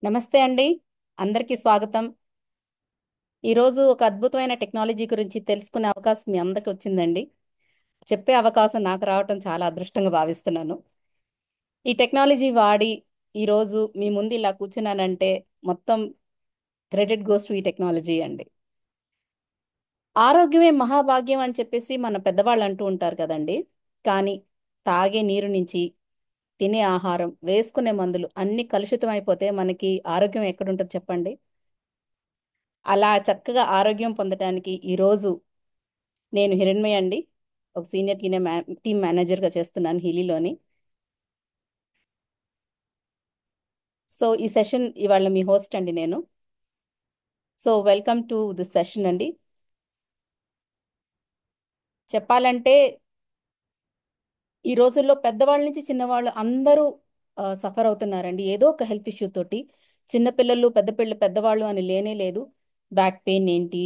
నమస్తే అండి. అందరికీ స్వాగతం. ఈరోజు ఒక అద్భుతమైన టెక్నాలజీ గురించి తెలుసుకునే అవకాశం మీ అందరికి వచ్చిందండి. చెప్పే అవకాశం నాకు రావటం చాలా అదృష్టంగా భావిస్తున్నాను. ఈ టెక్నాలజీ వాడి ఈరోజు మీ ముందు ఇలా కూర్చున్నానంటే మొత్తం క్రెడిట్ గోస్ టు ఈ టెక్నాలజీ అండి. ఆరోగ్యమే మహాభాగ్యం అని చెప్పేసి మన పెద్దవాళ్ళు అంటూ ఉంటారు కదండి. కానీ తాగే నీరు నుంచి తినే ఆహారం, వేసుకునే మందులు అన్ని కలుషితం అయిపోతే మనకి ఆరోగ్యం ఎక్కడుంటుంది చెప్పండి. అలా చక్కగా ఆరోగ్యం పొందడానికి ఈరోజు నేను హిరణ్మయి అండి. ఒక సీనియర్ టీమ్ మేనేజర్గా చేస్తున్నాను హీలీలోని. సో ఈ సెషన్ ఇవాళ మీ హోస్ట్ అండి నేను. So welcome to this session అండి. చెప్పాలంటే ఈ రోజుల్లో పెద్దవాళ్ళ నుంచి చిన్నవాళ్ళు అందరూ సఫర్ అవుతున్నారండి ఏదో ఒక హెల్త్ ఇష్యూ తోటి. చిన్నపిల్లలు పెద్దవాళ్ళు అని లేనే లేదు. బ్యాక్ పెయిన్ ఏంటి,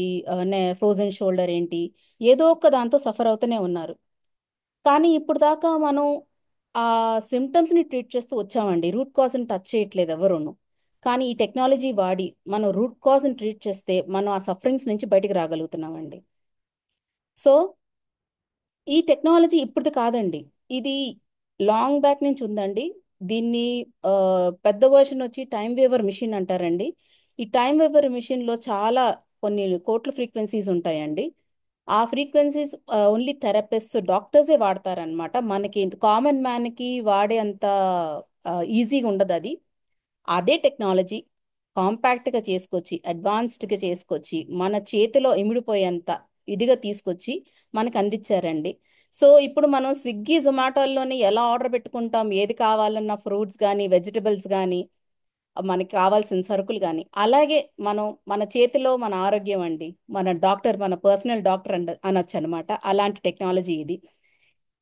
ఫ్రోజన్ షోల్డర్ ఏంటి, ఏదో ఒక దాంతో సఫర్ అవుతూనే ఉన్నారు. కానీ ఇప్పుడు దాకా మనం ఆ సిమ్టమ్స్ని ట్రీట్ చేస్తూ వచ్చామండి. రూట్ కాజ్ని టచ్ చేయట్లేదు ఎవరును. కానీ ఈ టెక్నాలజీ వాడి మనం రూట్ కాజ్ని ట్రీట్ చేస్తే మనం ఆ సఫరింగ్స్ నుంచి బయటికి రాగలుగుతున్నామండి. సో ఈ టెక్నాలజీ ఇప్పుడుది కాదండి. ఇది లాంగ్ బ్యాక్ నుంచి ఉందండి. దీన్ని ఆ, పెద్ద వర్షన్ వచ్చి టైం వేవర్ మిషన్ అంటారండి. ఈ టైం వేవర్ మిషన్లో చాలా కొన్ని కోట్ల ఫ్రీక్వెన్సీస్ ఉంటాయండి. ఆ ఫ్రీక్వెన్సీస్ ఓన్లీ థెరపిస్ట్ డాక్టర్సే వాడతారనమాట. మనకి కామన్ మ్యాన్కి వాడే అంత ఈజీగా ఉండదు అది. అదే టెక్నాలజీ కాంపాక్ట్గా చేసుకొచ్చి అడ్వాన్స్డ్గా చేసుకొచ్చి మన చేతిలో ఇమిడిపోయేంత ఇదిగా తీసుకొచ్చి మనకు అందించారండి. సో ఇప్పుడు మనం స్విగ్గీ జొమాటోల్లోని ఎలా ఆర్డర్ పెట్టుకుంటాం, ఏది కావాలన్నా ఫ్రూట్స్ కానీ వెజిటబుల్స్ కానీ మనకి కావాల్సిన సరుకులు కానీ, అలాగే మనం మన చేతిలో మన ఆరోగ్యం అండి. మన డాక్టర్, మన పర్సనల్ డాక్టర్ అనొచ్చు అనమాట. అలాంటి టెక్నాలజీ ఇది.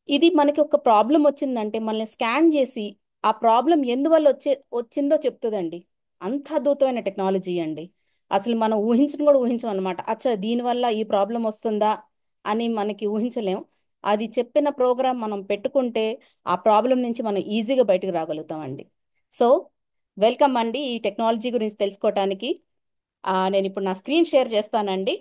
ఇది మనకి ఒక ప్రాబ్లం వచ్చిందంటే మనల్ని స్కాన్ చేసి ఆ ప్రాబ్లం ఎందువల్ల వచ్చిందో చెప్తుందండి. అంత అద్భుతమైన టెక్నాలజీ అండి. అసలు మనం ఊహించను కూడా ఊహించం అనమాట. అచ్చా దీనివల్ల ఈ ప్రాబ్లం వస్తుందా అని మనకి ఊహించలేం. అది చెప్పిన ప్రోగ్రామ్ మనం పెట్టుకుంటే ఆ ప్రాబ్లం నుంచి మనం ఈజీగా బయటకు రాగలుగుతామండి. సో వెల్కమ్ అండి ఈ టెక్నాలజీ గురించి తెలుసుకోవటానికి. నేను ఇప్పుడు నా స్క్రీన్ షేర్ చేస్తానండి.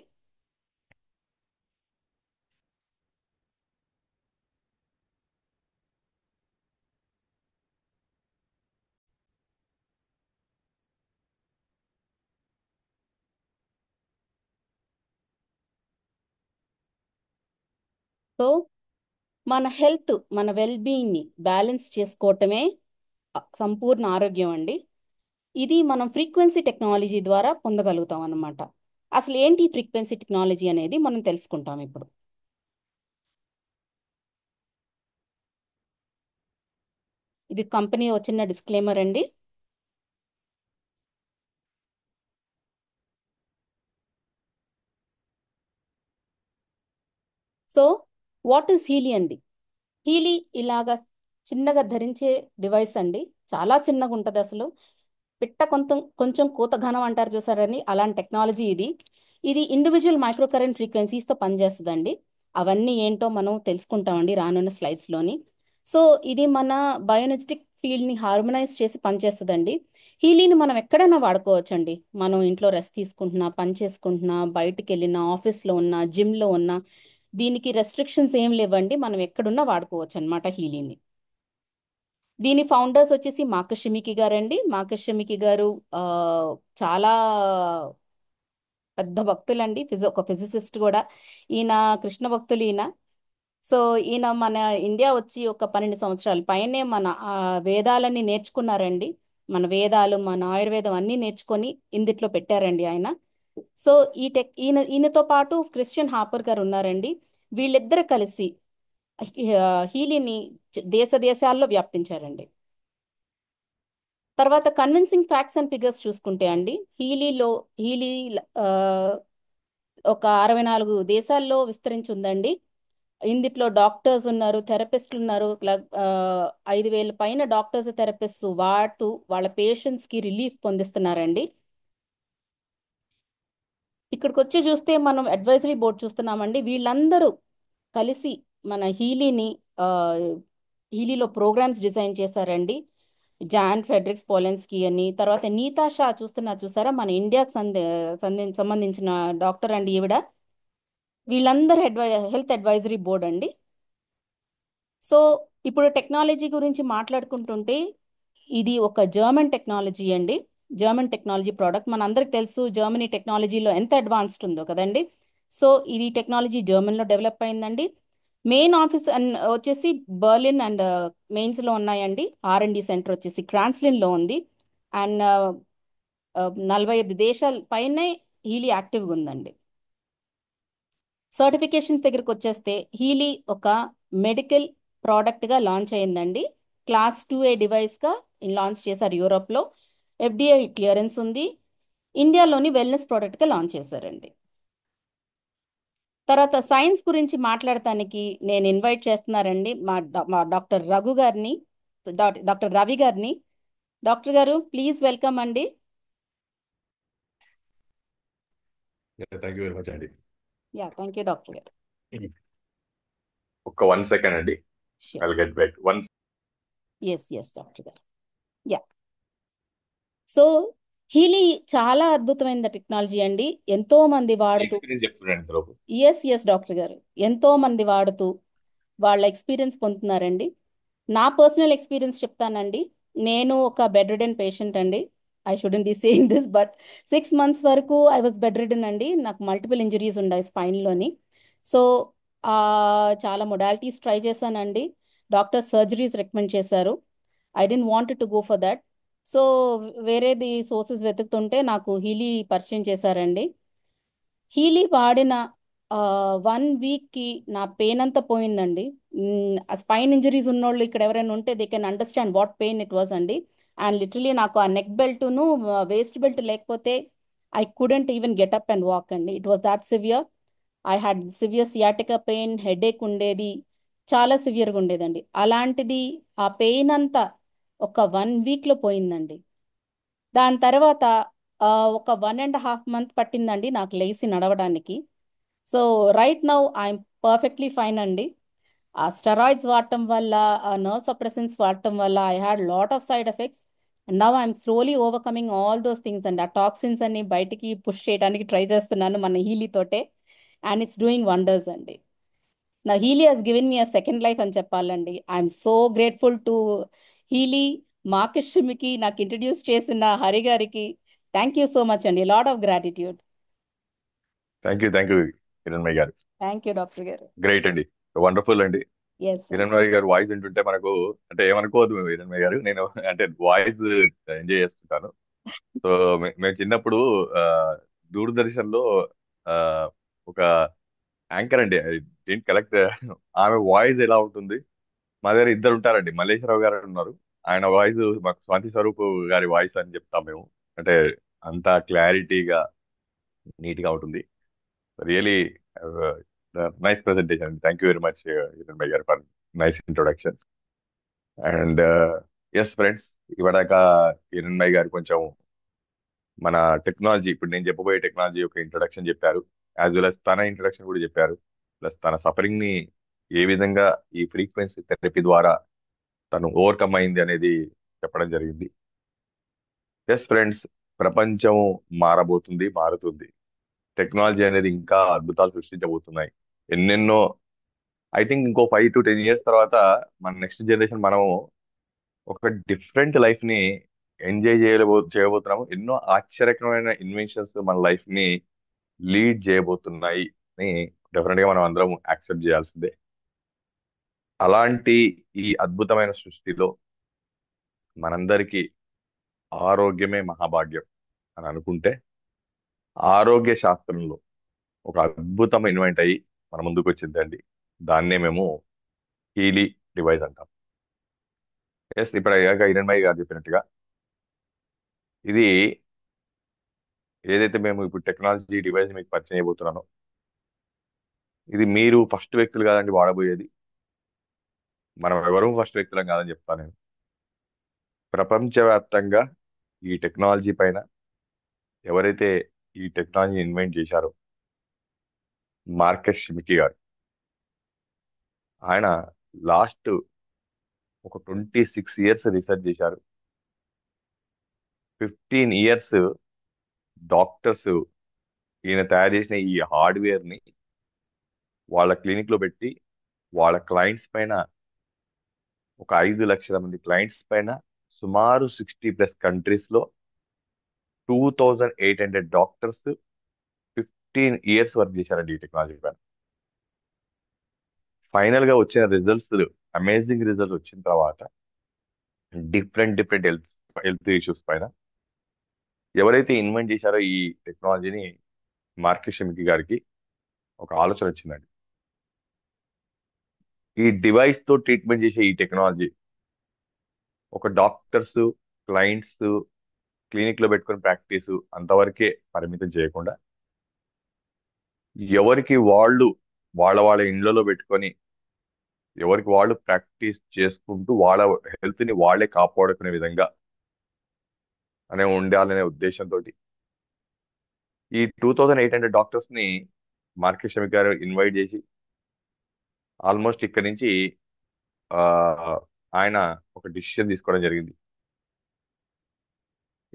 సో మన హెల్త్, మన వెల్బీయింగ్ని బ్యాలెన్స్ చేసుకోవటమే సంపూర్ణ ఆరోగ్యం అండి. ఇది మనం ఫ్రీక్వెన్సీ టెక్నాలజీ ద్వారా పొందగలుగుతాం అన్నమాట. అసలు ఏంటి ఫ్రీక్వెన్సీ టెక్నాలజీ అనేది మనం తెలుసుకుంటాం ఇప్పుడు. ఇది కంపెనీ వచ్చిన డిస్క్లైమర్ అండి. సో వాట్ ఈస్ హీలీ అండి? హీలీ ఇలాగా చిన్నగా ధరించే డివైస్ అండి. చాలా చిన్నగా ఉంటుంది అసలు. పిట్ట కొంచెం కొంచెం కూత ఘనం అంటారు చూసారని అలాంటి టెక్నాలజీ ఇది. ఇది ఇండివిజువల్ మైక్రో కరెంట్ ఫ్రీక్వెన్సీస్తో పనిచేస్తుందండి. అవన్నీ ఏంటో మనం తెలుసుకుంటామండి రానున్న స్లైడ్స్లోని. సో ఇది మన బయోనెటిక్ ఫీల్డ్ని హార్మోనైజ్ చేసి పనిచేస్తుందండి. హీలీని మనం ఎక్కడైనా వాడుకోవచ్చండి. మనం ఇంట్లో రెస్ట్ తీసుకుంటున్నా, పని చేసుకుంటున్నా, బయటికి వెళ్ళినా, ఆఫీస్లో ఉన్నా, జిమ్లో ఉన్నా, దీనికి రెస్ట్రిక్షన్స్ ఏం లేవండి. మనం ఎక్కడున్నా వాడుకోవచ్చు అనమాట హీలీని. దీని ఫౌండర్స్ వచ్చేసి మార్కస్ షిమికి గారండి. మార్కస్ షిమికి గారు ఆ, చాలా పెద్ద భక్తులండి. ఒక ఫిజిసిస్ట్ కూడా. ఈయన కృష్ణ భక్తులు ఈయన. సో ఈయన మన ఇండియా వచ్చి ఒక 12 సంవత్సరాల పైనే మన వేదాలన్నీ నేర్చుకున్నారండి. మన వేదాలు, మన ఆయుర్వేదం అన్నీ నేర్చుకొని ఇందిట్లో పెట్టారండి ఆయన. సో ఈయనతో పాటు క్రిస్టియన్ హాపర్ గారు ఉన్నారండి. వీళ్ళిద్దరు కలిసి హీలీని దేశ దేశాల్లో వ్యాప్తించారండి. తర్వాత కన్విన్సింగ్ ఫ్యాక్ట్స్ అండ్ ఫిగర్స్ చూసుకుంటే అండి, హీలీ ఆ, ఒక 64 దేశాల్లో విస్తరించి ఉందండి. ఇందిట్లో డాక్టర్స్ ఉన్నారు, థెరపిస్టులు ఉన్నారు. 5,000 పైన డాక్టర్స్, థెరపిస్ట్ వాడుతూ వాళ్ళ పేషెంట్స్కి రిలీఫ్ పొందిస్తున్నారండి. ఇక్కడికి వచ్చి చూస్తే మనం అడ్వైజరీ బోర్డు చూస్తున్నామండి. వీళ్ళందరూ కలిసి మన ఆ, హీలీలో ప్రోగ్రామ్స్ డిజైన్ చేశారండి. జాన్ ఫెడ్రిక్స్ పోలెన్స్కీ అని, తర్వాత నీతా షా చూస్తున్నారు చూసారా, మన ఇండియాకి సంబంధించిన డాక్టర్ అండి ఈవిడ. వీళ్ళందరూ హెల్త్ అడ్వైజరీ బోర్డ్ అండి. సో ఇప్పుడు టెక్నాలజీ గురించి మాట్లాడుకుంటుంటే, ఇది ఒక జర్మన్ టెక్నాలజీ అండి. German technology product. మన అందరికి తెలుసు జర్మనీ టెక్నాలజీలో ఎంత అడ్వాన్స్డ్ ఉందో కదండి. సో ఇది టెక్నాలజీ జర్మన్లో డెవలప్ అయిందండి. మెయిన్ ఆఫీస్ వచ్చేసి బర్లిన్ అండ్ మెయిన్స్లో ఉన్నాయండి. R&D సెంటర్ వచ్చేసి క్రాన్స్లిన్లో ఉంది. అండ్ 45 దేశాల పైనే హీలీ యాక్టివ్గా ఉందండి. సర్టిఫికేషన్స్ దగ్గరికి వచ్చేస్తే హీలీ ఒక మెడికల్ ప్రోడక్ట్గా లాంచ్ అయిందండి. క్లాస్ 2A డివైస్గా లాంచ్ చేశారు యూరోప్లో. FDA క్లియరెన్స్ ఉంది. ఇండియాలోని వెల్నెస్ ప్రోడక్ట్గా లాంచ్ చేశారండి. తర్వాత సైన్స్ గురించి మాట్లాడటానికి నేను ఇన్వైట్ చేస్తున్నారండి మా డాక్టర్ రఘు గారిని, డాక్టర్ రవి గారిని. డాక్టర్ గారు ప్లీజ్ వెల్కమ్ అండి. థ్యాంక్ యూ వెరీ మచ్ అండి. యా థ్యాంక్ యూ డాక్టర్ గారు. ఒక 1 సెకండ్ అండి. Sure. I'll get back. Yes doctor గారు. యా. సో హీలీ చాలా అద్భుతమైన టెక్నాలజీ అండి. ఎంతో మంది వాడుతూ ఎక్స్పీరియన్స్ చెప్తున్నాను ఇంతలోపు. ఎస్ డాక్టర్ గారు, ఎంతో మంది వాడుతూ వాళ్ళ ఎక్స్పీరియన్స్ పొందుతున్నారండి. నా పర్సనల్ ఎక్స్పీరియన్స్ చెప్తానండి. నేను ఒక బెడ్ రిడెన్ పేషెంట్ అండి. I shouldn't be saying this, but 6 months వరకు ఐ వాజ్ బెడ్ రిడెన్ అండి. నాకు మల్టిపుల్ ఇంజరీస్ ఉన్నాయి స్పైన్లోని. సో చాలా మొడాలిటీస్ ట్రై చేశానండి. డాక్టర్ సర్జరీస్ రికమెండ్ చేశారు. I don't want to go for that. So వేరేది సోర్సెస్ వెతుకుతుంటే నాకు హీలీ పరిచయం చేశారండి. హీలీ వాడిన 1 weekకి నా పెయిన్ అంతా పోయిందండి. స్పైన్ ఇంజరీస్ ఉన్నోళ్ళు ఇక్కడ ఎవరైనా ఉంటే they can understand what pain it was అండి. అండ్ లిటరలీ నాకు ఆ నెక్ బెల్ట్ను వేస్ట్ బెల్ట్ లేకపోతే I couldn't even get up and walk అండి. It was that severe. I had severe sciatica pain, headache ఉండేది, చాలా సివియర్గా ఉండేదండి. అలాంటిది ఆ పెయిన్ అంతా ఒక 1 weekలో పోయిందండి. దాని తర్వాత ఆ, ఒక 1.5 month పట్టిందండి నాకు లేచి నడవడానికి. So right now I'm perfectly fine అండి. ఆ స్టెరాయిడ్స్ వాడటం వల్ల, ఆ నర్వ్ సప్రెసెన్స్ వాడటం వల్ల I had lot of side effects. Now I'm slowly overcoming all those things అండి. ఆ టాక్సిన్స్ అన్ని బయటికి పుష్ చేయడానికి ట్రై చేస్తున్నాను మన హీలీ తోటే. అండ్ ఇట్స్ డూయింగ్ వండర్స్ అండి. నా Healy has given me a second life అని చెప్పాలండి. I'm so grateful to Healy. మాకిష్మికి నాకు ఇంట్రడ్యూస్ చేసిన హరి గారికి థ్యాంక్ యూ సో మచ్ అండి. Lot of gratitude. Thank you Kiranmayya garu. Thank you doctor garu. Great అండి. వండర్ఫుల్ అండి. ఎస్ అండి. కిరణ్మయ్య గారు వాయిస్ వింటుంటే మనకు అంటే ఏమనుకోవద్దు కిరణ్మయ్య గారు, నేను అంటే వాయిస్ ఎంజాయ్ చేస్తుంటాను. సో మేము చిన్నప్పుడు ఆ, దూరదర్శన్ లో ఆ, ఒక యాంకర్ అండి, కలెక్ట్ ఆమె వాయిస్ ఎలా ఉంటుంది. మా దగ్గర ఇద్దరు ఉంటారండి, మల్లేశ్వరరావు గారు ఉన్నారు. ఆయన వాయిస్ మాకు స్వాతి స్వరూప్ గారి వాయిస్ అని చెప్తాం మేము. అంటే అంత క్లారిటీగా నీట్ గా ఉంటుంది. Really nice presentation. Thank you very much Kiran Bhai garu for nice introduction. And yes friends, ఇవాడాక కిరణ్ భాయ్ గారు కొంచెం మన టెక్నాలజీ, ఇప్పుడు నేను చెప్పబోయే టెక్నాలజీ యొక్క ఇంట్రొడక్షన్ చెప్పారు. యాజ్ వెల్ as తన ఇంట్రొడక్షన్ కూడా చెప్పారు. ప్లస్ తన సఫరింగ్ ని ఏ విధంగా ఈ ఫ్రీక్వెన్సీ థెరపీ ద్వారా తను ఓవర్కమ్ అయింది అనేది చెప్పడం జరిగింది. ఎస్ ఫ్రెండ్స్, ప్రపంచం మారుతుంది. టెక్నాలజీ అనేది ఇంకా అద్భుతాలు సృష్టించబోతున్నాయి. ఎన్నెన్నో, ఐ థింక్ ఇంకో 5 to 10 years తర్వాత మన నెక్స్ట్ జనరేషన్ మనం ఒక డిఫరెంట్ లైఫ్ ని ఎంజాయ్ చేయబోతున్నాము. ఎన్నో ఆశ్చర్యకరమైన ఇన్వెన్షన్స్ మన లైఫ్ ని లీడ్ చేయబోతున్నాయి అని డెఫినెట్ గా మనం అందరం యాక్సెప్ట్ చేయాల్సిందే. అలాంటి ఈ అద్భుతమైన సృష్టిలో మనందరికీ ఆరోగ్యమే మహాభాగ్యం అని అనుకుంటే, ఆరోగ్య శాస్త్రంలో ఒక అద్భుతం ఇన్వెంట్ అయ్యి మన ముందుకు వచ్చిందండి. దాన్నే మేము హీలీ డివైస్ అంటాం. ఎస్, ఇప్పుడు అయ్యాక హిరణ్ భాయ్ గారు చెప్పినట్టుగా ఇది ఏదైతే మేము ఇప్పుడు టెక్నాలజీ డివైస్ మీకు పరిచయం చేయబోతున్నానో, ఇది మీరు ఫస్ట్ వ్యక్తులు కాదండి వాడబోయేది. మనం ఎవరూ ఫస్ట్ వ్యక్తులం కాదని చెప్తాను నేను. ప్రపంచవ్యాప్తంగా ఈ టెక్నాలజీ పైన ఎవరైతే ఈ టెక్నాలజీ ఇన్వెంట్ చేశారో, మార్కెస్ షిమికి గారు, ఆయన లాస్ట్ ఒక 26 years రీసెర్చ్ చేశారు. 15 ఇయర్స్ డాక్టర్స్ ఈయన తయారు చేసిన ఈ హార్డ్వేర్ ని వాళ్ళ క్లినిక్ లో పెట్టి వాళ్ళ క్లయింట్స్ పైన, ఒక 5 లక్షల మంది క్లయింట్స్ పైన, సుమారు 60+ కంట్రీస్ లో 2800 డాక్టర్స్ 15 ఇయర్స్ వర్క్ చేశారండి ఈ టెక్నాలజీ పైన. ఫైనల్ గా వచ్చిన రిజల్ట్స్, అమేజింగ్ రిజల్ట్స్ వచ్చిన తర్వాత different different health health issues పైన ఎవరైతే ఇన్వెంట్ చేశారో ఈ టెక్నాలజీని, మార్కెట్ షమికి గారికి ఒక ఆలోచన వచ్చిందండి. ఈ డివైస్ తో ట్రీట్మెంట్ చేసే ఈ టెక్నాలజీ ఒక డాక్టర్స్, క్లయింట్స్ క్లినిక్ లో పెట్టుకుని ప్రాక్టీస్ అంతవరకే పరిమితం చేయకుండా, ఎవరికి వాళ్ళు వాళ్ళ వాళ్ళ ఇండ్లలో పెట్టుకొని ఎవరికి వాళ్ళు ప్రాక్టీస్ చేసుకుంటూ వాళ్ళ హెల్త్ ని వాళ్ళే కాపాడుకునే విధంగా ఉండాలనే ఉద్దేశంతో ఈ 2800 డాక్టర్స్ ని మార్కెట్ షమి గారు ఇన్వైట్ చేసి ఆల్మోస్ట్ ఇక్కడి నుంచి ఆ, ఆయన ఒక డిసిషన్ తీసుకోవడం జరిగింది.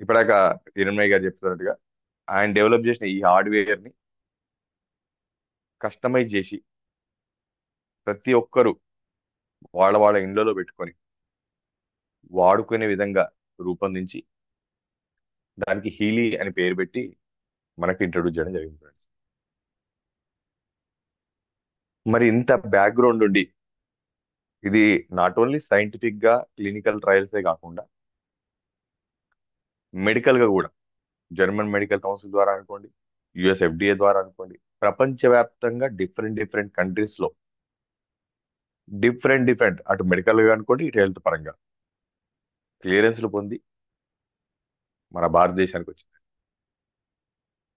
ఇప్పటిదాకా హిరణ్మయ్య గారు చెప్తున్నట్టుగా ఆయన డెవలప్ చేసిన ఈ హార్డ్వేర్ ని కస్టమైజ్ చేసి ప్రతి ఒక్కరు వాళ్ళ వాళ్ళ ఇండ్లలో పెట్టుకొని వాడుకునే విధంగా రూపొందించి దానికి హీలీ అని పేరు పెట్టి మనకి ఇంట్రొడ్యూస్ చేయడం జరిగింది ఫ్రెండ్స్. మరి ఇంత బ్యాక్గ్రౌండ్ ఉండి ఇది నాట్ ఓన్లీ సైంటిఫిక్ గా క్లినికల్ ట్రయల్సే కాకుండా మెడికల్ గా కూడా, జర్మన్ మెడికల్ కౌన్సిల్ ద్వారా అనుకోండి, యుఎస్ ఎఫ్డిఏ ద్వారా అనుకోండి, ప్రపంచవ్యాప్తంగా డిఫరెంట్ డిఫరెంట్ కంట్రీస్ లో డిఫరెంట్ డిఫరెంట్, అటు మెడికల్ గా అనుకోండి, ఇటు హెల్త్ పరంగా క్లియరెన్స్లు పొంది మన భారతదేశానికి వచ్చింది.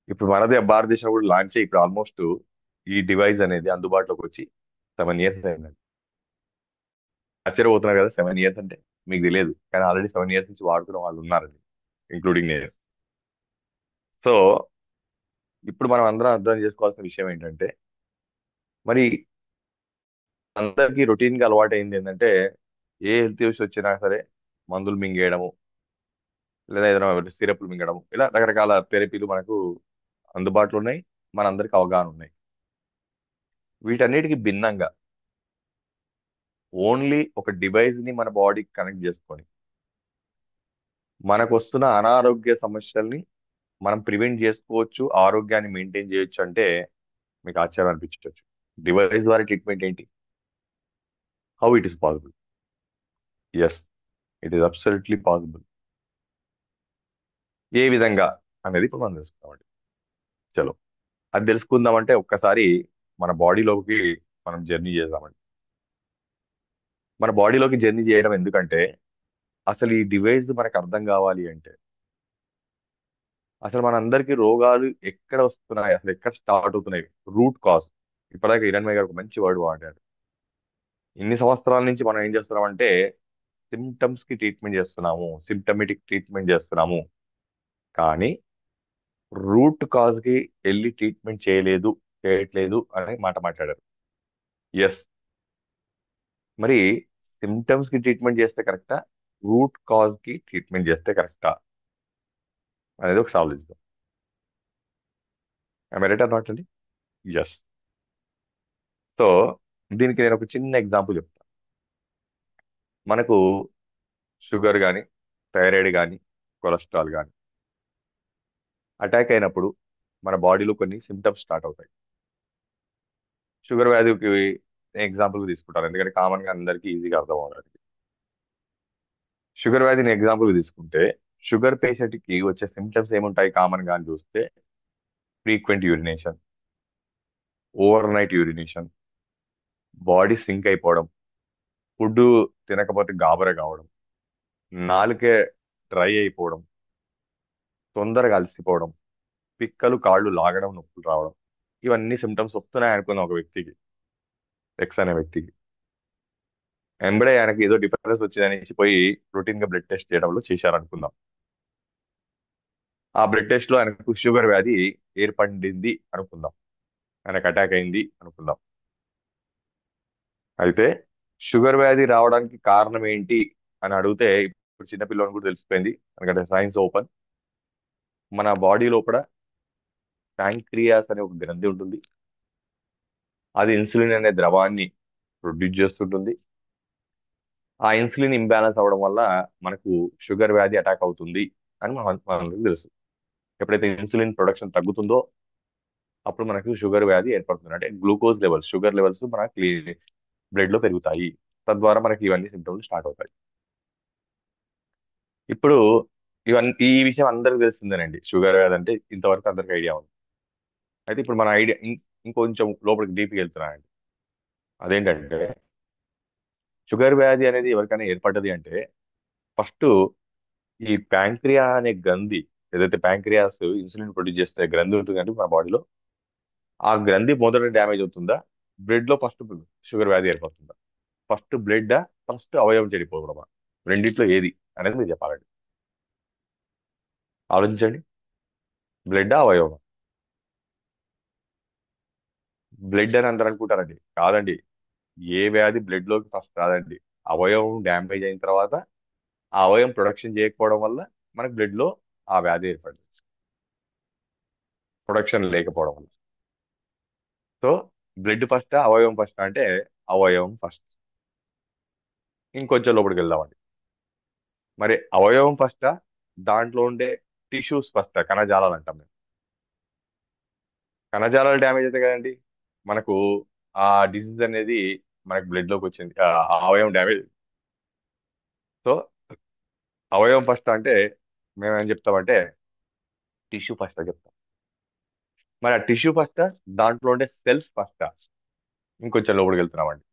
ఇప్పుడు మనదే భారతదేశం కూడా లాంచ్ అయ్యి ఇప్పుడు ఆల్మోస్ట్ ఈ డివైస్ అనేది అందుబాటులోకి వచ్చి 7 ఇయర్స్ అయిందండి. ఆశ్చర్యపోతున్నారు కదా, 7 ఇయర్స్ అంటే మీకు తెలియదు, కానీ ఆల్రెడీ 7 ఇయర్స్ నుంచి వాడుతున్న వాళ్ళు ఉన్నారండి, ఇంక్లూడింగ్ నేను. సో ఇప్పుడు మనం అందరం అర్థం చేసుకోవాల్సిన విషయం ఏంటంటే, మరి అందరికీ రొటీన్ గా అలవాటు అయింది ఏంటంటే, ఏ హెల్త్ ఇష్యూస్ వచ్చినా సరే మందులు మింగేయడము, లేదా ఏదైనా సిరప్లు మింగడము, ఇలా రకరకాల థెరపీలు మనకు అందుబాటులో ఉన్నాయి, మనందరికి అవగాహన ఉన్నాయి. వీటన్నిటికీ భిన్నంగా ఓన్లీ ఒక డివైస్ ని మన బాడీకి కనెక్ట్ చేసుకొని మనకు వస్తున్న అనారోగ్య సమస్యల్ని మనం ప్రివెంట్ చేసుకోవచ్చు, ఆరోగ్యాన్ని మెయింటైన్ చేయొచ్చు అంటే మీకు ఆశ్చర్యం అనిపించవచ్చు. డివైస్ ద్వారా ట్రీట్మెంట్ ఏంటి? How it is possible? Yes, it is absolutely possible. ఏ విధంగా అనేది ఇప్పుడు మనం తెలుసుకుందామండి. చలో, అది తెలుసుకుందామంటే ఒక్కసారి మన బాడీలోకి మనం జర్నీ చేద్దామండి. మన బాడీలోకి జర్నీ చేయడం ఎందుకంటే, అసలు ఈ డివైస్ మనకు అర్థం కావాలి అంటే, అసలు మనందరికీ రోగాలు ఎక్కడ వస్తున్నాయి, అసలు ఎక్కడ స్టార్ట్ అవుతున్నాయి, రూట్ కాజ్. ఇప్పటిదాకా హిరణ్మయ్య గారు ఒక మంచి వర్డ్ వాడారు. ఇన్ని సంవత్సరాల నుంచి మనం ఏం చేస్తున్నామంటే సిమ్టమ్స్ కి ట్రీట్మెంట్ చేస్తున్నాము, సిమ్టమేటిక్ ట్రీట్మెంట్ చేస్తున్నాము, కానీ రూట్ కాజ్ కి వెళ్ళి ట్రీట్మెంట్ చేయట్లేదు అనే మాట మాట్లాడారు. ఎస్, మరి సిమ్టమ్స్ కి ట్రీట్మెంట్ చేస్తే కరెక్టా, రూట్ కాజ్ కి ట్రీట్మెంట్ చేస్తే కరెక్టా అనేది ఒక ఆలోచిద్దాం. రైట్ ఆర్ నాట్ అండి? ఎస్. సో దీనికి నేను ఒక చిన్న ఎగ్జాంపుల్ చెప్తాను. మనకు షుగర్ కానీ, థైరాయిడ్ కానీ, కొలెస్ట్రాల్ కానీ అటాక్ అయినప్పుడు మన బాడీలో కొన్ని సిమ్టమ్స్ స్టార్ట్ అవుతాయి. షుగర్ వ్యాధికి ఎగ్జాంపుల్ తీసుకుంటాను, ఎందుకంటే కామన్ గా అందరికీ ఈజీగా అర్థం అవడానికి. షుగర్ వ్యాధిని ఎగ్జాంపుల్ తీసుకుంటే, షుగర్ పేషెంట్ కి వచ్చే సిమ్టమ్స్ ఏముంటాయి కామన్ గా అని చూస్తే, frequent urination, overnight urination, body sink అయిపోవడం, ఫుడ్ తినకపోతే గాబర కావడం, నాలుకే డ్రై అయిపోవడం, తొందరగా అలసిపోవడం, పిక్కలు కాళ్ళు లాగడం, నొప్పులు రావడం, ఇవన్నీ సిమ్టమ్స్ వస్తున్నాయి అనుకున్న ఒక వ్యక్తికి, ఎక్స్ అనే వ్యక్తికి, ఎంబడే ఆయనకి ఏదో డిఫరెన్స్ వచ్చింది అనేసి పోయి రొటీన్ గా బ్లడ్ టెస్ట్ చేయడంలో చేశారనుకుందాం. ఆ బ్లడ్ టెస్ట్ లో ఆయనకు షుగర్ వ్యాధి ఏర్పడింది అనుకుందాం, ఆయనకు అటాక్ అయింది అనుకుందాం. అయితే షుగర్ వ్యాధి రావడానికి కారణం ఏంటి అని అడిగితే ఇప్పుడు చిన్న పిల్లలకు కూడా తెలిసిపోయింది, ఎందుకంటే సైన్స్ ఓపెన్. మన బాడీ లోపల ప్యాంక్రియాస్ అనే ఒక గ్రంథి ఉంటుంది. అది ఇన్సులిన్ అనే ద్రవాన్ని ప్రొడ్యూస్ చేస్తుంటుంది. ఆ ఇన్సులిన్ ఇంబ్యాలెన్స్ అవ్వడం వల్ల మనకు షుగర్ వ్యాధి అటాక్ అవుతుంది అని మనకు తెలుసు. ఎప్పుడైతే ఇన్సులిన్ ప్రొడక్షన్ తగ్గుతుందో అప్పుడు మనకు షుగర్ వ్యాధి ఏర్పడుతుంది. అంటే గ్లూకోజ్ లెవెల్స్, షుగర్ లెవెల్స్ మన బ్లడ్ లో పెరుగుతాయి. తద్వారా మనకి ఇవన్నీ సిమ్టమ్స్ స్టార్ట్ అవుతాయి. ఇప్పుడు ఈ విషయం అందరికీ తెలిసిందేనండి. షుగర్ వ్యాధి అంటే ఇంతవరకు అందరికి ఐడియా ఉంది. అయితే ఇప్పుడు మన ఐడియా ఇంకొంచెం లోపలికి డీప్కి వెళ్తున్నానండి. అదేంటంటే షుగర్ వ్యాధి అనేది ఎవరికైనా ఏర్పడ్డది అంటే ఫస్ట్ ఈ ప్యాంక్రియా అనే గ్రంథి, ఏదైతే ప్యాంక్రియాస్ ఇన్సులిన్ ప్రొడ్యూస్ చేస్తే గ్రంథి ఉంటుంది అంటే మన బాడీలో, ఆ గ్రంథి మొదట డ్యామేజ్ అవుతుందా, బ్లడ్ లో ఫస్ట్ షుగర్ వ్యాధి ఏర్పడుతుందా? ఫస్ట్ బ్లడ్, ఫస్ట్ అవయవం చెడిపోవడమా? రెండిట్లో ఏది అనేది మీరు చెప్పాలండి. ఆలోచించండి. బ్లడ్ అవయవం? బ్లడ్ అని అందరు అనుకుంటారండి, కాదండి. ఏ వ్యాధి బ్లడ్ లోకి ఫస్ట్ రాదండి. అవయవం డ్యామేజ్ అయిన తర్వాత ఆ అవయవం ప్రొడక్షన్ చేయకపోవడం వల్ల మనకు బ్లడ్ లో ఆ వ్యాధి ఏర్పడింది, ప్రొడక్షన్ లేకపోవడం వల్ల. సో బ్లడ్ ఫస్ట్ అవయవం ఫస్ట్ అంటే అవయవం ఫస్ట్. ఇంకొంచెం లోపలికి వెళ్దామండి. మరి అవయవం ఫస్ట్, దాంట్లో ఉండే టిష్యూస్ ఫస్ట్, కణజాలాలు అంటాం మేము. కణజాలాలు డ్యామేజ్ అయితే కదండి మనకు ఆ డిసీజ్ అనేది మనకు బ్లడ్ లోకి వచ్చింది, ఆ అవయవం డ్యామేజ్. సో అవయవం ఫస్ట్ అంటే మేము ఏం చెప్తామంటే టిష్యూ ఫస్ట్ అని చెప్తాం. మరి ఆ టిష్యూ ఫస్ట్, దాంట్లో ఉండే సెల్స్ ఫస్ట్. ఇంకొంచెం లోపలికి వెళ్తున్నామండి.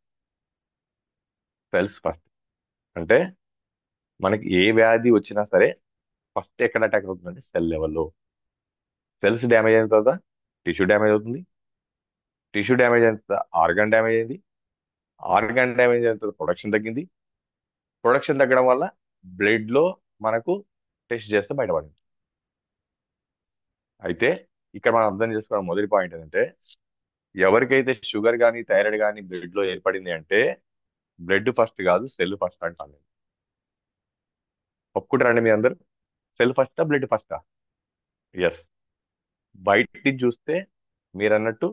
సెల్స్ ఫస్ట్ అంటే మనకి ఏ వ్యాధి వచ్చినా సరే ఫస్ట్ ఎక్కడ అటాక్ అవుతుందంటే సెల్ లెవెల్లో. సెల్స్ డ్యామేజ్ అయిన తర్వాత టిష్యూ డ్యామేజ్ అవుతుంది. టిష్యూ డ్యామేజ్ అయిన తర్వాత ఆర్గాన్ డ్యామేజ్ అయింది. ఆర్గాన్ డ్యామేజ్ అయిన తర్వాత ప్రొడక్షన్ తగ్గింది. ప్రొడక్షన్ తగ్గడం వల్ల బ్లడ్ లో మనకు టెస్ట్ చేస్తే బయటపడింది. అయితే ఇక్కడ మనం అర్థం చేసుకోవడం మొదటి పాయింట్ ఏంటంటే ఎవరికైతే షుగర్ కానీ థైరాయిడ్ కానీ బ్లడ్ లో ఏర్పడింది అంటే బ్లడ్ ఫస్ట్ కాదు, సెల్ ఫస్ట్ అంటాను నేను. ఒప్పుకుంటారండి మీ అందరు? సెల్ ఫస్టా, బ్లడ్ ఫస్టా? ఎస్. బయటికి చూస్తే మీరు అన్నట్టు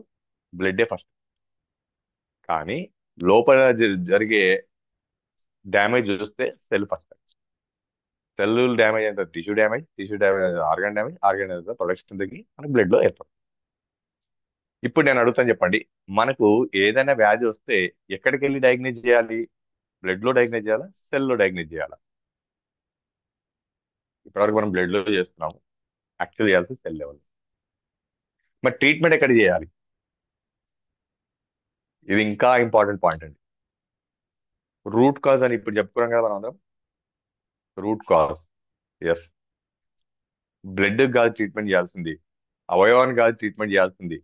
బ్లడ్డే ఫస్ట్. కానీ లోపల జరిగే డ్యామేజ్ చూస్తే సెల్ ఫస్ట్. సెల్ డ్యామేజ్ అయిన తర్వాత టిష్యూ డ్యామేజ్ అయిన ఆర్గాన్ అయిన ప్రొడక్షన్ తగ్గి మనకి బ్లడ్ లో ఏర్పడుతుంది. ఇప్పుడు నేను అడుగుతాను, చెప్పండి. మనకు ఏదైనా వ్యాధి వస్తే ఎక్కడికి వెళ్ళి డయాగ్నైజ్ చేయాలి? బ్లడ్ లో డయాగ్నైజ్ చేయాలా, సెల్ లో డయాగ్నైజ్ చేయాలా? ఇప్పటివరకు మనం బ్లడ్ లో చేస్తున్నాము, యాక్చువల్ చేయాల్సి సెల్ లెవెల్. మరి ట్రీట్మెంట్ ఎక్కడ చేయాలి? ఇది ఇంకా ఇంపార్టెంట్ పాయింట్ అండి. రూట్ కాజ్ అని ఇప్పుడు చెప్పుకున్నాం కదా మనం అందరం. Root cause. ఎస్. బ్లడ్ కాదు ట్రీట్మెంట్ చేయాల్సింది, అవయవాన్ని కాదు ట్రీట్మెంట్ చేయాల్సింది,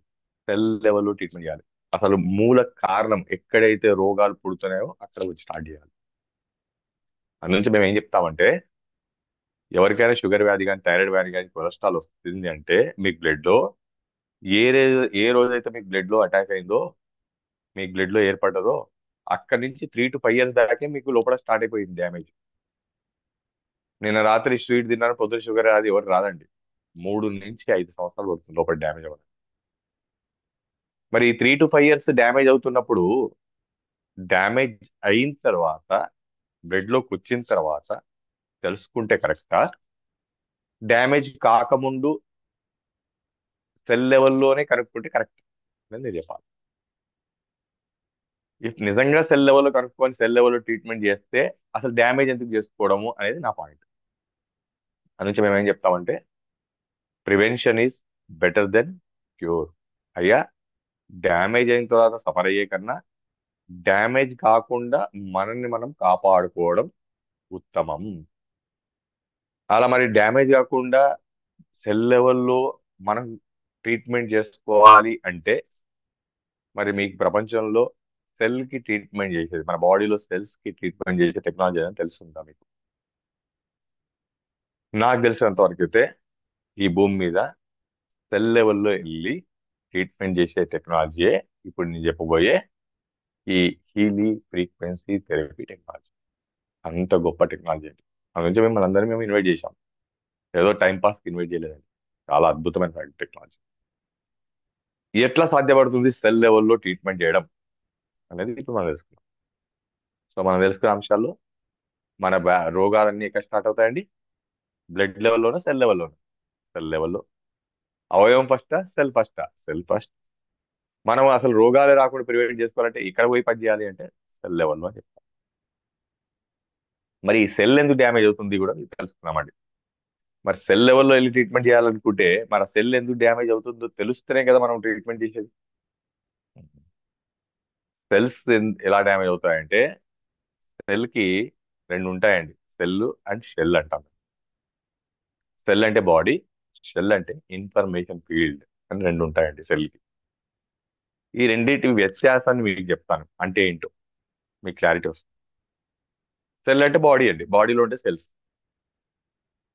సెల్ లెవెల్లో ట్రీట్మెంట్ చేయాలి. అసలు మూల కారణం ఎక్కడైతే రోగాలు పుడుతున్నాయో అక్కడ వచ్చి స్టార్ట్ చేయాలి. అందునుంచి మేము ఏం చెప్తామంటే ఎవరికైనా షుగర్ వ్యాధి కానీ థైరాయిడ్ వ్యాధి కానీ కొలెస్ట్రాల్ వస్తుంది అంటే మీకు బ్లడ్ లో ఏ రోజైతే మీకు బ్లడ్ లో అటాక్ అయిందో, మీకు బ్లడ్ లో ఏర్పడ్డదో అక్కడి నుంచి 3 to 5 years దాకే మీకు లోపల స్టార్ట్ అయిపోయింది డ్యామేజ్. నిన్న రాత్రి స్వీట్ తిన్నాను పొద్దున షుగర్ అది ఎవరు రాదండి. 3 నుంచి 5 సంవత్సరాలు పడుతుంది లోపల డ్యామేజ్ అవ్వడం. మరి 3 to 5 years డ్యామేజ్ అవుతున్నప్పుడు డ్యామేజ్ అయిన తర్వాత బ్లడ్ లోకి వచ్చిన తర్వాత తెలుసుకుంటే కరెక్టా, డ్యామేజ్ కాకముందు సెల్ లెవెల్లోనే కనుక్కుంటే కరెక్ట్ అని నేను చెప్పాలి. ఇఫ్ నిజంగా సెల్ లెవెల్లో కనుక్కొని సెల్ లెవెల్లో ట్రీట్మెంట్ చేస్తే అసలు డ్యామేజ్ ఎందుకు చేసుకోవడము అనేది నా పాయింట్. అందుకే మేము ఏం చెప్తామంటే prevention is better than cure. అయ్యా, డ్యామేజ్ అయిన తర్వాత సఫర్ అయ్యే కన్నా డ్యామేజ్ కాకుండా మనల్ని మనం కాపాడుకోవడం ఉత్తమం. అలా మరి డ్యామేజ్ కాకుండా సెల్ లెవెల్లో మనం ట్రీట్మెంట్ చేసుకోవాలి అంటే మరి మీకు ప్రపంచంలో సెల్ కి ట్రీట్మెంట్ చేసేది, మన బాడీలో సెల్స్ కి ట్రీట్మెంట్ చేసే టెక్నాలజీ అని తెలుస్తుందా మీకు? నాకు తెలిసినంత వరకు అయితే ఈ భూమి మీద సెల్ లెవెల్లో వెళ్ళి ట్రీట్మెంట్ చేసే టెక్నాలజీయే ఇప్పుడు నేను చెప్పబోయే ఈ హీలీ ఫ్రీక్వెన్సీ థెరపీ టెక్నాలజీ. అంత గొప్ప టెక్నాలజీ అండి. అందుకే మిమ్మల్ని అందరినీ మేము ఇన్వైట్ చేశాం. ఏదో టైం పాస్కి ఇన్వైట్ చేయలేదండి. చాలా అద్భుతమైన టెక్నాలజీ. ఎట్లా సాధ్యపడుతుంది సెల్ లెవెల్లో ట్రీట్మెంట్ చేయడం అనేది ఇప్పుడు మనం తెలుసుకున్నాం. సో మనం తెలుసుకున్న అంశాల్లో మన రోగాలన్నీ ఎక్కడ స్టార్ట్ అవుతాయండి? బ్లడ్ లెవెల్లోనే, సెల్ లెవెల్లోనే. సెల్ లెవెల్లో. అవయవం ఫస్టా, సెల్ ఫస్టా? Cell first. మనం అసలు రోగాలు రాకుండా ప్రివెంట్ చేసుకోవాలంటే ఇక్కడ పోయి పని చేయాలి అంటే సెల్ లెవెల్లో అని చెప్తాం. మరి ఈ సెల్ ఎందుకు డ్యామేజ్ అవుతుంది కూడా తెలుసుకున్నామండి. మరి సెల్ లెవెల్లో వెళ్ళి ట్రీట్మెంట్ చేయాలనుకుంటే మన సెల్ ఎందుకు డ్యామేజ్ అవుతుందో తెలుస్తేనే కదా మనం ట్రీట్మెంట్ చేసేది. సెల్స్ ఎలా డ్యామేజ్ అవుతాయంటే, సెల్ కి రెండు ఉంటాయండి. సెల్ అండ్ షెల్ అంటాం. సెల్ అంటే బాడీ, షెల్ అంటే ఇన్ఫర్మేషన్ ఫీల్డ్ అని రెండు ఉంటాయండి సెల్ కి. ఈ రెండింటి వ్యత్యాసాన్ని మీకు చెప్తాను అంటే ఏంటో మీకు క్లారిటీ వస్తుంది. సెల్ అంటే బాడీ అండి, బాడీలో ఉండే సెల్స్.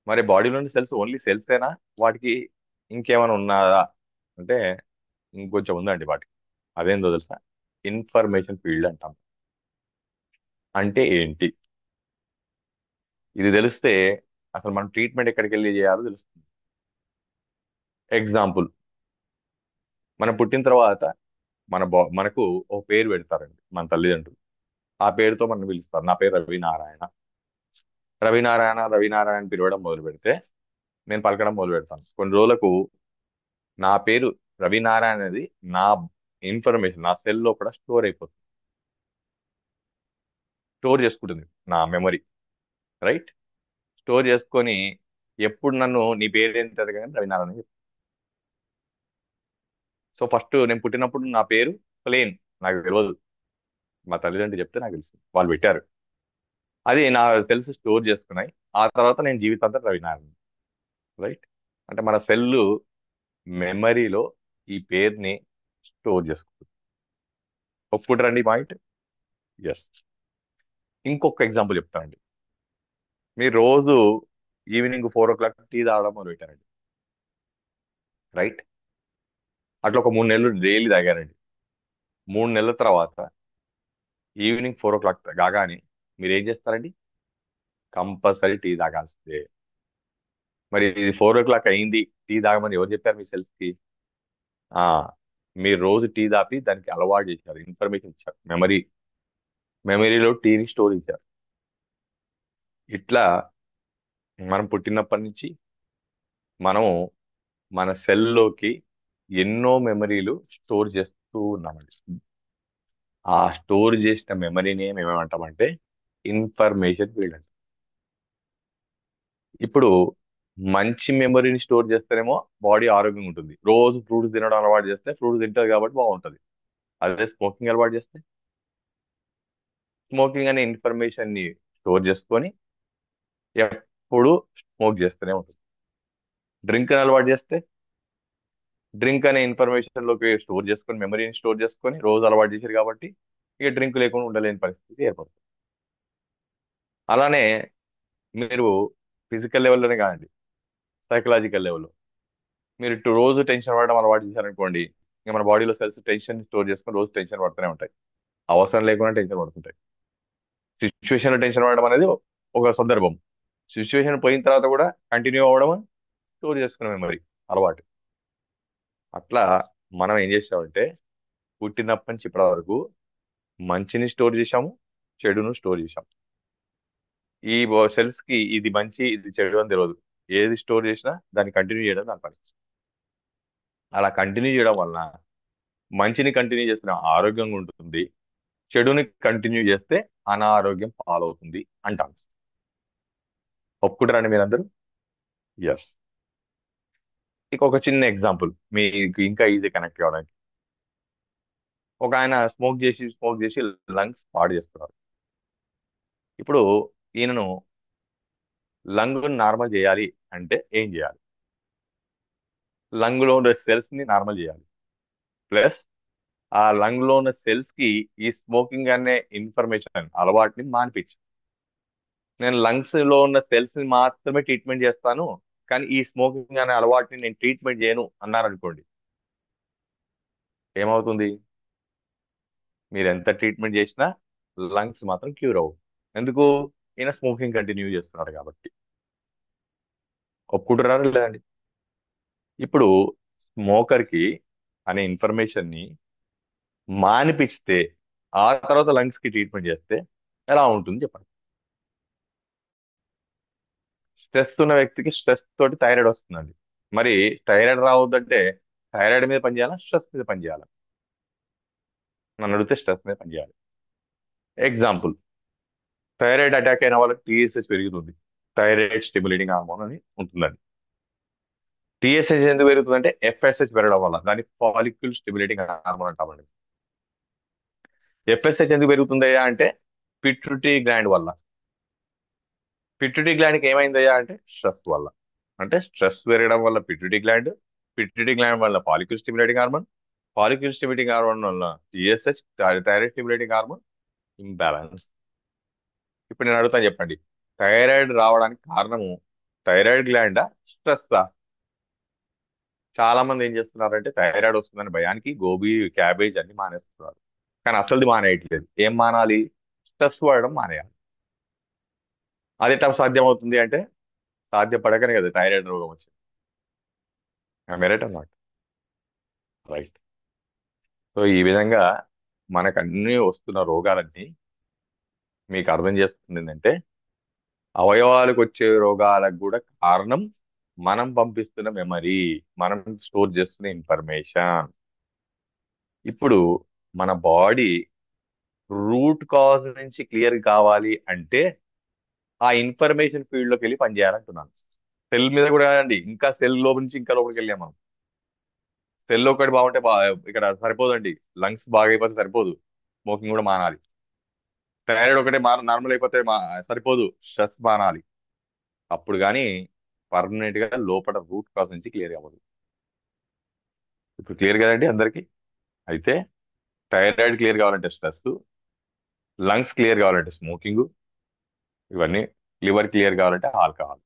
మరి బాడీలో ఉండే సెల్స్ ఓన్లీ సెల్స్ ఏనా? వాటికి ఇంకేమైనా ఉన్నదా అంటే ఇంకొంచెం ఉందండి వాటికి. అదేందో తెలుసా? ఇన్ఫర్మేషన్ ఫీల్డ్ అంటాం. అంటే ఏంటి? ఇది తెలిస్తే అసలు మనం ట్రీట్మెంట్ ఎక్కడికి వెళ్ళి చేయాలో తెలుస్తుంది. ఎగ్జాంపుల్, మనం పుట్టిన తర్వాత మనకు ఓ పేరు పెడతారండి మన తల్లిదండ్రులు. ఆ పేరుతో మనం పిలుస్తారు. నా పేరు రవినారాయణ. రవినారాయణ రవినారాయణ అని పిలవడం మొదలు పెడితే నేను పలకడం మొదలు పెడతాను. కొన్ని రోజులకు నా పేరు రవినారాయణ అనేది నా ఇన్ఫర్మేషన్ నా సెల్లో కూడా స్టోర్ అయిపోతుంది. స్టోర్ చేసుకుంటుంది నా మెమరీ. రైట్. స్టోర్ చేసుకొని ఎప్పుడు నన్ను నీ పేరు ఏంటి అడగగానే రవినారాయణ చెప్తాను. సో ఫస్ట్ నేను పుట్టినప్పుడు నా పేరు ప్లేన్, నాకు తెలియదు. మా తల్లిదండ్రులు చెప్తే నాకు తెలుసు, వాళ్ళు పెట్టారు. అది నా సెల్స్ స్టోర్ చేసుకున్నాయి. ఆ తర్వాత నేను జీవితాంతం రవినారాయణ. రైట్. అంటే మన సెల్లు మెమరీలో ఈ పేరుని స్టోర్ చేసుకుంటుంది. ఒప్పుకుంటారండి పాయింట్? ఎస్. ఇంకొక ఎగ్జాంపుల్ చెప్తానండి. మీరు రోజు ఈవినింగ్ 4 o'clock టీ తాగడం మొదలు పెట్టారండి. రైట్. అట్లా ఒక 3 నెలలు డైలీ తాగారండి. 3 నెలల తర్వాత ఈవినింగ్ 4 o'clock కాగానే మీరు ఏం చేస్తారండి? కంపల్సరీ టీ తాగాల్సిందే. మరి ఇది 4 o'clock అయింది, టీ తాగమని ఎవరు చెప్పారు మీ సెల్స్ కి? ఆ మీరు రోజు టీ తాపి దానికి అలవాటు చేశారు, ఇన్ఫర్మేషన్ ఇచ్చారు, మెమరీలో టీని స్టోర్ ఇచ్చారు. ఇట్లా మనం పుట్టినప్పటి నుంచి మనం మన సెల్లోకి ఎన్నో మెమరీలు స్టోర్ చేస్తూ ఉన్నామండి. ఆ స్టోర్ చేసిన మెమరీని మేము ఏమంటామంటే ఇన్ఫర్మేషన్ ఫీల్డ్ అంటాం. ఇప్పుడు మంచి మెమరీని స్టోర్ చేస్తేనేమో బాడీ ఆరోగ్యంగా ఉంటుంది. రోజు ఫ్రూట్స్ తినడం అలవాటు చేస్తే ఫ్రూట్స్ తింటుంది కాబట్టి బాగుంటుంది. అదే స్మోకింగ్ అలవాటు చేస్తే స్మోకింగ్ అనే ఇన్ఫర్మేషన్ ని స్టోర్ చేసుకొని ఎప్పుడు స్మోక్ చేస్తూనే ఉంటుంది. డ్రింక్ అలవాటు చేస్తే డ్రింక్ అనే ఇన్ఫర్మేషన్ లోకి స్టోర్ చేసుకొని మెమరీని స్టోర్ చేసుకొని రోజు అలవాటు చేశారు కాబట్టి ఇక డ్రింక్ లేకుండా ఉండలేని పరిస్థితి ఏర్పడుతుంది. అలానే మీరు ఫిజికల్ లెవెల్లోనే కాదండి, సైకలాజికల్ లెవెల్లో మీరు రోజు టెన్షన్ పడడం అలవాటు చేశారనుకోండి, ఇక మన బాడీలో సెల్స్ టెన్షన్ స్టోర్ చేసుకొని రోజు టెన్షన్ పడుతూనే ఉంటాయి. అవసరం లేకుండా టెన్షన్ పడుతుంటాయి. సిచ్యువేషన్ లో టెన్షన్ పడడం అనేది ఒక సందర్భం. సిచ్యువేషన్ పోయిన తర్వాత కూడా కంటిన్యూ అవ్వడం స్టోర్ చేసుకునే మెమరీ అలవాటు. అట్లా మనం ఏం చేసామంటే పుట్టినప్పటి నుంచి ఇప్పటి వరకు మంచిని స్టోర్ చేశాము, చెడును స్టోర్ చేశాము. ఈ సెల్స్ కి ఇది మంచి ఇది చెడు అని తెలియదు. ఏది స్టోర్ చేసినా దాన్ని కంటిన్యూ చేయడం దాని పని. అలా కంటిన్యూ చేయడం వలన మంచిని కంటిన్యూ చేసిన ఆరోగ్యంగా ఉంటుంది, చెడుని కంటిన్యూ చేస్తే అనారోగ్యం పాలవుతుంది అంటాను. ఒప్పుకుంటారండి మీరందరూ? ఎస్. ఇక ఒక చిన్న ఎగ్జాంపుల్ మీకు ఇంకా ఈజీ కనెక్ట్ కావడానికి. ఒక ఆయన స్మోక్ చేసి లంగ్స్ పాడు చేసుకున్నారు. ఇప్పుడు ఈయనను లంగ్ నార్మల్ చేయాలి అంటే ఏం చేయాలి? లంగ్ లో ఉండే సెల్స్ ని నార్మల్ చేయాలి. ప్లస్ ఆ లంగ్ లో ఉన్న సెల్స్ కి ఈ స్మోకింగ్ అనే ఇన్ఫర్మేషన్ అలవాటుని మానిపించు. నేను లంగ్స్ లో ఉన్న సెల్స్ ని మాత్రమే ట్రీట్మెంట్ చేస్తాను, కానీ ఈ స్మోకింగ్ అనే అలవాటుని నేను ట్రీట్మెంట్ చేయను అన్నారనుకోండి, ఏమవుతుంది? మీరు ఎంత ట్రీట్మెంట్ చేసినా లంగ్స్ మాత్రం క్యూర్ అవ్వవు. ఎందుకు? ఈయన స్మోకింగ్ కంటిన్యూ చేస్తున్నాడు కాబట్టి. ఒప్పుకుంటున్నారా లేదండి? ఇప్పుడు స్మోకర్ కి అనే ఇన్ఫర్మేషన్ ని మానిపిస్తే ఆ తర్వాత లంగ్స్ కి ట్రీట్మెంట్ చేస్తే ఎలా ఉంటుంది చెప్పండి. స్ట్రెస్ ఉన్న వ్యక్తికి స్ట్రెస్ తోటి థైరాయిడ్ వస్తుందండి. మరి థైరాయిడ్ రావద్దంటే థైరాయిడ్ మీద పనిచేయాలా, స్ట్రెస్ మీద పనిచేయాలా? నన్ను అడిగితే స్ట్రెస్ మీద పనిచేయాలి. ఎగ్జాంపుల్, థైరాయిడ్ అటాక్ అయిన వాళ్ళకి టీఎస్హెచ్ పెరుగుతుంది. థైరాయిడ్ స్టిమ్యులేటింగ్ హార్మోన్ అని ఉంటుందండి. టీఎస్హెచ్ ఎందుకు పెరుగుతుందంటే ఎఫ్ఎస్హెచ్ పెరగడం వల్ల, దాన్ని ఫాలిక్యూల్ స్టిమ్యులేటింగ్ హార్మోన్ అంటామండి. ఎఫ్ఎస్హెచ్ ఎందుకు పెరుగుతుందయ్యా అంటే పిట్యూటరీ గ్లాండ్ వల్ల. పిట్యూటరీ గ్లాండ్ కి ఏమైందయ్యా అంటే స్ట్రెస్ వల్ల. అంటే స్ట్రెస్ పెరగడం వల్ల పిట్యూటరీ గ్లాండ్ వల్ల ఫాలిక్యూల్ స్టిమ్యులేటింగ్ హార్మోన్, ఫాలిక్యూల్ స్టిమ్యులేటింగ్ హార్మోన్ వల్ల TSH, thyroid stimulating hormone imbalance. ఇప్పుడు నేను అడుగుతాను చెప్పండి, థైరాయిడ్ రావడానికి కారణము థైరాయిడ్ గ్లాండా, స్ట్రెస్సా? చాలా మంది ఏం చేస్తున్నారంటే థైరాయిడ్ వస్తుందని భయానికి గోబీ, క్యాబేజ్ అన్ని మానేస్తున్నారు. కానీ అసలుది మానేయట్లేదు. ఏం మానాలి? స్ట్రెస్ వాడడం మానేయాలి. అది ఎట్లా సాధ్యం అవుతుంది అంటే సాధ్యపడకనే కదా థైరాయిడ్ రోగం వచ్చింది. మెరట్ అన్నమాట. రైట్. సో ఈ విధంగా మనకు అన్ని వస్తున్న రోగాలన్నీ మీకు అర్థం చేస్తుంది ఏంటంటే అవయవాలకు వచ్చే రోగాలకు కూడా కారణం మనం పంపిస్తున్న మెమరీ, మనం స్టోర్ చేస్తున్న ఇన్ఫర్మేషన్. ఇప్పుడు మన బాడీ రూట్ కాజ్ నుంచి క్లియర్ కావాలి అంటే ఆ ఇన్ఫర్మేషన్ ఫీల్డ్ లోకి వెళ్ళి పనిచేయాలంటున్నాను. సెల్ మీద కూడా అండి, ఇంకా సెల్ లోపల నుంచి ఇంకా లోపలికి వెళ్ళాం మనం. సెల్ ఒకటి బాగుంటే ఇక్కడ సరిపోదండి. లంగ్స్ బాగా అయిపోతే సరిపోదు, స్మోకింగ్ కూడా మానాలి. థైరాయిడ్ ఒకటే నార్మల్ అయిపోతే సరిపోదు, స్ట్రెస్ మానాలి. అప్పుడు కానీ పర్మనెంట్ గా లోపల రూట్ కాజ్ నుంచి క్లియర్ అవ్వదు. ఇప్పుడు క్లియర్ కదండి అందరికి? అయితే థైరాయిడ్ క్లియర్ కావాలంటే స్ట్రెస్, లంగ్స్ క్లియర్ కావాలంటే స్మోకింగ్, ఇవన్నీ, లివర్ క్లియర్ కావాలంటే ఆల్కహాల్.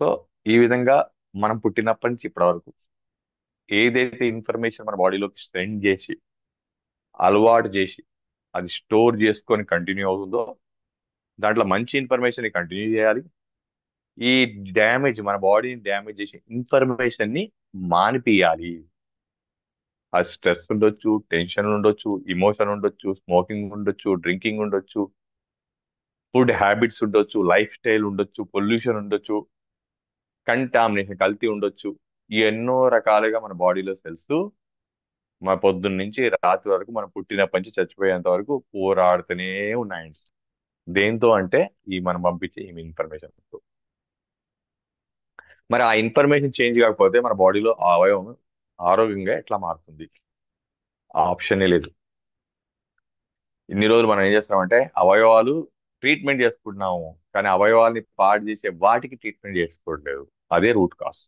సో ఈ విధంగా మనం పుట్టినప్పటి నుంచి ఇప్పటి వరకు ఏదైతే ఇన్ఫర్మేషన్ మన బాడీలోకి సెండ్ చేసి అలవాటు చేసి అది స్టోర్ చేసుకొని కంటిన్యూ అవుతుందో దాంట్లో మంచి ఇన్ఫర్మేషన్ కంటిన్యూ చేయాలి. ఈ డ్యామేజ్, మన బాడీని డ్యామేజ్ చేసే ఇన్ఫర్మేషన్ ని మానిపియాలి. అది స్ట్రెస్ ఉండొచ్చు, టెన్షన్ ఉండొచ్చు, ఇమోషన్ ఉండొచ్చు, స్మోకింగ్ ఉండొచ్చు, డ్రింకింగ్ ఉండొచ్చు, ఫుడ్ హ్యాబిట్స్ ఉండొచ్చు, లైఫ్ స్టైల్ ఉండొచ్చు, పొల్యూషన్ ఉండొచ్చు, కంటామినేషన్, కల్తీ ఉండొచ్చు. ఈ ఎన్నో రకాలుగా మన బాడీలో సెల్స్ మన పొద్దున్న నుంచి రాత్రి వరకు, మనం పుట్టినప్పటి నుంచి చచ్చిపోయేంత వరకు పోరాడుతూనే ఉన్నాయండి. దేంతో అంటే ఈ మనం పంపించే ఈ ఇన్ఫర్మేషన్. మరి ఆ ఇన్ఫర్మేషన్ చేంజ్ కాకపోతే మన బాడీలో ఆ అవయవం ఆరోగ్యంగా ఎట్లా మారుతుంది? ఆ ఆప్షనే లేదు. ఇన్ని రోజులు మనం ఏం చేస్తున్నామంటే అవయవాలు ట్రీట్మెంట్ చేసుకుంటున్నాము, కానీ అవయవాల్ని పాడు చేసే వాటికి ట్రీట్మెంట్ చేసుకోవట్లేదు. అదే రూట్ కాస్.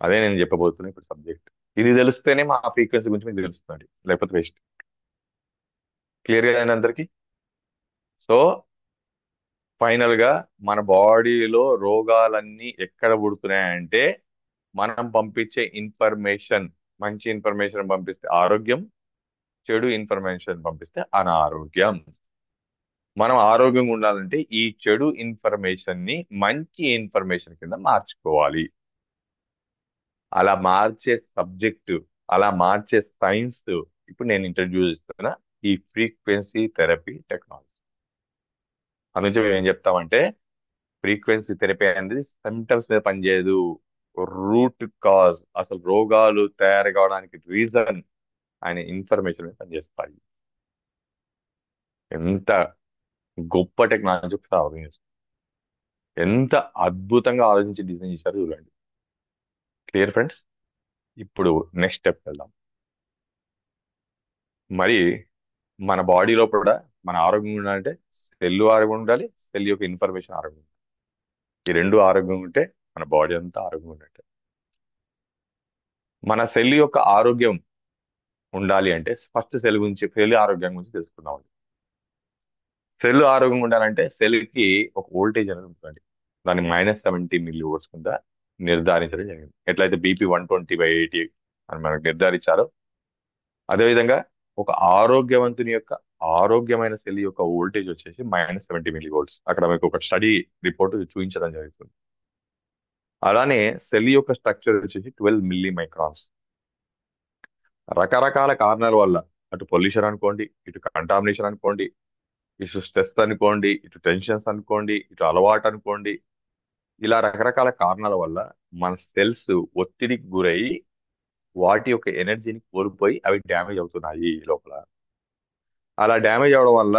అదే నేను చెప్పబోతున్నా ఇప్పుడు సబ్జెక్ట్. ఇది తెలిస్తేనే మా ఫ్రీక్వెన్సీ గురించి మీకు తెలుస్తుంది, లేకపోతే వేస్ట్. క్లియర్ గా అందరికి? సో ఫైనల్ గా మన బాడీలో రోగాలన్నీ ఎక్కడ పుడుతున్నాయంటే మనం పంపించే ఇన్ఫర్మేషన్. మంచి ఇన్ఫర్మేషన్ పంపిస్తే ఆరోగ్యం, చెడు ఇన్ఫర్మేషన్ పంపిస్తే అనారోగ్యం. మనం ఆరోగ్యంగా ఉండాలంటే ఈ చెడు ఇన్ఫర్మేషన్ ని మంచి ఇన్ఫర్మేషన్ కింద మార్చుకోవాలి. అలా మార్చే సబ్జెక్టు, అలా మార్చే సైన్స్ ఇప్పుడు నేను ఇంట్రడ్యూస్ చేస్తున్నా, ఈ ఫ్రీక్వెన్సీ థెరపీ టెక్నాలజీ. అందుకే మేము ఏం చెప్తామంటే ఫ్రీక్వెన్సీ థెరపీ అనేది సిమ్టమ్స్ మీద పనిచేయదు, రూట్ కాజ్, అసలు రోగాలు తయారు కావడానికి రీజన్ అనే ఇన్ఫర్మేషన్ మీద పనిచేస్తాయి. ఎంత గొప్ప టెక్నాలజీ ఒకసారి ఆలోచించండి. ఎంత అద్భుతంగా ఆలోచించి డిజైన్ చేశారు చూడండి. Clear friends? ఇప్పుడు నెక్స్ట్ స్టెప్ వెళ్దాం. మరి మన బాడీలో కూడా మన ఆరోగ్యంగా ఉండాలంటే సెల్ ఆరోగ్యంగా ఉండాలి, సెల్ యొక్క ఇన్ఫర్మేషన్ ఆరోగ్యంగా ఉండాలి. ఈ రెండు ఆరోగ్యంగా ఉంటే మన బాడీ అంతా ఆరోగ్యంగా ఉన్నట్టే. మన సెల్ యొక్క ఆరోగ్యం ఉండాలి అంటే ఫస్ట్ సెల్ ఆరోగ్యం గురించి తెలుసుకుందాం. సెల్ ఆరోగ్యంగా ఉండాలంటే సెల్ కి ఒక వోల్టేజ్ అనేది ఉంటుంది. దాన్ని -70 mV కింద నిర్ధారించడం జరిగింది. ఎట్లయితే బీపీ 120/80 అని మనకు నిర్ధారించారో అదేవిధంగా ఒక ఆరోగ్యవంతుని యొక్క ఆరోగ్యమైన సెల్ యొక్క వోల్టేజ్ వచ్చేసి -70 mV. అక్కడ మీకు ఒక స్టడీ రిపోర్ట్ చూపించడం జరుగుతుంది. అలానే సెల్ యొక్క స్ట్రక్చర్ వచ్చేసి 12 mM. రకరకాల కారణాల వల్ల, అటు పొల్యూషన్ అనుకోండి, ఇటు కంటామినేషన్ అనుకోండి, ఇటు స్ట్రెస్ అనుకోండి, ఇటు టెన్షన్స్ అనుకోండి, ఇటు అలవాటు అనుకోండి, ఇలా రకరకాల కారణాల వల్ల మన సెల్స్ ఒత్తిడికి గురై వాటి యొక్క ఎనర్జీని కోల్పోయి అవి డ్యామేజ్ అవుతున్నాయి లోపల. అలా డ్యామేజ్ అవడం వల్ల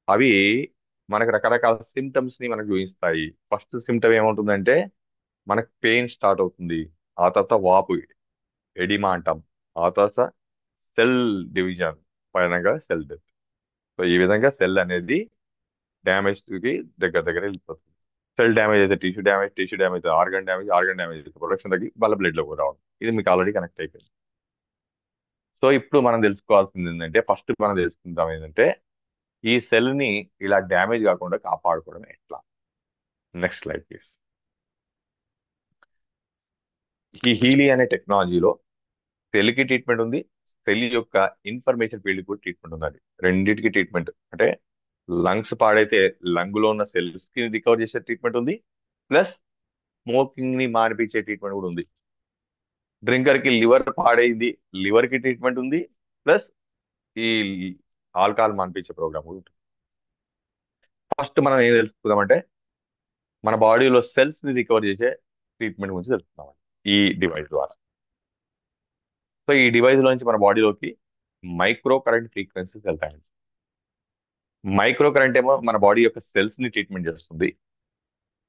అవి మనకు రకరకాల సిమ్టమ్స్ ని మనకు చూపిస్తాయి. ఫస్ట్ సిమ్టమ్ ఏముంటుందంటే మనకు పెయిన్ స్టార్ట్ అవుతుంది. ఆ తర్వాత వాపు, ఎడిమా అంటాం. ఆ తర్వాత సెల్ డివిజన్, పైనగా సెల్ డెత్. సో ఈ విధంగా సెల్ అనేది డ్యామేజ్ కి దగ్గర దగ్గర వెళ్ళిపోతుంది. సెల్ డ్యామేజ్ అయితే టిష్యూ డ్యామేజ్, టిష్యూ డ్యామేజ్ అయితే ఆర్గన్ డ్యామేజ్, ఆర్గన్ డ్యామేజ్ అయితే ప్రొడక్షన్ తగ్గి వాళ్ళ బ్లడ్ లో కూడా రావడం. ఇది మీకు ఆల్రెడీ కనెక్ట్ అయిపోయింది. సో ఇప్పుడు మనం తెలుసుకోవాల్సింది ఏంటంటే, ఫస్ట్ మనం తెలుసుకుందాం ఏంటంటే, ఈ సెల్ ని ఇలా డ్యామేజ్ కాకుండా కాపాడుకోవడం ఎట్లా. Next slide please. ఈ హీలీ అనే టెక్నాలజీలో సెల్ కి ట్రీట్మెంట్ ఉంది, సెల్ యొక్క ఇన్ఫర్మేషన్ ఫీల్డ్ కూడా ట్రీట్మెంట్ ఉంది. రెండింటికి ట్రీట్మెంట్ అంటే లంగ్స్ పాడైతే లంగ్ లో ఉన్న సెల్స్ కి రికవర్ చేసే ట్రీట్మెంట్ ఉంది, ప్లస్ స్మోకింగ్ ని మానిపించే ట్రీట్మెంట్ కూడా ఉంది. డ్రింకర్ కి లివర్ పాడైంది, లివర్ కి ట్రీట్మెంట్ ఉంది, ప్లస్ ఈ ఆల్కహాల్ మానిపించే ప్రోగ్రామ్ కూడా ఉంటుంది. ఫస్ట్ మనం ఏం తెలుసుకుందామంటే, మన బాడీలో సెల్స్ ని రికవర్ చేసే ట్రీట్మెంట్ గురించి తెలుసుకుందాం ఈ డివైస్ ద్వారా. సో ఈ డివైస్ లోంచి మన బాడీలోకి మైక్రో కరెంట్ ఫ్రీక్వెన్సీస్ వెళ్తాయండి. మైక్రో కరెంట్ ఏమో మన బాడీ యొక్క సెల్స్ ని ట్రీట్మెంట్ చేస్తుంది,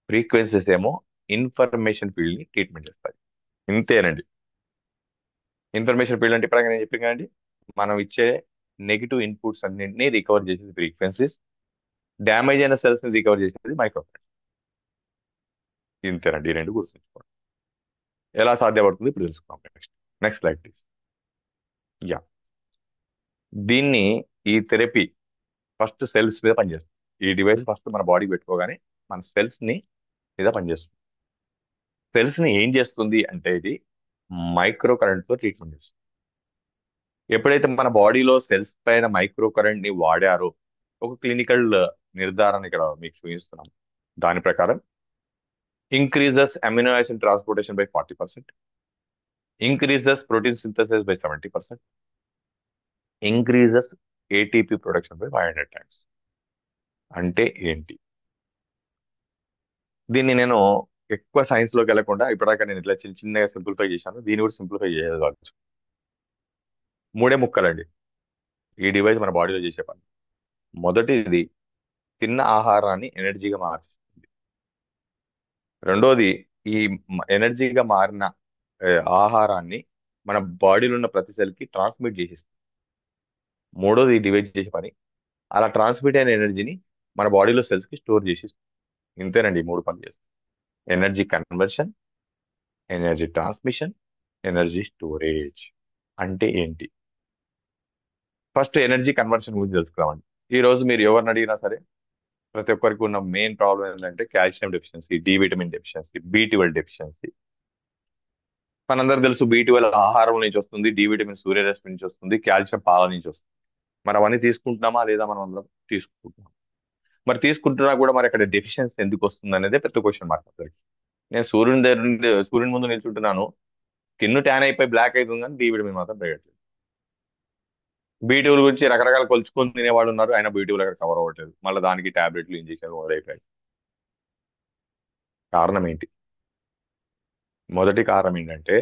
ఫ్రీక్వెన్సీస్ ఏమో ఇన్ఫర్మేషన్ ఫీల్డ్ ని ట్రీట్మెంట్ చేస్తాయి. ఇంతేనండి. ఇన్ఫర్మేషన్ ఫీల్డ్ అంటే ఇప్పుడు నేను చెప్పాను కదండి, మనం ఇచ్చే నెగిటివ్ ఇన్పుట్స్ అన్నింటినీ రికవర్ చేసేది ఫ్రీక్వెన్సీస్, డ్యామేజ్ అయిన సెల్స్ ని రికవర్ చేసేది మైక్రో కరెంట్. ఇంతేనండి, ఈ రెండు గుర్తుంచుకోండి. ఎలా సాధ్యపడుతుంది ఇప్పుడు తెలుసుకుందాం. Next next slide please. Yeah, దీన్ని ఈ థెరపీ ఫస్ట్ సెల్స్ మీద పనిచేస్తుంది. ఈ డివైస్ ఫస్ట్ మన బాడీకి పెట్టుకోగానే మన సెల్స్ ని మీద పనిచేస్తుంది. సెల్స్ ని ఏం చేస్తుంది అంటే ఇది మైక్రో కరెంట్ తో ట్రీట్మెంట్ చేస్తుంది. ఎప్పుడైతే మన బాడీలో సెల్స్ పైన మైక్రో కరెంట్ ని వాడారో, ఒక క్లినికల్ నిర్ధారణ ఇక్కడ మీకు చూపిస్తున్నాం. దాని ప్రకారం increases amino acid transportation by 40%, increases protein synthesis by 70%, increases ATP production by 500 times. అంటే ఏంటి? దీన్ని నేను ఎక్కువ సైన్స్ లోకి వెళ్లకుండా ఇప్పటిదాకా నేను ఇట్లా చిన్న చిన్నగా సింప్లిఫై చేశాను. దీన్ని కూడా సింప్లిఫై చేయగలచ్చు. మూడే ముక్కలండి ఈ డివైస్ మన బాడీలో చేసే పని. మొదటిది, తిన్న ఆహారాన్ని ఎనర్జీగా మార్చేస్తుంది. రెండోది, ఈ ఎనర్జీగా మారిన ఆహారాన్ని మన బాడీలో ఉన్న ప్రతి సెల్ కి ట్రాన్స్మిట్ చేసిస్తుంది. మూడోది, ఈ డివైస్ చేసే పని అలా ట్రాన్స్మిట్ అయిన ఎనర్జీని మన బాడీలో సెల్స్ కి స్టోర్ చేసిస్తుంది. ఇంతేనండి, ఈ మూడు పనులు చేస్తుంది. Energy conversion, energy transmission, energy storage. అంటే ఏంటి? ఫస్ట్ ఎనర్జీ కన్వర్షన్ గురించి తెలుసుకున్నామండి. ఈ రోజు మీరు ఎవరిని అడిగినా సరే ప్రతి ఒక్కరికి ఉన్న మెయిన్ ప్రాబ్లం ఏంటంటే calcium deficiency, D vitamin deficiency, బి12 డెఫిషియన్సీ. మనందరూ తెలుసు బి12 ఆహారం నుంచి వస్తుంది, డి విటమిన్ సూర్యరశ్మి నుంచి వస్తుంది, కాల్షియం పాల నుంచి వస్తుంది. మరి అవన్నీ తీసుకుంటున్నామా లేదా? మనం అందరం తీసుకుంటున్నాం. మరి తీసుకుంటున్నా కూడా మరి అక్కడ డెఫిషియన్సీ ఎందుకు వస్తుంది అనేది పెద్ద క్వశ్చన్ మార్క్ అవుతుంది. నేను సూర్యుని దగ్గర నుండి సూర్యుని ముందు నిల్చుంటున్నాను, స్కిన్ ట్యాన్ అయిపోయి బ్లాక్ అవుతుంది, కానీ డి విటమిన్ మాత్రం పెరగట్లేదు. బీ12 గురించి రకరకాల కొలుచుకొని తినేవాళ్ళు ఉన్నారు, ఆయన బీ12 అక్కడ కవర్ అవ్వట్లేదు. మళ్ళీ దానికి టాబ్లెట్లు, ఇంజక్షన్లు మొదలైపోయాయి. కారణం ఏంటి? మొదటి కారణం ఏంటంటే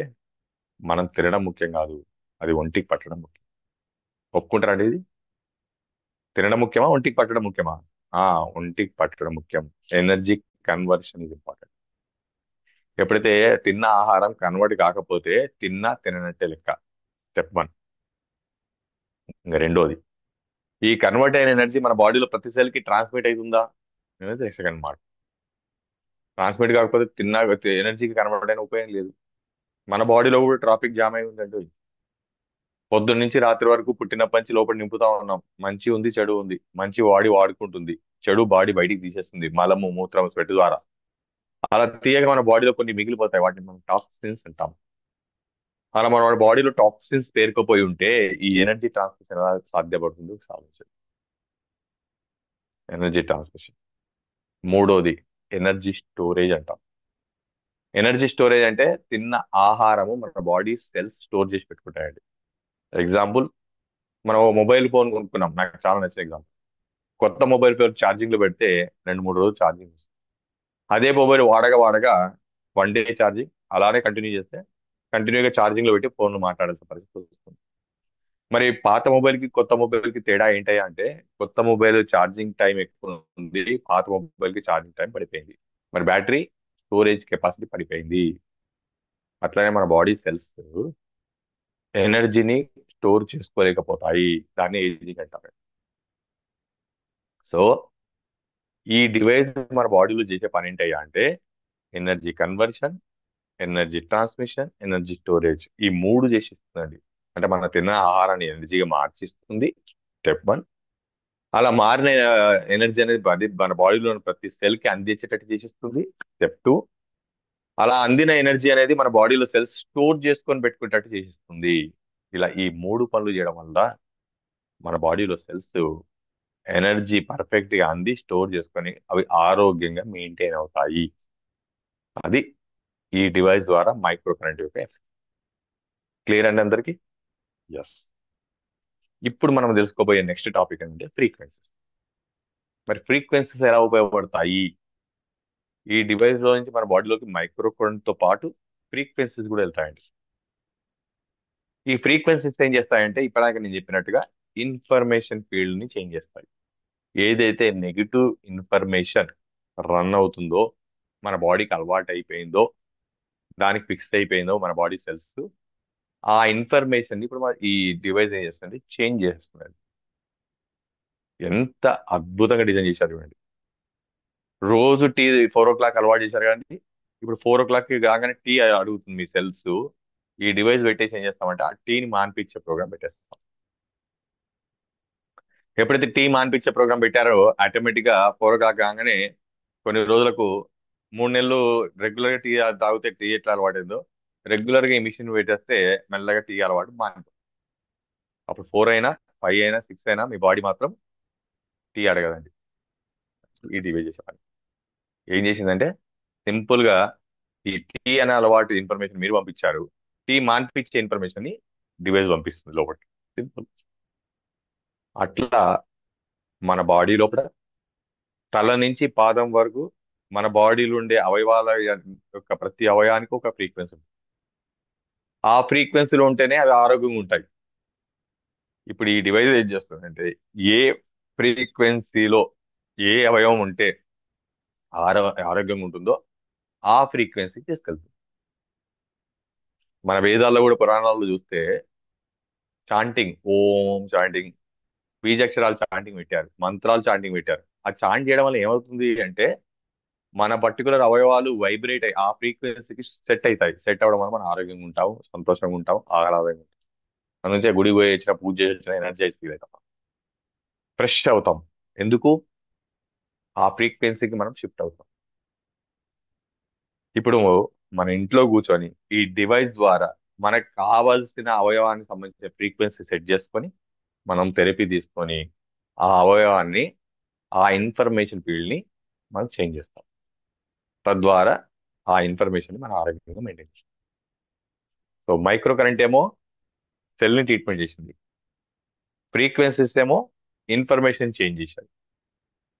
మనం తినడం ముఖ్యం కాదు, అది ఒంటికి పట్టడం ముఖ్యం. ఒప్పుకుంటారండి ఇది? తినడం ముఖ్యమా, ఒంటికి పట్టడం ముఖ్యమా? ఆ, ఒంటికి పట్టడం ముఖ్యం. Energy conversion is important. ఎప్పుడైతే తిన్న ఆహారం కన్వర్ట్ కాకపోతే తిన్నా తిననట్టే లెక్క. స్టెప్ 1. ఇంకా రెండోది, ఈ కన్వర్ట్ అయిన ఎనర్జీ మన బాడీలో ప్రతి సెల్ కి ట్రాన్స్మిట్ అవుతుందా అనేది సెకండ్ మాట. ట్రాన్స్మిట్ కాకపోతే తిన్నా ఎనర్జీకి కన్వర్ట్ అయిన ఉపయోగం లేదు. మన బాడీలో కూడా ట్రాఫిక్ జామ్ అయి ఉందండి. పొద్దున్న నుంచి రాత్రి వరకు పుట్టినప్పటి నుంచి లోపల నింపుతా ఉన్నాం. మంచి ఉంది, చెడు ఉంది. మంచి బాడీ వాడుకుంటుంది, చెడు బాడీ బయటికి తీసేస్తుంది మలము, మూత్రం, స్వెట్ ద్వారా. అలా తీయగా మన బాడీలో కొన్ని మిగిలిపోతాయి, వాటిని మనం టాక్సిన్స్ అంటాం. అలా మన బాడీలో టాక్సిన్స్ పేరుకుపోయి ఉంటే ఈ ఎనర్జీ ట్రాన్స్మిషన్ ఎలా సాధ్యపడుతుందో సాధించదు. Energy transmission. మూడోది ఎనర్జీ స్టోరేజ్ అంటాం. ఎనర్జీ స్టోరేజ్ అంటే తిన్న ఆహారము మన బాడీ సెల్స్ స్టోర్ చేసి పెట్టుకుంటాయండి. ఎగ్జాంపుల్, మనం మొబైల్ ఫోన్ కొనుక్కున్నాం, నాకు చాలా నచ్చిన ఎగ్జాంపుల్. కొత్త మొబైల్ ఫోన్ ఛార్జింగ్ లో పెడితే 2-3 రోజులు ఛార్జింగ్. అదే మొబైల్ వాడగా వాడగా 1 డే ఛార్జింగ్, అలానే కంటిన్యూ చేస్తే కంటిన్యూగా ఛార్జింగ్ లో పెట్టి ఫోన్ మాట్లాడాల్సిన పరిస్థితి వస్తుంది. మరి పాత మొబైల్ కి కొత్త మొబైల్ కి తేడా ఏంటయ్యా అంటే, కొత్త మొబైల్ ఛార్జింగ్ టైం ఎక్కువ ఉంది, పాత మొబైల్ కి ఛార్జింగ్ టైం పడిపోయింది. మరి బ్యాటరీ స్టోరేజ్ కెపాసిటీ పడిపోయింది. అట్లానే మన బాడీ సెల్స్ ఎనర్జీని స్టోర్ చేసుకోలేకపోతాయి. దాన్ని ఏజింగ్ అంటారు. సో ఈ డివైస్ మన బాడీలో చేసే పని ఏంటయ్యా అంటే, energy conversion, energy transmission, energy storage, ఈ మూడు చేసిస్తుందండి. అంటే మన తిన్న ఆహారాన్ని ఎనర్జీగా మార్చిస్తుంది, స్టెప్ వన్. అలా మారిన ఎనర్జీ అనేది మన బాడీలో ప్రతి సెల్ కి అందించేటట్టు చేసిస్తుంది, స్టెప్ టూ. అలా అందిన ఎనర్జీ అనేది మన బాడీలో సెల్స్ స్టోర్ చేసుకొని పెట్టుకునేటట్టు చేసిస్తుంది. ఇలా ఈ మూడు పనులు చేయడం వల్ల మన బాడీలో సెల్స్ ఎనర్జీ పర్ఫెక్ట్ గా అంది స్టోర్ చేసుకొని అవి ఆరోగ్యంగా మెయింటైన్ అవుతాయి. అది ఈ డివైస్ ద్వారా మైక్రో కరెంట్ యొక్క ఎఫెక్ట్. క్లియర్ అండి అందరికి? ఎస్. ఇప్పుడు మనం తెలుసుకోబోయే నెక్స్ట్ టాపిక్ అంటే ఫ్రీక్వెన్సీస్. మరి ఫ్రీక్వెన్సీస్ ఎలా ఉపయోగపడతాయి? ఈ డివైస్ లో నుంచి మన బాడీలోకి మైక్రో కరెంట్ తో పాటు ఫ్రీక్వెన్సీస్ కూడా వెళ్తాయండి. ఈ ఫ్రీక్వెన్సీస్ ఏం చేస్తాయంటే, ఇప్పటిదాకా నేను చెప్పినట్టుగా ఇన్ఫర్మేషన్ ఫీల్డ్ ని చేంజ్ చేస్తాయి. ఏదైతే నెగిటివ్ ఇన్ఫర్మేషన్ రన్ అవుతుందో, మన బాడీకి అలవాటు అయిపోయిందో, దానికి ఫిక్స్ అయిపోయిందో మన బాడీ సెల్స్, ఆ ఇన్ఫర్మేషన్ ని ఇప్పుడు ఈ డివైస్ ఏం చేస్తుంది, చేంజ్ చేస్తుంది. ఎంత అద్భుతంగా డిజైన్ చేశారు చూడండి. రోజు టీ 4 o'clock అలవాటు చేశారు కానీ, ఇప్పుడు 4 o'clock కాగానే టీ అడుగుతుంది మీ సెల్స్. ఈ డివైస్ పెట్టేసి ఏం చేస్తామంటే, ఆ టీని మాన్పించే ప్రోగ్రామ్ పెట్టేస్తాం. ఎప్పుడైతే టీ మాన్పించే ప్రోగ్రామ్ పెట్టారో, ఆటోమేటిక్ గా 4 o'clock కాగానే కొన్ని రోజులకు, 3 నెలలు రెగ్యులర్ గా టీ తాగితే టీ ఎట్లా అలవాటైందో, రెగ్యులర్ గా ఈ మిషన్ పెట్టేస్తే మెల్లగా టీ అలవాటు మానిపోతుంది. అప్పుడు 4 అయినా 5 అయినా 6 అయినా మీ బాడీ మాత్రం టీ అడగదండి. ఈ డివైస్ చేసే పని ఏం చేసిందంటే, సింపుల్ గా ఈ టీ అనే అలవాటు ఇన్ఫర్మేషన్ మీరు పంపించారు, టీ మాన్పించే ఇన్ఫర్మేషన్ ని డివైస్ పంపిస్తుంది లోపలికి. సింపుల్. అట్లా మన బాడీ లోపల తల నుంచి పాదం వరకు మన బాడీలో ఉండే అవయవాల యొక్క ప్రతి అవయవానికి ఒక ఫ్రీక్వెన్సీ ఉంది. ఆ ఫ్రీక్వెన్సీలో ఉంటేనే అవి ఆరోగ్యంగా ఉంటాయి. ఇప్పుడు ఈ డివైస్ ఏం చేస్తుందంటే, ఏ ఫ్రీక్వెన్సీలో ఏ అవయవం ఉంటే ఆరోగ్యంగా ఉంటుందో ఆ ఫ్రీక్వెన్సీకి తీసుకెళ్తుంది. మన వేదాల్లో కూడా, పురాణాల్లో చూస్తే చాంటింగ్, ఓం చాంటింగ్, బీజాక్షరాలు చాంటింగ్ పెట్టారు, మంత్రాలు చాంటింగ్ పెట్టారు. ఆ చాంట్ చేయడం వల్ల ఏమవుతుంది అంటే, మన పర్టికులర్ అవయవాలు వైబ్రేట్ అయ్యి ఆ ఫ్రీక్వెన్సీకి సెట్ అవుతాయి. సెట్ అవ్వడం వల్ల మనం ఆరోగ్యంగా ఉంటాం, సంతోషంగా ఉంటాం, ఆహ్లాదంగా ఉంటాం. అందుకే గుడి పోయి వచ్చిన, పూజ చేసి వచ్చిన ఎనర్జైజ్ ఫీల్ అవుతాం, ఫ్రెష్ అవుతాం. ఎందుకు? ఆ ఫ్రీక్వెన్సీకి మనం షిఫ్ట్ అవుతాం. ఇప్పుడు మన ఇంట్లో కూర్చొని ఈ డివైస్ ద్వారా మనకు కావాల్సిన అవయవానికి సంబంధించిన ఫ్రీక్వెన్సీ సెట్ చేసుకొని మనం థెరపీ తీసుకొని ఆ అవయవాన్ని, ఆ ఇన్ఫర్మేషన్ ఫీల్డ్ ని మనం చేంజ్ చేస్తాం. తద్వారా ఆ ఇన్ఫర్మేషన్ మన ఆరోగ్యంగా మెయింటైన్ చేస్తాం. సో మైక్రో కరెంట్ ఏమో సెల్ ని ట్రీట్మెంట్ చేసింది, ఫ్రీక్వెన్సీస్ ఏమో ఇన్ఫర్మేషన్ చేంజ్ చేశారు.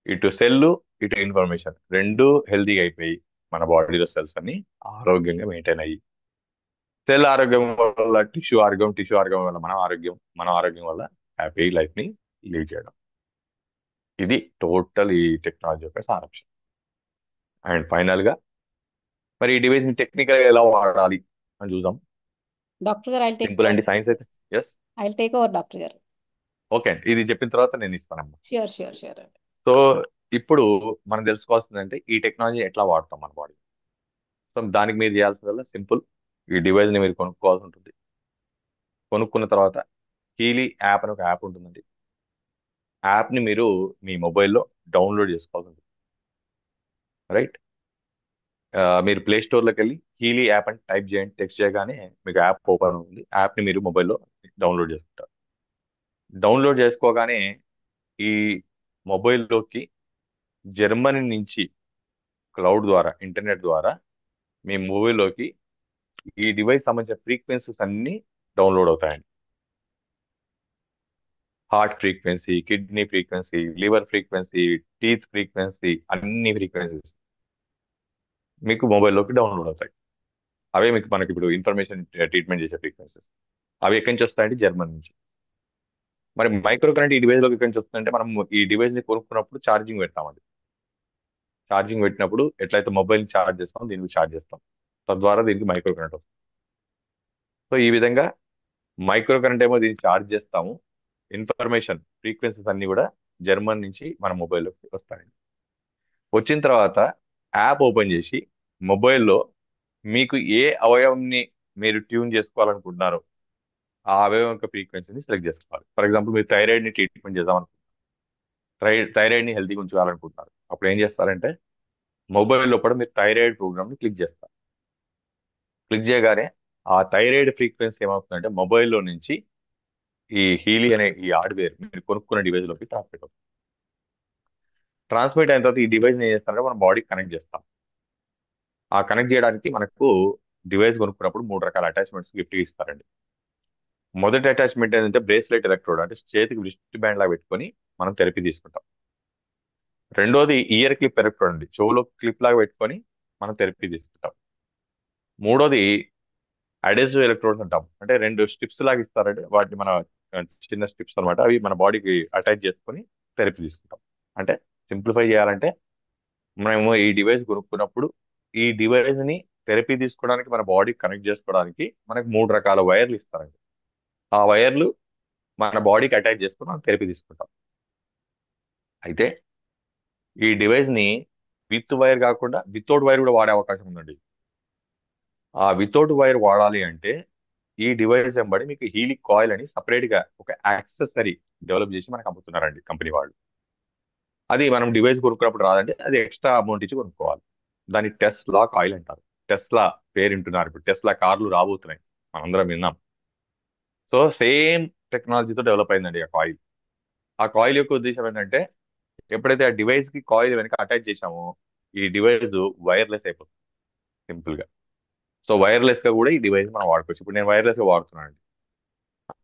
ఇటు సెల్, ఇటు ఇన్ఫర్మేషన్ రెండు హెల్తీగా అయిపోయి మన బాడీలో సెల్స్ అన్ని ఆరోగ్యంగా మెయింటైన్ అయ్యి, సెల్ ఆరోగ్యం వల్ల టిష్యూ ఆరోగ్యం, టిష్యూ ఆరోగ్యం వల్ల మనం ఆరోగ్యం, మనం ఆరోగ్యం వల్ల హ్యాపీ లైఫ్ ని లీడ్ చేయడం. ఇది టోటల్ ఈ టెక్నాలజీ యొక్క సారాంశం. అండ్ ఫైనల్ గా, మరి ఈ డివైస్ ని టెక్నికల్ గా ఎలా వాడాలి అని చూద్దాం. డాక్టర్ గారు, సింపుల్ అండి, సైన్స్ అయితే. Yes. I take over doctor గారు. ఓకే అండి, ఇది చెప్పిన తర్వాత నేను ఇస్తానమ్మా. ష్యూర్ ష్యూర్ ష్యూర్ అండి. సో ఇప్పుడు మనం తెలుసుకోవాల్సిందంటే, ఈ టెక్నాలజీ ఎట్లా వాడతాం మన బాడీ. సో దానికి మీరు చేయాల్సిందల్లా సింపుల్, ఈ డివైస్ ని మీరు కొనుక్కోవాల్సి ఉంటుంది. కొనుక్కున్న తర్వాత హీలీ యాప్ అని ఒక యాప్ ఉంటుందండి. యాప్ ని మీరు మీ మొబైల్లో డౌన్లోడ్ చేసుకోవాల్సి ఉంటుంది. రైట్. మీరు ప్లే స్టోర్లోకి వెళ్ళి హీలీ యాప్ అని టైప్ చేయండి. టెక్స్ట్ చేయగానే మీకు యాప్ ఓపెన్ అవుతుంది. యాప్ ని మీరు మొబైల్లో డౌన్లోడ్ చేసుకుంటారు. డౌన్లోడ్ చేసుకోగానే ఈ మొబైల్లోకి జర్మనీ నుంచి క్లౌడ్ ద్వారా, ఇంటర్నెట్ ద్వారా మీ మూవీలోకి ఈ డివైస్ సంబంధించిన ఫ్రీక్వెన్సీస్ అన్ని డౌన్లోడ్ అవుతాయండి. Heart frequency, kidney frequency, liver frequency, teeth frequency, అన్ని ఫ్రీక్వెన్సీస్ మీకు మొబైల్లోకి డౌన్లోడ్ అవుతాయి. అవే మీకు మనకి ఇప్పుడు ఇన్ఫర్మేషన్ ట్రీట్మెంట్ చేసే ఫ్రీక్వెన్సీస్. అవి ఎక్కడి నుంచి వస్తాయంటే జర్మనీ నుంచి. మరి మైక్రో కరెంట్ ఈ డివైస్ లోకి ఎక్కడి నుంచి వస్తుందంటే, మనం ఈ డివైస్ ని కొనుక్కున్నప్పుడు ఛార్జింగ్ పెడతామండి. ఛార్జింగ్ పెట్టినప్పుడు ఎట్లయితే మొబైల్ ఛార్జ్ చేస్తాం, దీనికి ఛార్జ్ చేస్తాం. తద్వారా దీనికి మైక్రో కరెంట్ వస్తుంది. సో ఈ విధంగా మైక్రో కరెంట్ ఏమో దీన్ని ఛార్జ్ చేస్తాము. ఇన్ఫర్మేషన్ ఫ్రీక్వెన్సీస్ అన్ని కూడా జర్మన్ నుంచి మన మొబైల్లోకి వస్తాయి. వచ్చిన తర్వాత యాప్ ఓపెన్ చేసి మొబైల్లో మీకు ఏ అవయవంని మీరు ట్యూన్ చేసుకోవాలనుకుంటున్నారో ఆ అవయవం యొక్క ఫ్రీక్వెన్సీని సెలెక్ట్ చేసుకోవాలి. ఫర్ ఎగ్జాంపుల్, మీరు థైరాయిడ్ ని ట్రీట్మెంట్ చేద్దాం అనుకుంటున్నారు, థైరాయిడ్ ని హెల్తీగా ఉంచుకోవాలనుకుంటున్నారు. అప్పుడు ఏం చేస్తారంటే మొబైల్ లోపల మీరు థైరాయిడ్ ప్రోగ్రామ్ ని క్లిక్ చేస్తారు. క్లిక్ చేయగానే ఆ థైరాయిడ్ ఫ్రీక్వెన్సీ ఏమవుతుందంటే మొబైల్లో నుంచి ఈ హీలీ అనే ఈ హార్డ్వేర్ మీరు కొనుక్కున్న డివైస్ లోకి ట్రాన్స్మిట్ అవుతుంది. ట్రాన్స్మిట్ అయిన తర్వాత ఈ డివైస్ ఏం చేస్తారంటే మన బాడీకి కనెక్ట్ చేస్తాం. ఆ కనెక్ట్ చేయడానికి మనకు డివైస్ కొనుక్కున్నప్పుడు 3 రకాల అటాచ్మెంట్స్ గిఫ్ట్ ఇస్తారండి. మొదటి అటాచ్మెంట్ ఏంటంటే బ్రేస్లెట్ ఎలక్ట్రోడ్, అంటే చేతికి రిస్ట్ బ్యాండ్ లాగా పెట్టుకొని మనం థెరపీ తీసుకుంటాం. రెండోది ఇయర్ క్లిప్ ఎలక్ట్రోడ్ అండి, చెవులో క్లిప్ లాగా పెట్టుకొని మనం థెరపీ తీసుకుంటాం. మూడోది అడెసివ్ ఎలక్ట్రోడ్స్ అంటాం, అంటే 2 స్ట్రిప్స్ లాగా ఇస్తారంటే వాటిని మన చిన్న స్ట్రిప్స్ అన్నమాట, అవి మన బాడీకి అటాచ్ చేసుకొని థెరపీ తీసుకుంటాం. అంటే సింప్లిఫై చేయాలంటే, మేము ఈ డివైస్ కొనుక్కున్నప్పుడు ఈ డివైస్ ని థెరపీ తీసుకోవడానికి మన బాడీకి కనెక్ట్ చేసుకోవడానికి మనకు 3 రకాల వైర్లు ఇస్తారండి. ఆ వైర్లు మన బాడీకి అటాచ్ చేసుకుని మనం థెరపీ తీసుకుంటాం. అయితే ఈ డివైస్ ని విత్ వైర్ కాకుండా వితౌట్ వైర్ కూడా వాడే అవకాశం ఉందండి. ఆ వితౌట్ వైర్ వాడాలి అంటే ఈ డివైస్ వెంబడి మీకు హీలిక్ కాయిల్ అని సపరేట్ గా ఒక యాక్సెసరీ డెవలప్ చేసి మనకు అమ్ముతున్నారండి కంపెనీ వాళ్ళు. అది మనం డివైస్ కొనుక్కున్నప్పుడు రాదంటే అది ఎక్స్ట్రా అమౌంట్ ఇచ్చి కొనుక్కోవాలి. దాన్ని టెస్లా కాయిల్ అంటారు. టెస్లా పేరు వింటున్నారు, ఇప్పుడు టెస్లా కార్లు రాబోతున్నాయి, మనందరం విన్నాం. సో సేమ్ టెక్నాలజీతో డెవలప్ అయిందండి ఆ కాయిల్. ఆ కాయిల్ యొక్క ఉద్దేశం ఏంటంటే, ఎప్పుడైతే ఆ డివైస్ కి కాయిల్ వెనక అటాచ్ చేసామో ఈ డివైస్ వైర్లెస్ అయిపోతుంది సింపుల్ గా. సో వైర్లెస్ గా కూడా ఈ డివైస్ మనం వాడుకోవచ్చు. ఇప్పుడు నేను వైర్లెస్ గా వాడుతున్నాను.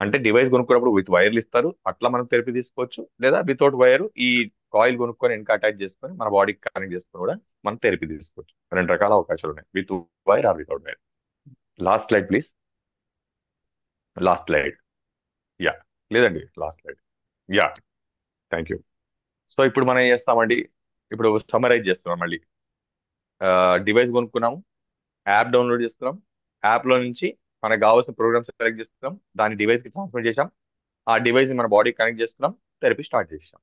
అంటే డివైస్ కొనుక్కున్నప్పుడు విత్ వైర్లు ఇస్తారు, అట్లా మనం థెరపీ తీసుకోవచ్చు. లేదా వితౌట్ వైర్ ఈ కాయిల్ కొనుక్కొని వెనక అటాచ్ చేసుకొని మన బాడీకి కనెక్ట్ చేసుకొని కూడా మనం థెరపీ తీసుకోవచ్చు. 2 రకాల అవకాశాలు ఉన్నాయి, with wire or without wire. Last slide please. Last slide. Yeah, లేదండి last slide. Yeah, thank you. So ఇప్పుడు మనం ఏం చేస్తామండి, ఇప్పుడు సమ్మరైజ్ చేస్తున్నాం మళ్ళీ. డివైస్ కొనుక్కున్నాము, యాప్ డౌన్లోడ్ చేసుకున్నాం, యాప్ లో నుంచి మనకు కావాల్సిన ప్రోగ్రామ్స్ సెలెక్ట్ చేసుకున్నాం, దాన్ని డివైస్ కి ట్రాన్స్ఫర్ చేసాం, ఆ డివైస్ ని మన బాడీకి కనెక్ట్ చేసుకున్నాం, థెరపీ స్టార్ట్ చేసాం.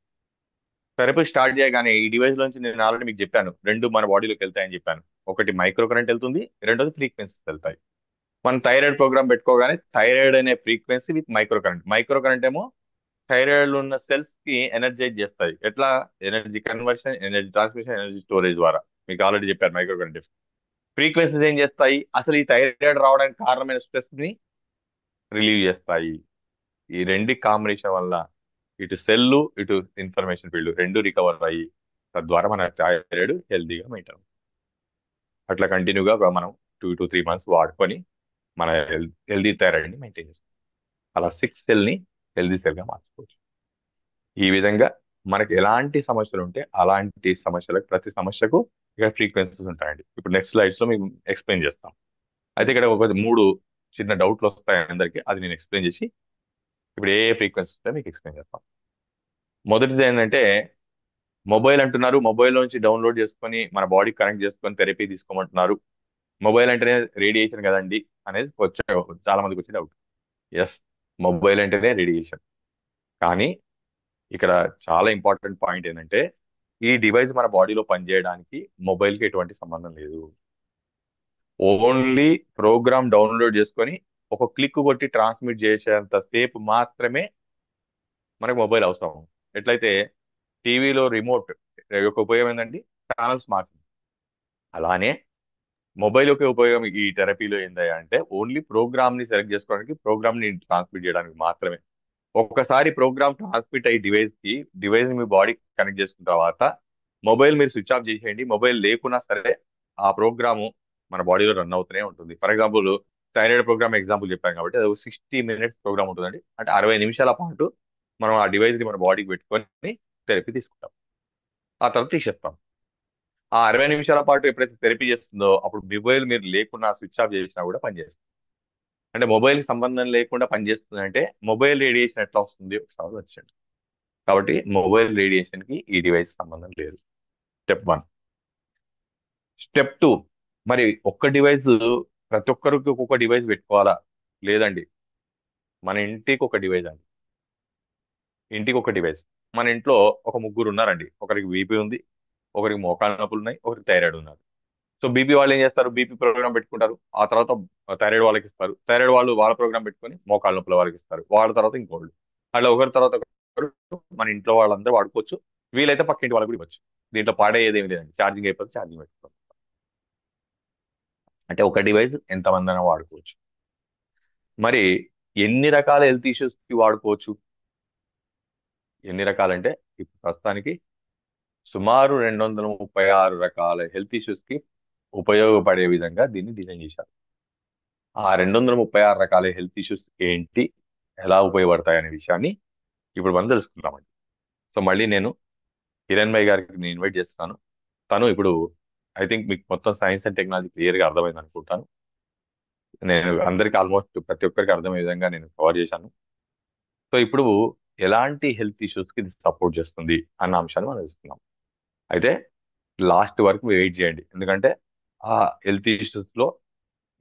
థెరపీ స్టార్ట్ చేయగానే ఈ డివైస్ లోంచి నేను ఆల్రెడీ మీకు చెప్పాను, 2 మన బాడీలోకి వెళ్తాయని చెప్పాను. ఒకటి మైక్రో కరెంట్ వెళ్తుంది, రెండోది ఫ్రీక్వెన్సీస్ వెళ్తాయి. మనం థైరాయిడ్ ప్రోగ్రామ్ పెట్టుకోగానే థైరాయిడ్ అనే frequency with micro current. Micro current ఏమో థైరాయిడ్ లో ఉన్న సెల్స్ కి ఎనర్జైజ్ చేస్తాయి. ఎట్లా? Energy conversion, energy transmission, energy storage ద్వారా. మీకు ఆల్రెడీ చెప్పారు మైక్రో కరెంట్. ఫ్రీక్వెన్సీస్ ఏం చేస్తాయి? అసలు ఈ థైరాయిడ్ రావడానికి కారణమైన స్ట్రెస్ ని రిలీవ్ చేస్తాయి. ఈ రెండు కాంబినేషన్ వల్ల ఇటు సెల్, ఇటు ఇన్ఫర్మేషన్ ఫీల్డ్ రెండు రికవర్ అయ్యి తద్వారా మన థైరాయిడ్ హెల్తీగా మెయింటైన్. అట్లా కంటిన్యూగా మనం 2 to 3 months వాడుకొని మన హెల్తీ థైరాయిడ్ ని మెయింటైన్ చేసుకోవాలి. అలా 6 సెల్ ని హెల్తీ సెల్ గా మార్చుకోవచ్చు. ఈ విధంగా మనకి ఎలాంటి సమస్యలు ఉంటే అలాంటి సమస్యలకు, ప్రతి సమస్యకు ఇక్కడ ఫ్రీక్వెన్సీస్ ఉంటాయండి. ఇప్పుడు నెక్స్ట్ స్లైడ్స్ లో మీకు ఎక్స్ప్లెయిన్ చేస్తాం. అయితే ఇక్కడ ఒక 3 చిన్న డౌట్లు వస్తాయి అందరికీ, అది నేను ఎక్స్ప్లెయిన్ చేసి ఇప్పుడు ఏ ఏ ఫ్రీక్వెన్సీస్ ఉంటాయో మీకు ఎక్స్ప్లెయిన్ చేస్తాం. మొదటిది ఏంటంటే, మొబైల్ అంటున్నారు, మొబైల్ నుంచి డౌన్లోడ్ చేసుకొని మన బాడీకి కనెక్ట్ చేసుకొని థెరపీ తీసుకోమంటున్నారు. మొబైల్ అంటేనే రేడియేషన్ కదండి అనేది చాలా మందికి వచ్చే డౌట్. ఎస్, మొబైల్ అంటేనే రేడియేషన్. కానీ ఇక్కడ చాలా ఇంపార్టెంట్ పాయింట్ ఏంటంటే, ఈ డివైస్ మన బాడీలో పనిచేయడానికి మొబైల్కి ఎటువంటి సంబంధం లేదు. ఓన్లీ ప్రోగ్రామ్ డౌన్లోడ్ చేసుకొని ఒక క్లిక్ కొట్టి ట్రాన్స్మిట్ చేసేంత సేపు మాత్రమే మనకు మొబైల్ అవసరం. ఎట్లయితే టీవీలో రిమోట్ యొక్క ఉపయోగం ఏంటండి? ఛానల్స్ మార్చడం. అలానే మొబైల్ యొక్క ఉపయోగం ఈ థెరపీలో ఏంటి అంటే, ఓన్లీ ప్రోగ్రామ్ ని సెలెక్ట్ చేసుకోవడానికి, ప్రోగ్రామ్ ని ట్రాన్స్మిట్ చేయడానికి మాత్రమే. ఒక్కసారి ప్రోగ్రామ్ ట్రాన్స్మిట్ అయ్యి డివైస్ ని మీ బాడీకి కనెక్ట్ చేసుకున్న తర్వాత మొబైల్ మీరు స్విచ్ ఆఫ్ చేసేయండి. మొబైల్ లేకున్నా సరే ఆ ప్రోగ్రాము మన బాడీలో రన్ అవుతూనే ఉంటుంది. For example thyroid programme example చెప్పాను కాబట్టి అది 60 మినిట్స్ ప్రోగ్రామ్ ఉంటుందండి. అంటే 60 నిమిషాల పాటు మనం ఆ డివైస్ ని మన బాడీకి పెట్టుకొని థెరపీ తీసుకుంటాం. ఆ తర్వాత తీసేస్తాం. ఆ 60 నిమిషాల పాటు ఎప్పుడైతే థెరపీ చేస్తుందో అప్పుడు మొబైల్ మీరు లేకున్నా స్విచ్ ఆఫ్ చేసినా కూడా పనిచేస్తుంది. అంటే మొబైల్ సంబంధం లేకుండా పనిచేస్తుంది అంటే మొబైల్ రేడియేషన్ ఎట్లా వస్తుంది ఒకసారి వచ్చండి. కాబట్టి మొబైల్ రేడియేషన్ కి ఈ డివైస్ సంబంధం లేదు. స్టెప్ 1. స్టెప్ 2, మరి ఒక్క డివైస్ ప్రతి ఒక్కరికి ఒక్కొక్క డివైస్ పెట్టుకోవాలా? లేదండి. మన ఇంటికి ఒక డివైస్ అండి. ఇంటికి ఒక డివైస్. మన ఇంట్లో ఒక ముగ్గురు ఉన్నారండి. ఒకరికి బీపీ ఉంది, ఒకరికి మోకాళ్ళ నొప్పులు ఉన్నాయి, ఒకరికి థైరాయిడ్ ఉన్నారు. సో బీపీ వాళ్ళు ఏం చేస్తారు? బీపీ ప్రోగ్రామ్ పెట్టుకుంటారు. ఆ తర్వాత థైరాయిడ్ వాళ్ళకి ఇస్తారు. థైరాయిడ్ వాళ్ళు వాళ్ళ ప్రోగ్రామ్ పెట్టుకొని మోకాళ్ళ నొప్పుల వాళ్ళకి ఇస్తారు. వాళ్ళ తర్వాత ఇంకోళ్ళు. అట్లా ఒకరి తర్వాత ఒకరు మన ఇంట్లో వాళ్ళందరూ వాడుకోవచ్చు. వీలైతే పక్కింటి వాళ్ళకి కూడా ఇవ్వచ్చు. దీంట్లో పాడేది ఏమి లేదండి. ఛార్జింగ్ అయిపోతే ఛార్జింగ్ పెట్టుకోవాలి. అంటే ఒక డివైస్ ఎంతమంది అయినా వాడుకోవచ్చు. మరి ఎన్ని రకాల హెల్త్ ఇష్యూస్ కి వాడుకోవచ్చు? ఎన్ని రకాలంటే ఇప్పుడు ప్రస్తుతానికి సుమారు 236 రకాల హెల్త్ ఇష్యూస్ కి ఉపయోగపడే విధంగా దీన్ని డిజైన్ చేశారు. ఆ 236 రకాల హెల్త్ ఇష్యూస్ ఏంటి, ఎలా ఉపయోగపడతాయి అనే విషయాన్ని ఇప్పుడు మనం తెలుసుకుందామండి. సో మళ్ళీ నేను కిరణ్ భాయ్ గారికి నేను ఇన్వైట్ చేస్తున్నాను. తను ఇప్పుడు ఐ థింక్ మీకు మొత్తం సైన్స్ అండ్ టెక్నాలజీ క్లియర్ గా అర్థమైంది అనుకుంటాను. నేను అందరికి ఆల్మోస్ట్ ప్రతి ఒక్కరికి అర్థమయ్యే విధంగా నేను కవర్ చేశాను. సో ఇప్పుడు ఎలాంటి హెల్త్ ఇష్యూస్ కి ఇది సపోర్ట్ చేస్తుంది అన్న అంశాన్ని మనం తెలుసుకుందాం. అయితే లాస్ట్ వరకు వెయిట్ చేయండి. ఎందుకంటే ఆ హెల్త్ ఇష్యూస్ లో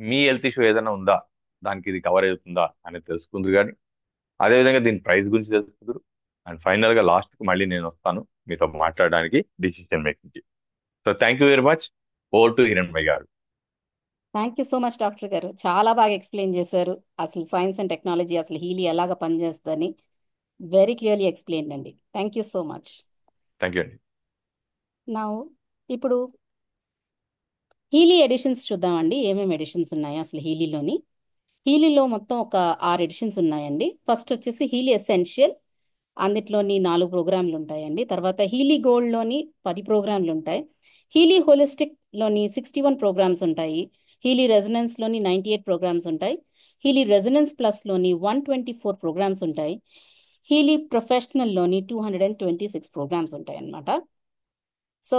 మీ హెల్త్ ఇష్యూ ఏదైనా ఉందా, దానికి ఇది కవర్ అవుతుందా అనేది తెలుసుకుందరు. కానీ అదేవిధంగా దీని ప్రైస్ గురించి తెలుసుకుందరు. అండ్ ఫైనల్ గా లాస్ట్ కి మళ్ళీ నేను వస్తాను మీతో మాట్లాడడానికి డిసిషన్ మేకింగ్ కి. So thank you very much. Over to Hiran భాయ్ గారు. Thank you so much doctor గారు, చాలా బాగా ఎక్స్ప్లెయిన్ చేశారు. అసలు సైన్స్ అండ్ టెక్నాలజీ, అసలు హీలీ ఎలాగ పనిచేస్తుందని వెరీ క్లియర్లీ ఎక్స్ప్లెయిన్ అండి. Thank you so much. Thank you అండి. నా ఇప్పుడు హీలీ ఎడిషన్స్ చూద్దామండి. ఏమేమి ఎడిషన్స్ ఉన్నాయి అసలు హీలీలోని. హీలీలో మొత్తం ఒక 6 ఎడిషన్స్ ఉన్నాయండి. ఫస్ట్ వచ్చేసి హీలీ ఎసెన్షియల్, అందులోని 4 ప్రోగ్రాంలు ఉంటాయండి. తర్వాత హీలీ గోల్డ్లోని 10 ప్రోగ్రాంలు ఉంటాయి. హీలీ హోలిస్టిక్లోని 61 ప్రోగ్రామ్స్ ఉంటాయి. హీలీ రెజనెన్స్లోని 98 ప్రోగ్రామ్స్ ఉంటాయి. హీలీ రెజనెన్స్ ప్లస్లోని 124 ప్రోగ్రామ్స్ ఉంటాయి. హీలీ ప్రొఫెషనల్లోని 226 ప్రోగ్రామ్స్ ఉంటాయి అన్నమాట. సో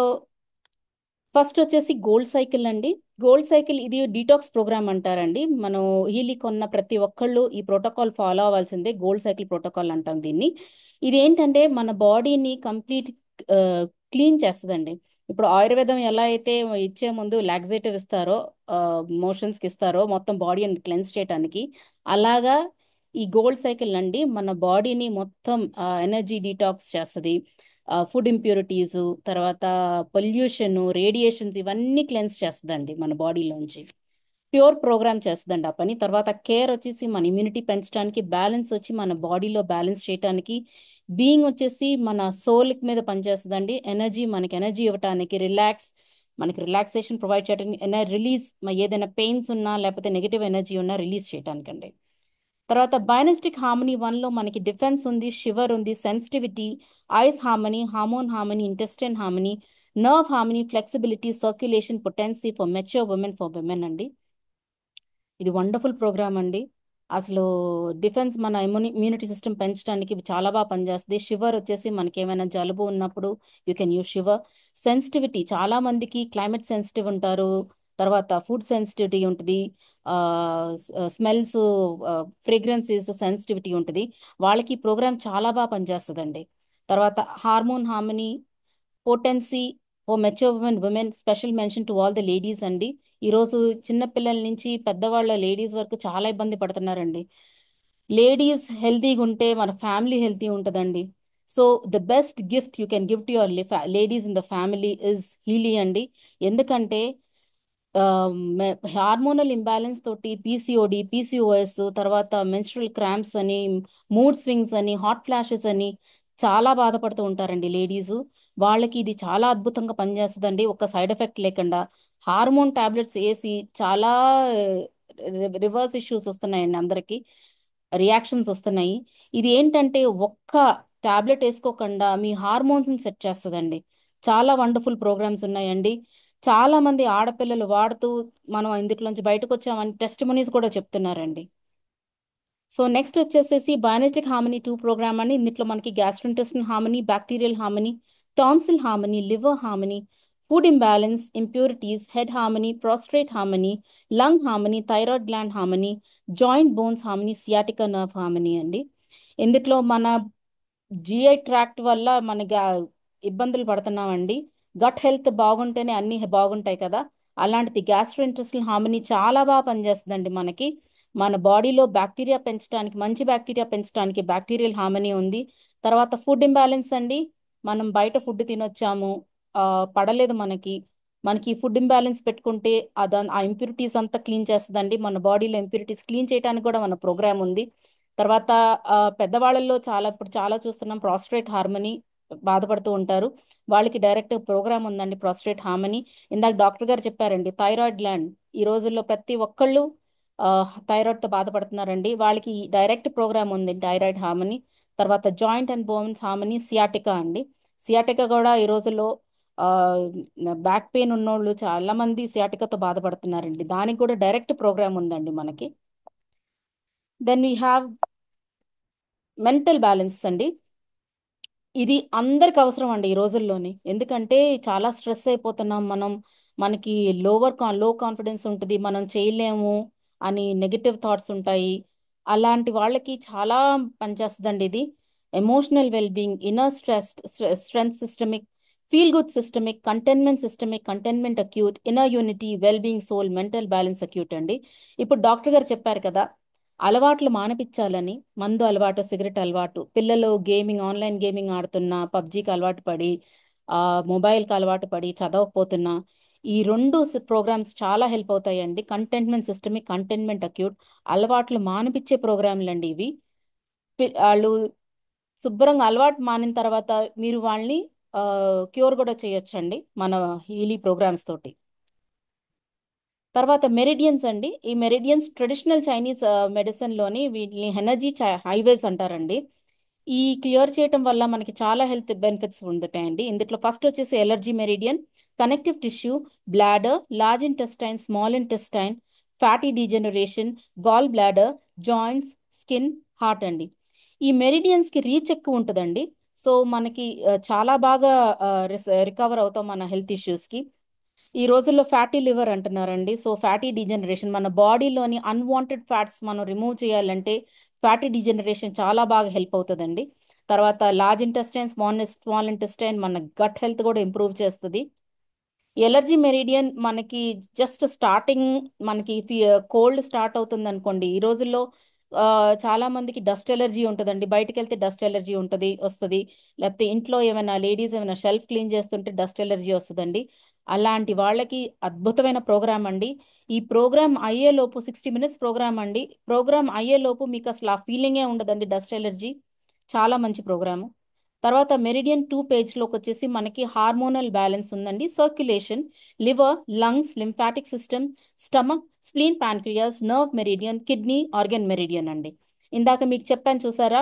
ఫస్ట్ వచ్చేసి గోల్డ్ సైకిల్ అండి. గోల్డ్ సైకిల్ ఇది డీటాక్స్ ప్రోగ్రామ్ అంటారండి. మనం హీలీ కొన్న ప్రతి ఒక్కళ్ళు ఈ ప్రోటోకాల్ ఫాలో అవ్వాల్సిందే. గోల్డ్ సైకిల్ ప్రోటోకాల్ అంటాం దీన్ని. ఇది ఏంటంటే మన బాడీని కంప్లీట్ క్లీన్ చేస్తుందండి. ఇప్పుడు ఆయుర్వేదం ఎలా అయితే ఇచ్చే ముందు లాక్సేటివ్ ఇస్తారో, మోషన్స్కి ఇస్తారో మొత్తం బాడీని క్లెన్స్ చేయడానికి, అలాగా ఈ గోల్డ్ సైకిల్ అండి మన బాడీని మొత్తం ఎనర్జీ డీటాక్స్ చేస్తుంది. ఫుడ్ ఇంప్యూరిటీస్, తర్వాత పొల్యూషన్, రేడియేషన్స్ ఇవన్నీ క్లెన్స్ చేస్తుందండి మన బాడీలోంచి. ప్యూర్ ప్రోగ్రామ్ చేస్తుందండి ఆ పని. తర్వాత కేర్ వచ్చేసి మన ఇమ్యూనిటీ పెంచడానికి, బ్యాలెన్స్ వచ్చి మన బాడీలో బ్యాలెన్స్ చేయడానికి, బీయింగ్ వచ్చేసి మన సోల్ మీద పనిచేస్తుందండి. ఎనర్జీ, మనకి ఎనర్జీ ఇవ్వడానికి, మనకి రిలాక్సేషన్ ప్రొవైడ్ చేయడానికి, రిలీజ్ ఏదైనా పెయిన్స్ ఉన్నా లేకపోతే నెగిటివ్ ఎనర్జీ ఉన్నా రిలీజ్ చేయడానికండి. తర్వాత బయోనిస్టిక్ హార్మనీ 1లో మనకి డిఫెన్స్ ఉంది, షివర్ ఉంది, sensitivity, ice harmony, hormone harmony, intestine harmony, nerve harmony, flexibility, circulation, potency for mature women, for women అండి. ఇది వండర్ఫుల్ ప్రోగ్రామ్ అండి. అసలు డిఫెన్స్, మన ఇమ్యూనిటీ సిస్టమ్ పెంచడానికి ఇవి చాలా బాగా పనిచేస్తుంది. షివర్ వచ్చేసి మనకి ఏమైనా జలుబు ఉన్నప్పుడు you can use shiver. Sensitivity, చాలా మందికి క్లైమేట్ సెన్సిటివ్ ఉంటారు, తర్వాత ఫుడ్ సెన్సిటివిటీ ఉంటుంది, స్మెల్స్, ఫ్రేగ్రెన్సెస్ సెన్సిటివిటీ ఉంటుంది. వాళ్ళకి ఈ ప్రోగ్రామ్ చాలా బాగా పనిచేస్తుందండి. తర్వాత hormone harmony, potency of mature women, special mention to all the ladies అండి. ఈరోజు చిన్నపిల్లల నుంచి పెద్దవాళ్ళ లేడీస్ వరకు చాలా ఇబ్బంది పడుతున్నారండి. లేడీస్ హెల్తీగా ఉంటే మన ఫ్యామిలీ హెల్తీ ఉంటుందండి. So the best gift you can give to your ladies in the family is Healy అండి. ఎందుకంటే హార్మోనల్ ఇంబ్యాలెన్స్ తోటి పీసీఓడి, పీసీఓఎస్, తర్వాత మెన్స్ట్రల్ క్రాంప్స్ అని, మూడ్ స్వింగ్స్ అని, హాట్ ఫ్లాషెస్ అని చాలా బాధపడుతూ ఉంటారండి లేడీస్. వాళ్ళకి ఇది చాలా అద్భుతంగా పనిచేస్తుందండి, ఒక సైడ్ ఎఫెక్ట్ లేకుండా. హార్మోన్ టాబ్లెట్స్ వేసి చాలా రివర్స్ ఇష్యూస్ వస్తున్నాయండి అందరికి, రియాక్షన్స్ వస్తున్నాయి. ఇది ఏంటంటే ఒక్క టాబ్లెట్ వేసుకోకుండా మీ హార్మోన్స్ని సెట్ చేస్తుందండి. చాలా వండర్ఫుల్ ప్రోగ్రామ్స్ ఉన్నాయండి. చాలా మంది ఆడపిల్లలు వాడుతూ మనం ఇందులోంచి బయటకు వచ్చామని టెస్టిమనీస్ కూడా చెప్తున్నారండి. సో నెక్స్ట్ వచ్చేసేసి బయోనెటిక్ హార్మనీ 2 ప్రోగ్రామ్ అని, ఇందులో మనకి gastrointestinal harmony, bacterial harmony, tonsil harmony, liver harmony, food imbalance, impurities, head harmony, prostrate harmony, lung harmony, thyroid gland harmony, joint bones harmony, sciatica nerve harmony అండి. ఇందులో మన GI tract వల్ల మనకి ఇబ్బందులు పడుతున్నామండి. గట్ హెల్త్ బాగుంటేనే అన్ని బాగుంటాయి కదా. అలాంటిది గ్యాస్ట్రోఇంటెస్టినల్ హార్మనీ చాలా బాగా పనిచేస్తుందండి మనకి. మన బాడీలో బ్యాక్టీరియా పెంచడానికి, మంచి బ్యాక్టీరియా పెంచడానికి బ్యాక్టీరియల్ హార్మనీ ఉంది. తర్వాత ఫుడ్ ఇంబ్యాలెన్స్ అండి. మనం బయట ఫుడ్ తినొచ్చాము, ఆ, పడలేదు మనకి. మనకి ఫుడ్ ఇంబ్యాలెన్స్ పెట్టుకుంటే ఆ ఇంప్యూరిటీస్ అంతా క్లీన్ చేస్తుందండి. మన బాడీలో ఇంప్యూరిటీస్ క్లీన్ చేయడానికి కూడా మన ప్రోగ్రామ్ ఉంది. తర్వాత పెద్దవాళ్ళల్లో ఇప్పుడు చాలా చూస్తున్నాం ప్రాస్ట్రేట్ హార్మనీ బాధపడుతూ ఉంటారు. వాళ్ళకి డైరెక్ట్ ప్రోగ్రామ్ ఉందండి ప్రాస్ట్రేట్ హార్మనీ. ఇందాక డాక్టర్ గారు చెప్పారండి థైరాయిడ్ గ్లాండ్. ఈ రోజుల్లో ప్రతి ఒక్కళ్ళు థైరాయిడ్తో బాధపడుతున్నారండి. వాళ్ళకి డైరెక్ట్ ప్రోగ్రామ్ ఉంది థైరాయిడ్ హార్మనీ. తర్వాత joint and bones harmony, sciatica అండి. సియాటికా కూడా ఈ రోజుల్లో బ్యాక్ పెయిన్ ఉన్నోళ్ళు చాలా మంది సియాటికాతో బాధపడుతున్నారండి. దానికి కూడా డైరెక్ట్ ప్రోగ్రామ్ ఉందండి మనకి. Then we have mental balance అండి. ఇది అందరికి అవసరం అండి ఈ రోజుల్లోని. ఎందుకంటే చాలా స్ట్రెస్ అయిపోతున్నాం మనం. మనకి లో కాన్ఫిడెన్స్ ఉంటుంది, మనం చేయలేము అని నెగటివ్ థాట్స్ ఉంటాయి. అలాంటి వాళ్ళకి చాలా పనిచేస్తుందండి ఇది. Emotional wellbeing, inner stress, strength systemic, feel good systemic, containment acute, inner unity, wellbeing soul, mental balance acute అండి. ఇప్పుడు డాక్టర్ గారు చెప్పారు కదా, అలవాట్లు మానిపించాలని. మందు అలవాటు, సిగరెట్ అలవాటు, పిల్లలు ఆన్లైన్ గేమింగ్ ఆడుతున్నా, పబ్జీకి అలవాటు పడి, ఆ మొబైల్కి అలవాటు పడి చదవకపోతున్నా, ఈ రెండు ప్రోగ్రామ్స్ చాలా హెల్ప్ అవుతాయండి. కంటెంట్మెంట్ సిస్టమిక్, కంటెంట్మెంట్ అక్యూట్, అలవాట్లు మానిపించే ప్రోగ్రాంలు అండి ఇవి. వాళ్ళు శుభ్రంగా అలవాటు మానిన తర్వాత మీరు వాళ్ళని క్యూర్ కూడా చేయొచ్చండి మన హీలీ ప్రోగ్రామ్స్ తోటి. తర్వాత మెరిడియన్స్ అండి. ఈ మెరిడియన్స్ ట్రెడిషనల్ చైనీస్ మెడిసిన్లోని వీటిని ఎనర్జీ హైవేస్ అంటారండి. ఈ క్లియర్ చేయటం వల్ల మనకి చాలా హెల్త్ బెనిఫిట్స్ ఉంటాయండి. ఇందులో ఫస్ట్ వచ్చేసి allergy meridian, connective tissue, bladder, large intestine, small intestine, fatty degeneration, gall bladder, joints, skin, heart అండి. ఈ మెరిడియన్స్కి రీచ్ ఎక్కువ ఉంటుందండి. సో మనకి చాలా బాగా రికవర్ అవుతాం మన హెల్త్ ఇష్యూస్కి. ఈ రోజుల్లో ఫ్యాటీ లివర్ అంటున్నారండి. సో ఫ్యాటీ డిజనరేషన్, మన బాడీలోని అన్వాంటెడ్ ఫ్యాట్స్ మనం రిమూవ్ చేయాలంటే ఫ్యాటీ డిజనరేషన్ చాలా బాగా హెల్ప్ అవుతుందండి. తర్వాత లార్జ్ ఇంటెస్టైన్, స్మాల్ ఇంటెస్టైన్ మన గట్ హెల్త్ కూడా ఇంప్రూవ్ చేస్తుంది. ఎలర్జీ మెరిడియన్ మనకి జస్ట్ స్టార్టింగ్, మనకి కోల్డ్ స్టార్ట్ అవుతుంది అనుకోండి. ఈ రోజుల్లో ఆ, చాలా మందికి డస్ట్ ఎలర్జీ ఉంటుందండి. బయటకు వెళ్తే డస్ట్ ఎలర్జీ వస్తుంది. లేకపోతే ఇంట్లో ఏమైనా లేడీస్ ఏమైనా షెల్ఫ్ క్లీన్ చేస్తుంటే డస్ట్ ఎలర్జీ వస్తుందండి. అలాంటి వాళ్ళకి అద్భుతమైన ప్రోగ్రామ్ అండి. ఈ ప్రోగ్రామ్ అయ్యేలోపు 60 minutes ప్రోగ్రామ్ అండి. ప్రోగ్రామ్ అయ్యేలోపు మీకు అసలు ఆ ఫీలింగే ఉండదండి డస్ట్ ఎలర్జీ. చాలా మంచి ప్రోగ్రాము. తర్వాత మెరిడియన్ 2 పేజ్లోకి వచ్చేసి మనకి హార్మోనల్ బ్యాలెన్స్ ఉందండి. Circulation, liver, lungs, lymphatic system, stomach, spleen, pancreas, nerve meridian, kidney, organ meridian అండి. ఇందాక మీకు చెప్పాను చూసారా,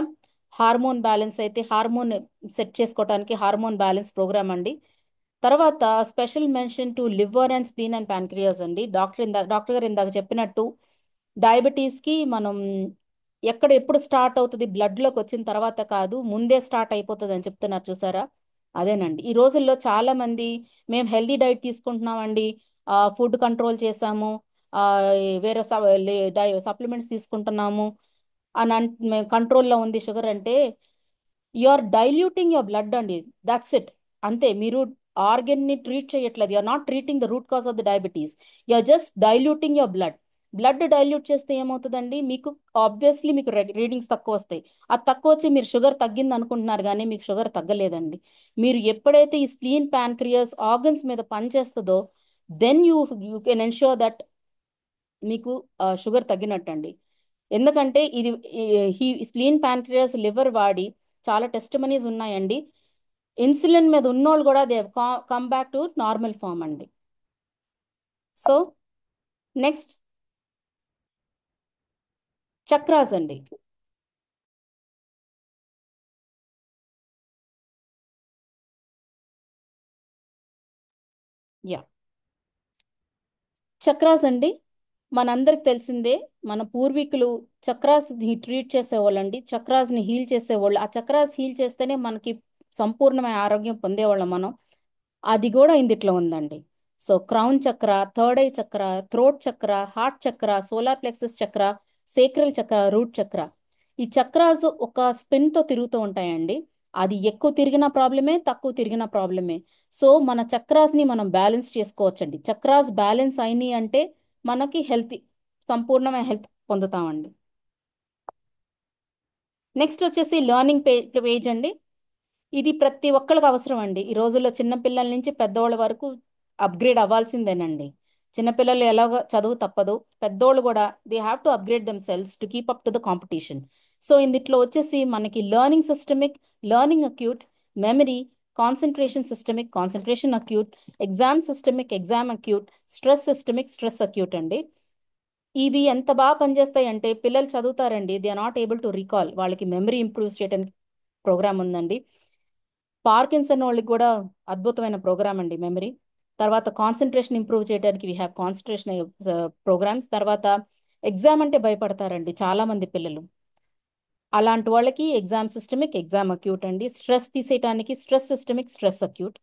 హార్మోన్ బ్యాలెన్స్ అయితే హార్మోన్ సెట్ చేసుకోవడానికి హార్మోన్ బ్యాలెన్స్ ప్రోగ్రామ్ అండి. తర్వాత special mention to liver and spleen and pancreas అండి. డాక్టర్ గారు ఇందాక చెప్పినట్టు డయాబెటీస్కి మనం ఎప్పుడు స్టార్ట్ అవుతుంది, బ్లడ్లోకి వచ్చిన తర్వాత కాదు, ముందే స్టార్ట్ అయిపోతుంది అని చెప్తున్నారు చూసారా. అదేనండి. ఈ రోజుల్లో చాలా మంది మేము హెల్దీ డైట్ తీసుకుంటున్నామండి, ఫుడ్ కంట్రోల్ చేసాము, ఆ, వేరే సప్లిమెంట్స్ తీసుకుంటున్నాము అని మేము కంట్రోల్లో ఉంది షుగర్ అంటే, you are diluting your blood అండి. That's it. అంతే. మీరు ఆర్గన్ని ట్రీట్ చేయట్లేదు. You are not treating the root cause of the diabetes. You are just diluting your blood. Blood dilute చేస్తే ఏమవుతుందండి, మీకు ఆబ్వియస్లీ మీకు రీడింగ్స్ తక్కువ వస్తాయి. అది తక్కువ వచ్చి మీరు షుగర్ తగ్గింది అనుకుంటున్నారు, కానీ మీకు షుగర్ తగ్గలేదండి. మీరు ఎప్పుడైతే ఈ స్ప్లీన్, ప్యాంక్రియాస్ ఆర్గన్స్ మీద పనిచేస్తుందో then you can ensure that మీకు షుగర్ తగ్గినట్టండి. ఎందుకంటే ఇది స్ప్లీన్, ప్యాంక్రియాస్, లివర్ వాడి చాలా టెస్టిమనీస్ ఉన్నాయండి. ఇన్సులిన్ మీద ఉన్నోళ్ళు కూడా they come back to normal form అండి. సో నెక్స్ట్ చక్రాస్ అండి. యా, చక్రాస్ అండి, మనందరికి తెలిసిందే. మన పూర్వీకులు చక్రాస్ని ట్రీట్ చేసేవాళ్ళండి, చక్రాస్ని హీల్ చేసేవాళ్ళు. ఆ చక్రాస్ హీల్ చేస్తేనే మనకి సంపూర్ణమైన ఆరోగ్యం పొందేవాళ్ళం మనం. అది కూడా ఇందిట్లో ఉందండి. సో క్రౌన్ చక్ర, థర్డ్ ఐ చక్ర, థ్రోట్ చక్ర, హార్ట్ చక్ర, సోలార్ ప్లెక్సస్ చక్ర, సేక్రల్ చక్ర, రూట్ చక్ర. ఈ చక్రాస్ ఒక స్పిన్తో తిరుగుతూ ఉంటాయండి. అది ఎక్కువ తిరిగిన ప్రాబ్లమే, తక్కువ తిరిగిన ప్రాబ్లమే. సో మన చక్రాస్ని మనం బ్యాలెన్స్ చేసుకోవచ్చండి. చక్రాస్ బ్యాలెన్స్ అయినాయి అంటే మనకి హెల్త్, సంపూర్ణమైన హెల్త్ పొందుతామండి. నెక్స్ట్ వచ్చేసి లెర్నింగ్ పేజ్ అండి. ఇది ప్రతి ఒక్కరికి అవసరం అండి. ఈ రోజుల్లో చిన్న పిల్లల నుంచి పెద్దోళ్ళ వరకు అప్గ్రేడ్ అవ్వాల్సిందేనండి. చిన్నపిల్లలు ఎలాగో చదువు తప్పదు, పెద్దోళ్ళు కూడా they have to upgrade them cells to keep up to the competition. So ఇందులో వచ్చేసి మనకి learning systemic, learning acute, memory, concentration systemic, concentration acute, exam systemic, exam acute, stress systemic, stress acute అండి. ఇవి ఎంత బాగా పనిచేస్తాయి అంటే పిల్లలు చదువుతారండి, they are not able to recall, వాళ్ళకి మెమరీ ఇంప్రూవ్ చేయడానికి ప్రోగ్రామ్ ఉందండి. పార్కిన్సన్ వాళ్ళకి కూడా అద్భుతమైన ప్రోగ్రామ్ అండి మెమరీ. తర్వాత కాన్సన్ట్రేషన్ ఇంప్రూవ్ చేయడానికి వీ హ్యావ్ కాన్సన్ట్రేషన్ ప్రోగ్రామ్స్. తర్వాత ఎగ్జామ్ అంటే భయపడతారండి చాలా మంది పిల్లలు, అలాంటి వాళ్ళకి ఎగ్జామ్ సిస్టమిక్, ఎగ్జామ్ అక్యూట్ అండి. స్ట్రెస్ తీసేయడానికి స్ట్రెస్ సిస్టమిక్, స్ట్రెస్ అక్యూట్.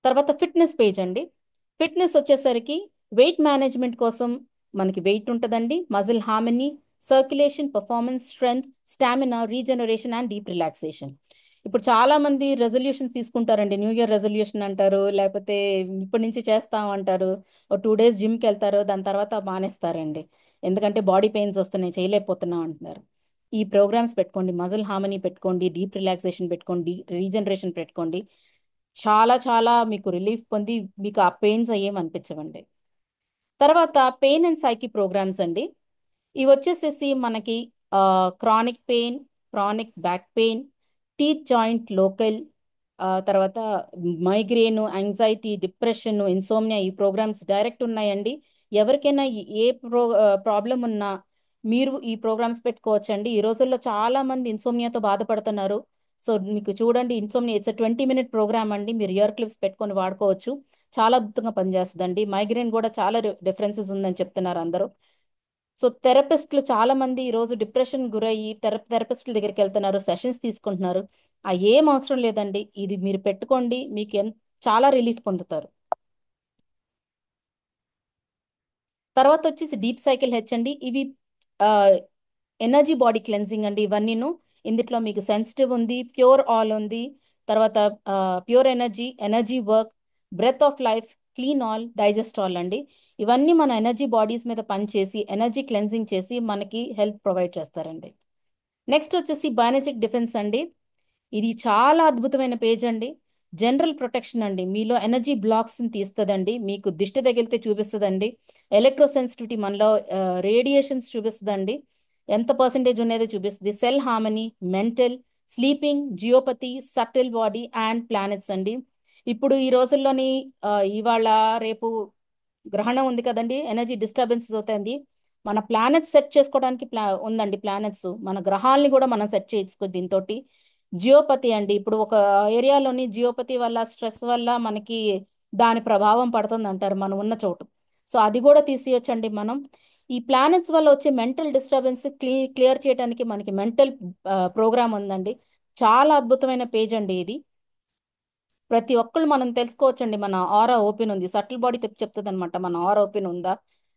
తర్వాత ఫిట్నెస్ పేజ్ అండి. ఫిట్నెస్ వచ్చేసరికి వెయిట్ మేనేజ్మెంట్ కోసం మనకి వెయిట్ ఉంటుందండి, muscle harmony, circulation, performance, strength, stamina, regeneration and deep relaxation. ఇప్పుడు చాలా మంది రెజల్యూషన్స్ తీసుకుంటారండి, న్యూ ఇయర్ రెజల్యూషన్ అంటారు, లేకపోతే ఇప్పటి నుంచి చేస్తాం అంటారు. ఒక 2 days జిమ్కి వెళ్తారు, దాని తర్వాత మానేస్తారండి. ఎందుకంటే బాడీ పెయిన్స్ వస్తున్నాయి, చేయలేకపోతున్నాం అంటున్నారు. ఈ ప్రోగ్రామ్స్ పెట్టుకోండి, మజిల్ హార్మనీ పెట్టుకోండి, డీప్ రిలాక్సేషన్ పెట్టుకోండి, రీజనరేషన్ పెట్టుకోండి. చాలా చాలా మీకు రిలీఫ్ పొంది మీకు ఆ పెయిన్స్ అయ్యేం అనిపించవండి. తర్వాత పెయిన్ అండ్ సైకి ప్రోగ్రామ్స్ అండి. ఇవి వచ్చేసేసి మనకి chronic pain, chronic back pain, teeth joint local, తర్వాత మైగ్రేన్, యాంగ్జైటీ, డిప్రెషన్, ఇన్సోమ్నియా, ఈ ప్రోగ్రామ్స్ డైరెక్ట్ ఉన్నాయండి. ఎవరికైనా ఏ ప్రాబ్లం ఉన్నా మీరు ఈ ప్రోగ్రామ్స్ పెట్టుకోవచ్చండి. ఈ రోజుల్లో చాలా మంది ఇన్సోమ్నియాతో బాధపడుతున్నారు. సో మీకు చూడండి, ఇన్సోమ్నియా ఇట్స్ 20-minute ప్రోగ్రామ్ అండి, మీరు ఇయర్ క్లిప్స్ పెట్టుకొని వాడుకోవచ్చు. చాలా అద్భుతంగా పనిచేస్తుందండి. మైగ్రేన్ కూడా చాలా డిఫరెన్సెస్ ఉందని చెప్తున్నారు అందరూ. సో థెరపిస్టులు చాలా మంది ఈరోజు డిప్రెషన్ గురయ్యి థెరపిస్టుల దగ్గరికి వెళ్తున్నారు, సెషన్స్ తీసుకుంటున్నారు. ఆ ఏం అవసరం లేదండి, ఇది మీరు పెట్టుకోండి, మీకు చాలా రిలీఫ్ పొందుతారు. తర్వాత వచ్చేసి డీప్ సైకిల్ హెచ్ అండి. ఇవి ఎనర్జీ బాడీ క్లెన్జింగ్ అండి. ఇవన్నీను ఇందులో మీకు సెన్సిటివ్ ఉంది, ప్యూర్ ఆల్ ఉంది, తర్వాత pure energy, energy work, breath of life, clean all, digest all అండి. ఇవన్నీ మన ఎనర్జీ బాడీస్ మీద పనిచేసి ఎనర్జీ క్లెన్జింగ్ చేసి మనకి హెల్త్ ప్రొవైడ్ చేస్తారండి. నెక్స్ట్ వచ్చేసి బయోనెటిక్ డిఫెన్స్ అండి. ఇది చాలా అద్భుతమైన పేజ్ అండి. జనరల్ ప్రొటెక్షన్ అండి, మీలో ఎనర్జీ బ్లాక్స్ని తీస్తుందండి, మీకు దిష్టి తగిలితే చూపిస్తుందండి. ఎలక్ట్రో సెన్సిటివిటీ, మనలో రేడియేషన్స్ చూపిస్తుందండి, ఎంత పర్సంటేజ్ ఉన్నదో చూపిస్తుంది. Cell harmony, mental, sleeping, geopathy, subtle body and planets అండి. ఇప్పుడు ఈ రోజుల్లోని ఇవాళ రేపు గ్రహణం ఉంది కదండి, ఎనర్జీ డిస్టర్బెన్సెస్ అవుతుంది. మన ప్లానెట్స్ సెట్ చేసుకోవడానికి ఉందండి, ప్లానెట్స్ మన గ్రహాలని కూడా మనం సెట్ చేసుకో దీంతో. జియోపతి అండి, ఇప్పుడు ఒక ఏరియాలోని జియోపతి వల్ల, స్ట్రెస్ వల్ల మనకి దాని ప్రభావం పడుతుంది అంటారు మనం ఉన్న చోటు. సో అది కూడా తీసేయొచ్చండి మనం. ఈ ప్లానెట్స్ వల్ల వచ్చే మెంటల్ డిస్టర్బెన్స్ క్లియర్ చేయడానికి మనకి మెంటల్ ప్రోగ్రామ్ ఉందండి. చాలా అద్భుతమైన పేజ్ అండి ఇది. ప్రతి ఒక్కళ్ళు మనం తెలుసుకోవచ్చండి, మన ఆరా ఓపెన్ ఉంది, సటిల్ బాడీ చెప్తుంది అనమాట మన ఆరా ఓపెన్ ఉందా,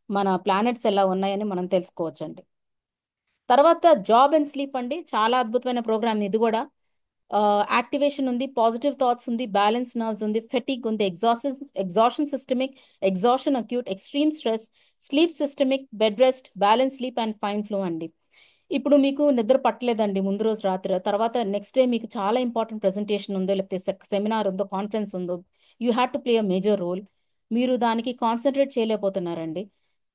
మన ప్లానెట్స్ ఎలా ఉన్నాయని మనం తెలుసుకోవచ్చండి. తర్వాత జాబ్ అండ్ స్లీప్ అండి, చాలా అద్భుతమైన ప్రోగ్రామ్ ఇది కూడా. యాక్టివేషన్ ఉంది, పాజిటివ్ థాట్స్ ఉంది, బ్యాలెన్స్ నర్వ్స్ ఉంది, ఫెటిక్ ఉంది, exhaustion systemic, exhaustion acute, extreme stress, sleep systemic, bed rest, balance sleep and fine flow అండి. ఇప్పుడు మీకు నిద్ర పట్టలేదండి ముందు రోజు రాత్రి, తర్వాత నెక్స్ట్ డే మీకు చాలా ఇంపార్టెంట్ ప్రెజెంటేషన్ ఉందో, లేకపోతే సెమినార్ ఉందో, కాన్ఫరెన్స్ ఉందో, you have to play a major role, మీరు దానికి కాన్సన్ట్రేట్ చేయలేకపోతున్నారండి.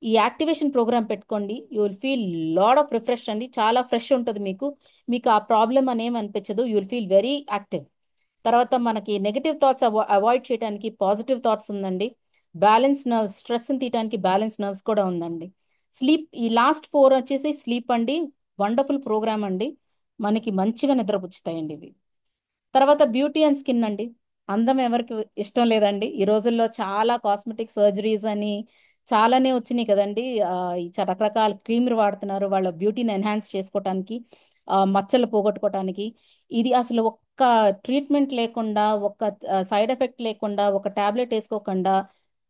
ఈ యాక్టివేషన్ ప్రోగ్రామ్ పెట్టుకోండి, you will feel lot of refresh అండి, చాలా ఫ్రెష్ ఉంటుంది మీకు. మీకు ఆ ప్రాబ్లం అనేం అనిపించదు, you will feel very active. తర్వాత మనకి నెగటివ్ థాట్స్ అవాయిడ్ చేయడానికి పాజిటివ్ థాట్స్ ఉందండి. బ్యాలెన్స్ నర్వ్స్, స్ట్రెస్ని తీయడానికి బ్యాలెన్స్ నర్వ్స్ కూడా ఉందండి. స్లీప్, ఈ లాస్ట్ 4 వచ్చేసి స్లీప్ అండి. వండర్ఫుల్ ప్రోగ్రామ్ అండి, మనకి మంచిగా నిద్రపుచ్చుతాయండి ఇవి. తర్వాత బ్యూటీ అండ్ స్కిన్ అండి. అందం ఎవరికి ఇష్టం లేదండి? ఈ రోజుల్లో చాలా కాస్మెటిక్ సర్జరీస్ అని చాలానే వచ్చినాయి కదండి. ఈ రకరకాల క్రీమ్లు వాడుతున్నారు వాళ్ళ బ్యూటీని ఎన్హాన్స్ చేసుకోవటానికి, మచ్చలు పోగొట్టుకోవటానికి. ఇది అసలు ఒక్క ట్రీట్మెంట్ లేకుండా, ఒక్క సైడ్ ఎఫెక్ట్ లేకుండా, ఒక టాబ్లెట్ వేసుకోకుండా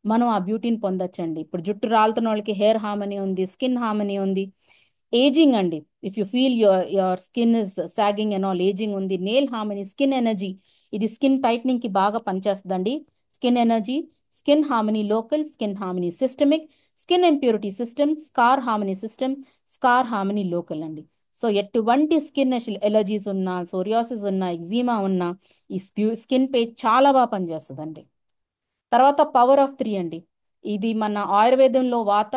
మనం ఆ బ్యూటీని పొందొచ్చండి. ఇప్పుడు జుట్టు రాలుతున్న వాళ్ళకి హెయిర్ హార్మనీ ఉంది, స్కిన్ హార్మనీ ఉంది. ఏజింగ్ అండి, if you feel your skin is sagging and all, ageing ఉంది. నేల్ హార్మనీ, స్కిన్ ఎనర్జీ, ఇది స్కిన్ టైట్నింగ్ కి బాగా పనిచేస్తుందండి. Skin energy, skin harmony local, skin harmony systemic, skin impurity system, scar harmony system, scar harmony local అండి. So ఎటువంటి skin allergies ఉన్నా, psoriasis ఉన్నా, eczema ఉన్నా ఈ స్కిన్ పే చాలా బాగా పనిచేస్తుందండి. తర్వాత పవర్ ఆఫ్ త్రీ అండి. ఇది మన ఆయుర్వేదంలో వాత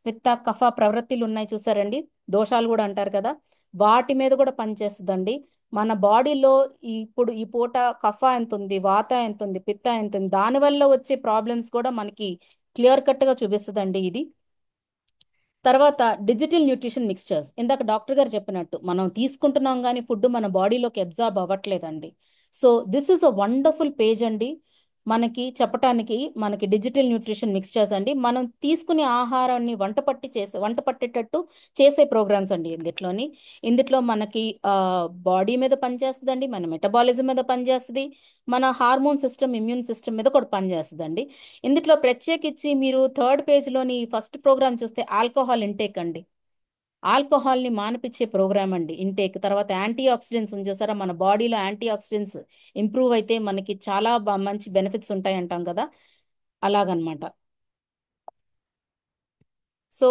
పిత్త కఫ ప్రవృత్తిలు ఉన్నాయి చూసారండి, దోషాలు కూడా అంటారు కదా, వాటి మీద కూడా పనిచేస్తుందండి. మన బాడీలో ఇప్పుడు ఈ పూట కఫ ఎంత ఉంది, వాత ఎంత ఉంది, పిత్త ఎంత ఉంది, దానివల్ల వచ్చే ప్రాబ్లమ్స్ కూడా మనకి క్లియర్ కట్ గా చూపిస్తుందండి ఇది. తర్వాత డిజిటల్ న్యూట్రిషన్ మిక్స్చర్స్, ఇందాక డాక్టర్ గారు చెప్పినట్టు మనం తీసుకుంటున్నాం కానీ ఫుడ్ మన బాడీలోకి అబ్జార్బ్ అవ్వట్లేదండి. So this is a wonderful page అండి. మనకి చెప్పటానికి, మనకి డిజిటల్ న్యూట్రిషన్ మిక్స్చర్స్ అండి, మనం తీసుకునే ఆహారాన్ని వంట పట్టేటట్టు చేసే ప్రోగ్రామ్స్ అండి ఇందులోని. ఇందులో మనకి బాడీ మీద పనిచేస్తుందండి, మన మెటబాలిజం మీద పనిచేస్తుంది, మన హార్మోన్ సిస్టమ్, ఇమ్యూన్ సిస్టమ్ మీద కూడా పనిచేస్తుందండి. ఇందులో ప్రత్యేకించి మీరు థర్డ్ పేజ్లోని ఫస్ట్ ప్రోగ్రామ్ చూస్తే ఆల్కహాల్ ఇంటేక్ అండి. ఆల్కహాల్ని మానిపించే ప్రోగ్రామ్ అండి ఇంటేక్. తర్వాత యాంటీ ఆక్సిడెంట్స్ ఉంది చూసారా, మన బాడీలో యాంటీ ఆక్సిడెంట్స్ ఇంప్రూవ్ అయితే మనకి చాలా మంచి బెనిఫిట్స్ ఉంటాయి అంటాం కదా, అలాగనమాట. సో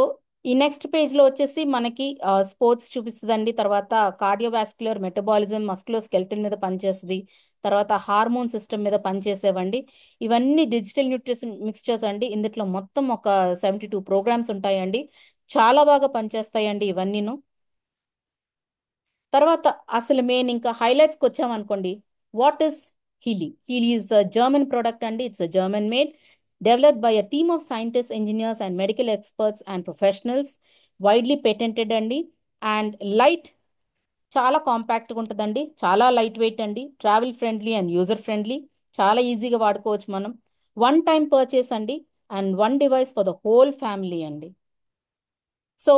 ఈ నెక్స్ట్ పేజ్లో వచ్చేసి మనకి స్పోర్ట్స్ చూపిస్తుందండి. తర్వాత కార్డియోవాస్క్యులర్, మెటబాలిజం, మస్కులోస్కెల్టన్ మీద పనిచేస్తుంది. తర్వాత హార్మోన్ సిస్టమ్ మీద పనిచేసేవండి. ఇవన్నీ డిజిటల్ న్యూట్రిషన్ మిక్స్చర్స్ అండి. ఇందులో మొత్తం ఒక 72 ప్రోగ్రామ్స్ ఉంటాయండి. చాలా బాగా పనిచేస్తాయండి ఇవన్నీను. తర్వాత అసలు మెయిన్ ఇంకా హైలైట్స్కి వచ్చామనుకోండి, what is Healy? Healy is a German product అండి. It's a German made, developed by a team of scientist, engineers and medical experts and professionals, widely patented అండి. అండ్ లైట్, చాలా కాంపాక్ట్గా ఉంటుందండి, చాలా లైట్ వెయిట్ అండి, travel friendly and user friendly, చాలా ఈజీగా వాడుకోవచ్చు మనం. వన్ టైం పర్చేస్ అండి, and one device for the whole family అండి. సో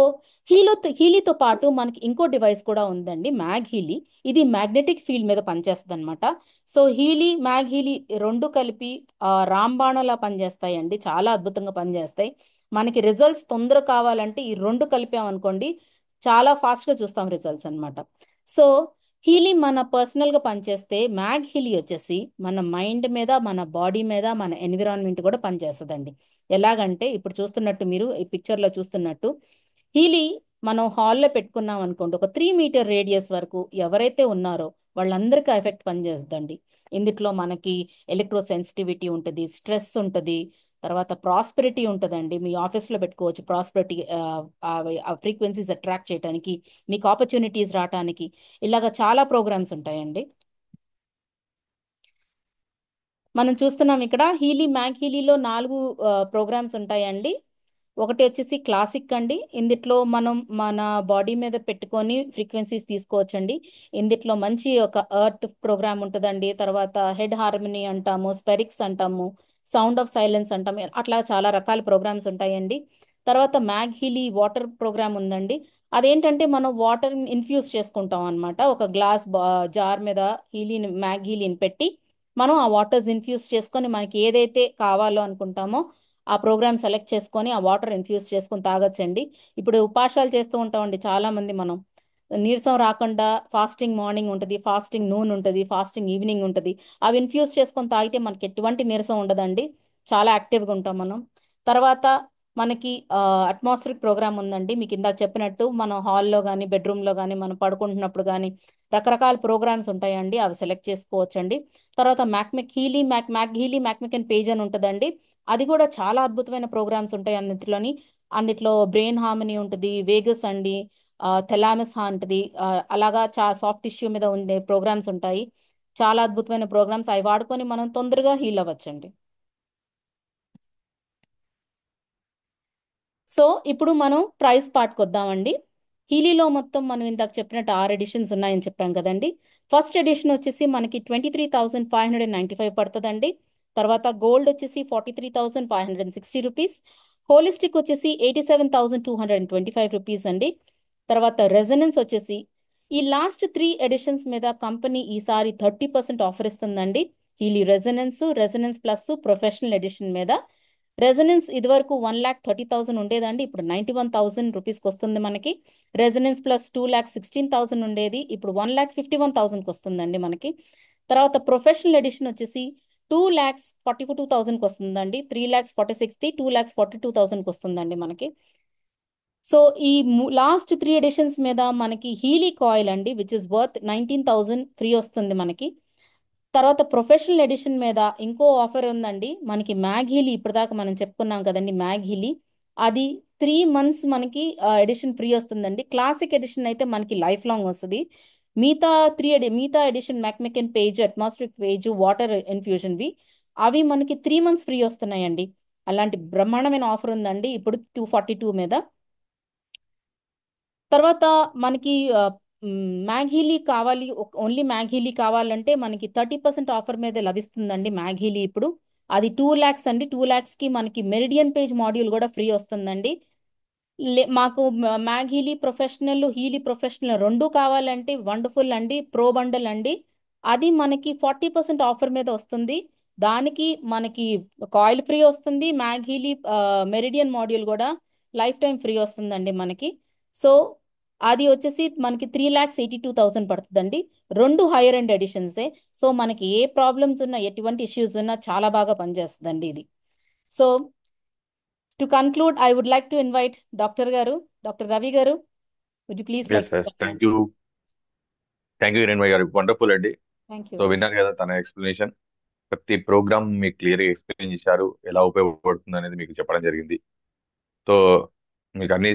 హీలీతో పాటు మనకి ఇంకో డివైస్ కూడా ఉందండి, మ్యాగ్ హీలీ. ఇది మ్యాగ్నెటిక్ ఫీల్డ్ మీద పనిచేస్తుంది అనమాట. సో మ్యాగ్ హీలీ రెండు కలిపి రాంబాణలా పనిచేస్తాయండి, చాలా అద్భుతంగా పనిచేస్తాయి. మనకి రిజల్ట్స్ తొందర కావాలంటే ఈ రెండు కలిపామనుకోండి, చాలా ఫాస్ట్గా చూస్తాం రిజల్ట్స్ అనమాట. సో హీలీ మన పర్సనల్గా పనిచేస్తే, మ్యాగ్ హీలీ వచ్చేసి మన మైండ్ మీద, మన బాడీ మీద, మన ఎన్విరాన్మెంట్ కూడా పనిచేస్తుందండి. ఎలాగంటే ఇప్పుడు చూస్తున్నట్టు, మీరు ఈ పిక్చర్లో చూస్తున్నట్టు, హీలీ మనం హాల్లో పెట్టుకున్నాం అనుకోండి, ఒక 3 మీటర్ రేడియస్ వరకు ఎవరైతే ఉన్నారో వాళ్ళందరికీ ఆ ఎఫెక్ట్ పనిచేస్తుందండి. ఇందులో మనకి ఎలక్ట్రో సెన్సిటివిటీ ఉంటుంది, స్ట్రెస్ ఉంటుంది, తర్వాత ప్రాస్పెరిటీ ఉంటుందండి. మీ ఆఫీస్లో పెట్టుకోవచ్చు ప్రాస్పెరిటీ, ఆ ఫ్రీక్వెన్సీస్ అట్రాక్ట్ చేయడానికి, మీకు ఆపర్చునిటీస్ రావడానికి, ఇలాగ చాలా ప్రోగ్రామ్స్ ఉంటాయండి. మనం చూస్తున్నాం ఇక్కడ మ్యాగ్ హీలీలో 4 ప్రోగ్రామ్స్ ఉంటాయండి. ఒకటి వచ్చేసి క్లాసిక్ అండి. ఇందులో మనం మన బాడీ మీద పెట్టుకొని ఫ్రీక్వెన్సీస్ తీసుకోవచ్చండి. ఇందులో మంచి ఒక ఎర్త్ ప్రోగ్రామ్ ఉంటుందండి. తర్వాత హెడ్ హార్మనీ అంటాము, స్పెరిక్స్ అంటాము, సౌండ్ ఆఫ్ సైలెన్స్ అంటాము, అట్లా చాలా రకాల ప్రోగ్రామ్స్ ఉంటాయండి. తర్వాత మ్యాగ్ హీలీ వాటర్ ప్రోగ్రామ్ ఉందండి. అదేంటంటే మనం వాటర్ ఇన్ఫ్యూజ్ చేసుకుంటాం అనమాట. ఒక గ్లాస్ జార్ మీద మ్యాగ్ హీలీని పెట్టి మనం ఆ వాటర్స్ ఇన్ఫ్యూజ్ చేసుకొని మనకి ఏదైతే కావాలో అనుకుంటామో ఆ ప్రోగ్రామ్ సెలెక్ట్ చేసుకొని ఆ వాటర్ ఇన్ఫ్యూజ్ చేసుకొని తాగొచ్చండి. ఇప్పుడు ఉపాసాలు చేస్తూ ఉంటామండి చాలా మంది మనం, నీరసం రాకుండా ఫాస్టింగ్ మార్నింగ్ ఉంటుంది, ఫాస్టింగ్ నూన్ ఉంటుంది, ఫాస్టింగ్ ఈవినింగ్ ఉంటుంది. అవి ఇన్ఫ్యూజ్ చేసుకొని తాగితే మనకి ఎటువంటి నీరసం ఉండదండి, చాలా యాక్టివ్గా ఉంటాం మనం. తర్వాత మనకి అట్మాస్ఫిరిక్ ప్రోగ్రామ్ ఉందండి. మీకు ఇందాక చెప్పినట్టు మనం హాల్లో కానీ, బెడ్రూమ్లో కానీ, మనం పడుకుంటున్నప్పుడు కానీ రకరకాల ప్రోగ్రామ్స్ ఉంటాయండి, అవి సెలెక్ట్ చేసుకోవచ్చండి. తర్వాత మ్యాక్ హీలీ మ్యాక్మికన్ పేజ్ అని ఉంటుందండి. అది కూడా చాలా అద్భుతమైన ప్రోగ్రామ్స్ ఉంటాయి అన్నిట్లో బ్రెయిన్ హార్మనీ ఉంటుంది, వేగస్ అండి, థెలామస్ ఉంటుంది, అలాగా సాఫ్ట్ టిష్యూ మీద ఉండే ప్రోగ్రామ్స్ ఉంటాయి. చాలా అద్భుతమైన ప్రోగ్రామ్స్, అవి వాడుకొని మనం తొందరగా హీల్ అవ్వచ్చండి. సో ఇప్పుడు మనం ప్రైస్ పార్ట్కి వద్దామండి. హీలీలో మొత్తం మనం ఇందాక చెప్పినట్టు 6 ఎడిషన్స్ ఉన్నాయని చెప్పాం కదండి. ఫస్ట్ ఎడిషన్ వచ్చేసి మనకి 23,595 పడుతుందండి. తర్వాత గోల్డ్ వచ్చేసి 43,560 రూపీస్. హోలిస్టిక్ వచ్చేసి 87,225 రూపీస్ అండి. తర్వాత రెజనెన్స్ వచ్చేసి ఈ లాస్ట్ 3 ఎడిషన్స్ మీద కంపెనీ ఈసారి 30% ఆఫర్ ఇస్తుందండి. Healy resonance, resonance plus professional edition మీద. రెజనెన్స్ ఇదివరకు 1,30,000 ఉండేదండి, ఇప్పుడు 91,000 రూపీస్కి వస్తుంది మనకి. రెజనెన్స్ ప్లస్ 2,16,000 ఉండేది, ఇప్పుడు 1,51,000కి వస్తుందండి మనకి. తర్వాత ప్రొఫెషనల్ ఎడిషన్ వచ్చేసి 2,42,000కి వస్తుందండి. 3,46,000ది 2,42,000కి వస్తుందండి మనకి. సో ఈ లాస్ట్ 3 ఎడిషన్స్ మీద మనకి హీలీ కాయిల్ అండి విచ్ ఇస్ వర్త్ 19,000 ఫ్రీ వస్తుంది మనకి. తర్వాత ప్రొఫెషనల్ ఎడిషన్ మీద ఇంకో ఆఫర్ ఉందండి మనకి. మ్యాగ్ హీలీ ఇప్పటిదాకా మనం చెప్పుకున్నాం కదండి, మ్యాగ్ హీలీ అది 3 మంత్స్ మనకి ఎడిషన్ ఫ్రీ వస్తుందండి. క్లాసిక్ ఎడిషన్ అయితే మనకి లైఫ్ లాంగ్ వస్తుంది. మిగతా ఎడిషన్ మ్యాక్మెకెన్ పేజ్, అట్మాస్ఫిరిక్ పేజ్, వాటర్ ఇన్ఫ్యూజన్వి అవి మనకి 3 మంత్స్ ఫ్రీ వస్తున్నాయండి. అలాంటి బ్రహ్మాండమైన ఆఫర్ ఉందండి ఇప్పుడు 242 మీద. తర్వాత మనకి మ్యాఘీలీ కావాలి, ఓన్లీ మ్యాఘీలీ కావాలంటే మనకి 30% ఆఫర్ మీద లభిస్తుందండి మ్యాఘీలీ ఇప్పుడు. అది 2 lakhs అండి. 2 lakhsకి మనకి మెరిడియన్ పేజ్ మాడ్యూల్ కూడా ఫ్రీ వస్తుందండి. మాకు మ్యాగ్ హీలీ ప్రొఫెషనల్, హీలీ ప్రొఫెషనల్ రెండు కావాలంటే వండర్ఫుల్ అండి, ప్రో బండల్ అండి. అది మనకి 40% ఆఫర్ మీద వస్తుంది. దానికి మనకి కాయిల్ ఫ్రీ వస్తుంది, మ్యాగ్ హీలీ మెరిడియన్ మాడ్యూల్ కూడా లైఫ్ టైం ఫ్రీ వస్తుందండి మనకి. సో అది వచ్చేసి మనకి 3,82,000 పడుతుందండి. రెండు హైయర్ ఎండ్ ఎడిషన్సే. సో మనకి ఏ ప్రాబ్లమ్స్ ఉన్నా, ఎటువంటి ఇష్యూస్ ఉన్నా చాలా బాగా పనిచేస్తుందండి ఇది. So to conclude, I would like to invite doctor గారు, డాక్టర్ రవి గారు, would you please like. Yes yes, thank you Hiranmayya గారు, వండర్ఫుల్ అండి. థ్యాంక్ యూ సో అండి. విన్నారు కదా తన ఎక్స్ప్లెనేషన్. ప్రతి ప్రోగ్రామ్ మీకు క్లియర్గా ఎక్స్ప్లెయిన్ చేశారు, ఎలా ఉపయోగపడుతుంది అనేది మీకు చెప్పడం జరిగింది. సో మీకు అన్ని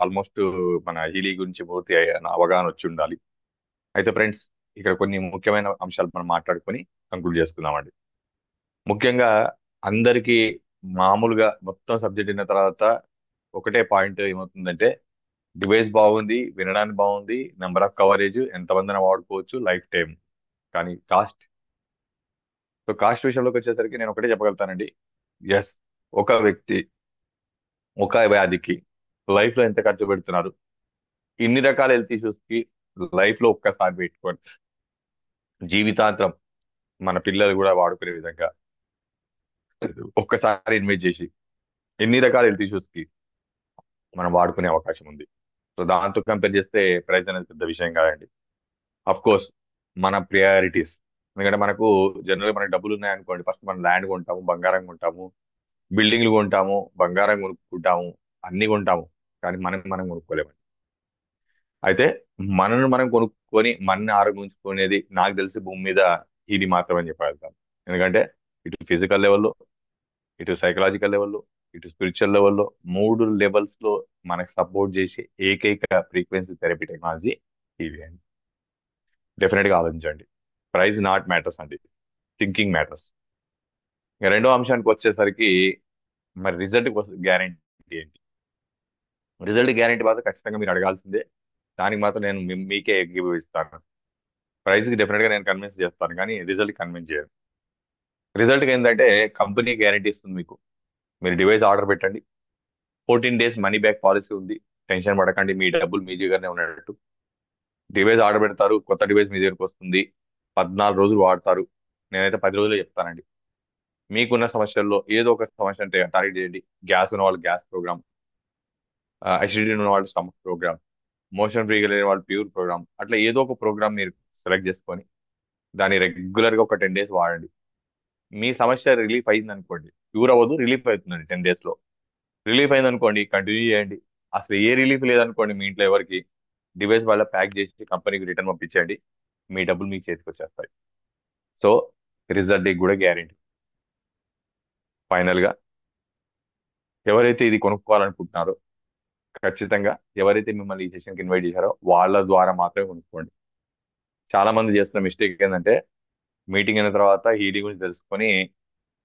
ఆల్మోస్ట్ మన హీలీ గురించి పూర్తి అవగాహన వచ్చి ఉండాలి. అయితే ఫ్రెండ్స్, ఇక్కడ కొన్ని ముఖ్యమైన అంశాలు మనం మాట్లాడుకొని కంక్లూడ్ చేసుకుందామండి. ముఖ్యంగా అందరికీ మామూలుగా మొత్తం సబ్జెక్ట్ అయిన తర్వాత ఒకటే పాయింట్ ఏమవుతుందంటే, డివైస్ బాగుంది, వినడానికి బాగుంది, నెంబర్ ఆఫ్ కవరేజ్, ఎంతమందిని వాడుకోవచ్చు, లైఫ్ టైం. కానీ కాస్ట్. సో కాస్ట్ విషయంలోకి వచ్చేసరికి నేను ఒకటే చెప్పగలుగుతానండి. ఎస్, ఒక వ్యక్తి ఒక వ్యాధికి లైఫ్ లో ఎంత ఖర్చు పెడుతున్నారు, ఇన్ని రకాల హెల్త్ ఇష్యూస్ కి లైఫ్ లో ఒక్కసారి పెట్టుకోండి, జీవితాంతం మన పిల్లలు కూడా వాడుకునే విధంగా ఒక్కసారి ఇన్వెస్ట్ చేసి ఎన్ని రకాల హెల్త్ ఇష్యూస్ కి మనం వాడుకునే అవకాశం ఉంది. సో దాంతో కంపేర్ చేస్తే ప్రైస్ అనేది పెద్ద విషయం కాదండి. అఫ్ కోర్స్ మన ప్రియారిటీస్, ఎందుకంటే మనకు జనరల్గా మనకు డబ్బులు ఉన్నాయనుకోండి, ఫస్ట్ మనం ల్యాండ్ కొంటాము, బంగారం కొంటాము, బిల్డింగ్లు కొంటాము, బంగారం కొనుక్కుంటాము, అన్ని కొంటాము. కానీ మనం కొనుక్కోలేము. అయితే మనను మనం కొనుక్కొని మన ఆరోగ్యం ఉంచుకునేది నాకు తెలిసి భూమి మీద ఇది మాత్రమే చెప్పగలుగుతాను. ఎందుకంటే ఇటు ఫిజికల్ లెవెల్లో, ఇటు సైకలాజికల్ లెవెల్లో, ఇటు స్పిరిచువల్ లెవెల్లో, 3 లెవెల్స్ లో మనకు సపోర్ట్ చేసే ఏకైక ఫ్రీక్వెన్సీ థెరపీ టెక్నాలజీ ఇది అండి. డెఫినెట్ గా ఆలోచించండి. ప్రైస్ నాట్ మ్యాటర్స్ అండి, థింకింగ్ మ్యాటర్స్. ఇక రెండో అంశానికి వచ్చేసరికి, మరి రిజల్ట్ గ్యారంటీ ఏంటి? రిజల్ట్ గ్యారంటీ మాత్రం ఖచ్చితంగా మీరు అడగాల్సిందే. దానికి మాత్రం నేను మీకే ఇస్తాను. ప్రైస్కి డెఫినెట్ గా నేను కన్విన్స్ చేస్తాను, కానీ రిజల్ట్ కన్విన్స్ చేయను. రిజల్ట్ ఏంటంటే కంపెనీ గ్యారంటీ ఇస్తుంది మీకు. మీరు డివైస్ ఆర్డర్ పెట్టండి, 14 days మనీ బ్యాక్ పాలసీ ఉంది. టెన్షన్ పడకండి, మీ డబ్బులు మీ దగ్గరనే ఉన్నట్టు. డివైస్ ఆర్డర్ పెడతారు, కొత్త డివైస్ మీ దగ్గరకు వస్తుంది, 14 రోజులు వాడతారు. నేనైతే 10 రోజులు చెప్తానండి. మీకున్న సమస్యల్లో ఏదో ఒక సమస్య అంటే టార్గెట్ చేయండి. గ్యాస్ ఉన్న వాళ్ళు గ్యాస్ ప్రోగ్రామ్, అసిడిటీ ఉన్న వాళ్ళు స్టమక్ ప్రోగ్రామ్, మోషన్ ఫ్రీగా లేని వాళ్ళు ప్యూర్ ప్రోగ్రామ్, అట్లా ఏదో ఒక ప్రోగ్రామ్ మీరు సెలెక్ట్ చేసుకొని దాన్ని రెగ్యులర్ గా ఒక 10 days వాడండి. మీ సమస్య రిలీఫ్ అయింది అనుకోండి, క్యూర్ అవ్వదు, రిలీఫ్ అవుతుందండి 10 days లో. రిలీఫ్ అయింది అనుకోండి, కంటిన్యూ చేయండి. అసలు ఏ రిలీఫ్ లేదనుకోండి మీ ఇంట్లో ఎవరికి, డివైస్ వాళ్ళ ప్యాక్ చేసి కంపెనీకి రిటర్న్ పంపించండి. మీ డబ్బులు మీ చేతికి వచ్చేస్తాయి. సో రిజల్ట్ కూడా గ్యారెంటీ. ఫైనల్ గా ఎవరైతే ఇది కొనుక్కోవాలనుకుంటున్నారో, ఖచ్చితంగా ఎవరైతే మిమ్మల్ని ఈ సెషన్కి ఇన్వైట్ చేశారో వాళ్ళ ద్వారా మాత్రమే కొనుక్కోండి. చాలా మంది చేస్తున్న మిస్టేక్ ఏంటంటే, మీటింగ్ అయిన తర్వాత ఈడీ గురించి తెలుసుకొని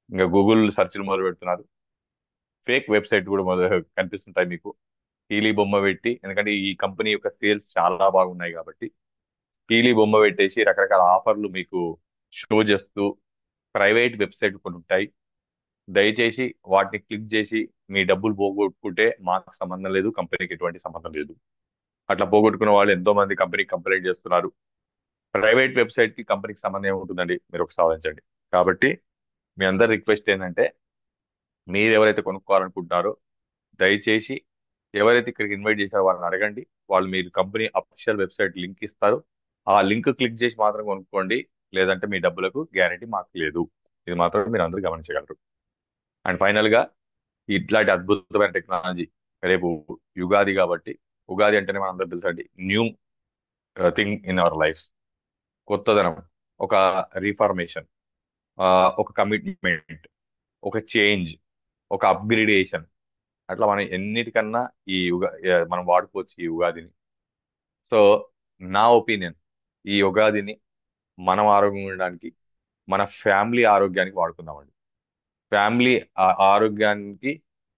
ఇంకా గూగుల్ సెర్చ్లు మొదలు పెడుతున్నారు. ఫేక్ వెబ్సైట్ కూడా మొదలు కనిపిస్తుంటాయి మీకు. కీలీ బొమ్మ పెట్టి, ఎందుకంటే ఈ కంపెనీ యొక్క సేల్స్ చాలా బాగున్నాయి కాబట్టి కీలీ బొమ్మ పెట్టేసి రకరకాల ఆఫర్లు మీకు షో చేస్తూ ప్రైవేట్ వెబ్సైట్ కొన్ని ఉంటాయి. దయచేసి వాటిని క్లిక్ చేసి మీ డబ్బులు పోగొట్టుకుంటే మాకు సంబంధం లేదు, కంపెనీకి ఎటువంటి సంబంధం లేదు. అట్లా పోగొట్టుకున్న వాళ్ళు ఎంతో మంది కంపెనీకి కంప్లైంట్ చేస్తున్నారు. ప్రైవేట్ వెబ్సైట్ కి కంపెనీకి సంబంధం ఏముంటుందండి, మీరు ఒకసారి ఆలోచించండి. కాబట్టి మీ అందరి రిక్వెస్ట్ ఏంటంటే, మీరు ఎవరైతే కొనుక్కోవాలనుకుంటున్నారో దయచేసి ఎవరైతే ఇక్కడికి ఇన్వైట్ చేశారో వాళ్ళని అడగండి. వాళ్ళు మీరు కంపెనీ అఫీషియల్ వెబ్సైట్ లింక్ ఇస్తారు. ఆ లింక్ క్లిక్ చేసి మాత్రం కొనుక్కోండి. లేదంటే మీ డబ్బులకు గ్యారంటీ మాకు లేదు. ఇది మాత్రం మీరు అందరూ గమనించగలరు. అండ్ ఫైనల్ గా ఇట్లాంటి అద్భుతమైన టెక్నాలజీ రేపు యుగాది కాబట్టి, ఉగాది అంటేనే మనం అందరూ తెలుసండి, new thing in our life, కొత్తదనం, ఒక రీఫార్మేషన్, ఒక కమిట్మెంట్, ఒక చేంజ్, ఒక అప్గ్రేడేషన్. అట్లా మనం ఎన్నిటికన్నా మనం వాడుకోవచ్చు ఈ ఉగాదిని. సో నా ఒపీనియన్, ఈ ఉగాదిని మనం ఆరోగ్యంగా ఉండడానికి, మన ఫ్యామిలీ ఆరోగ్యానికి వాడుకుందామండి. ఫ్యామిలీ ఆరోగ్యానికి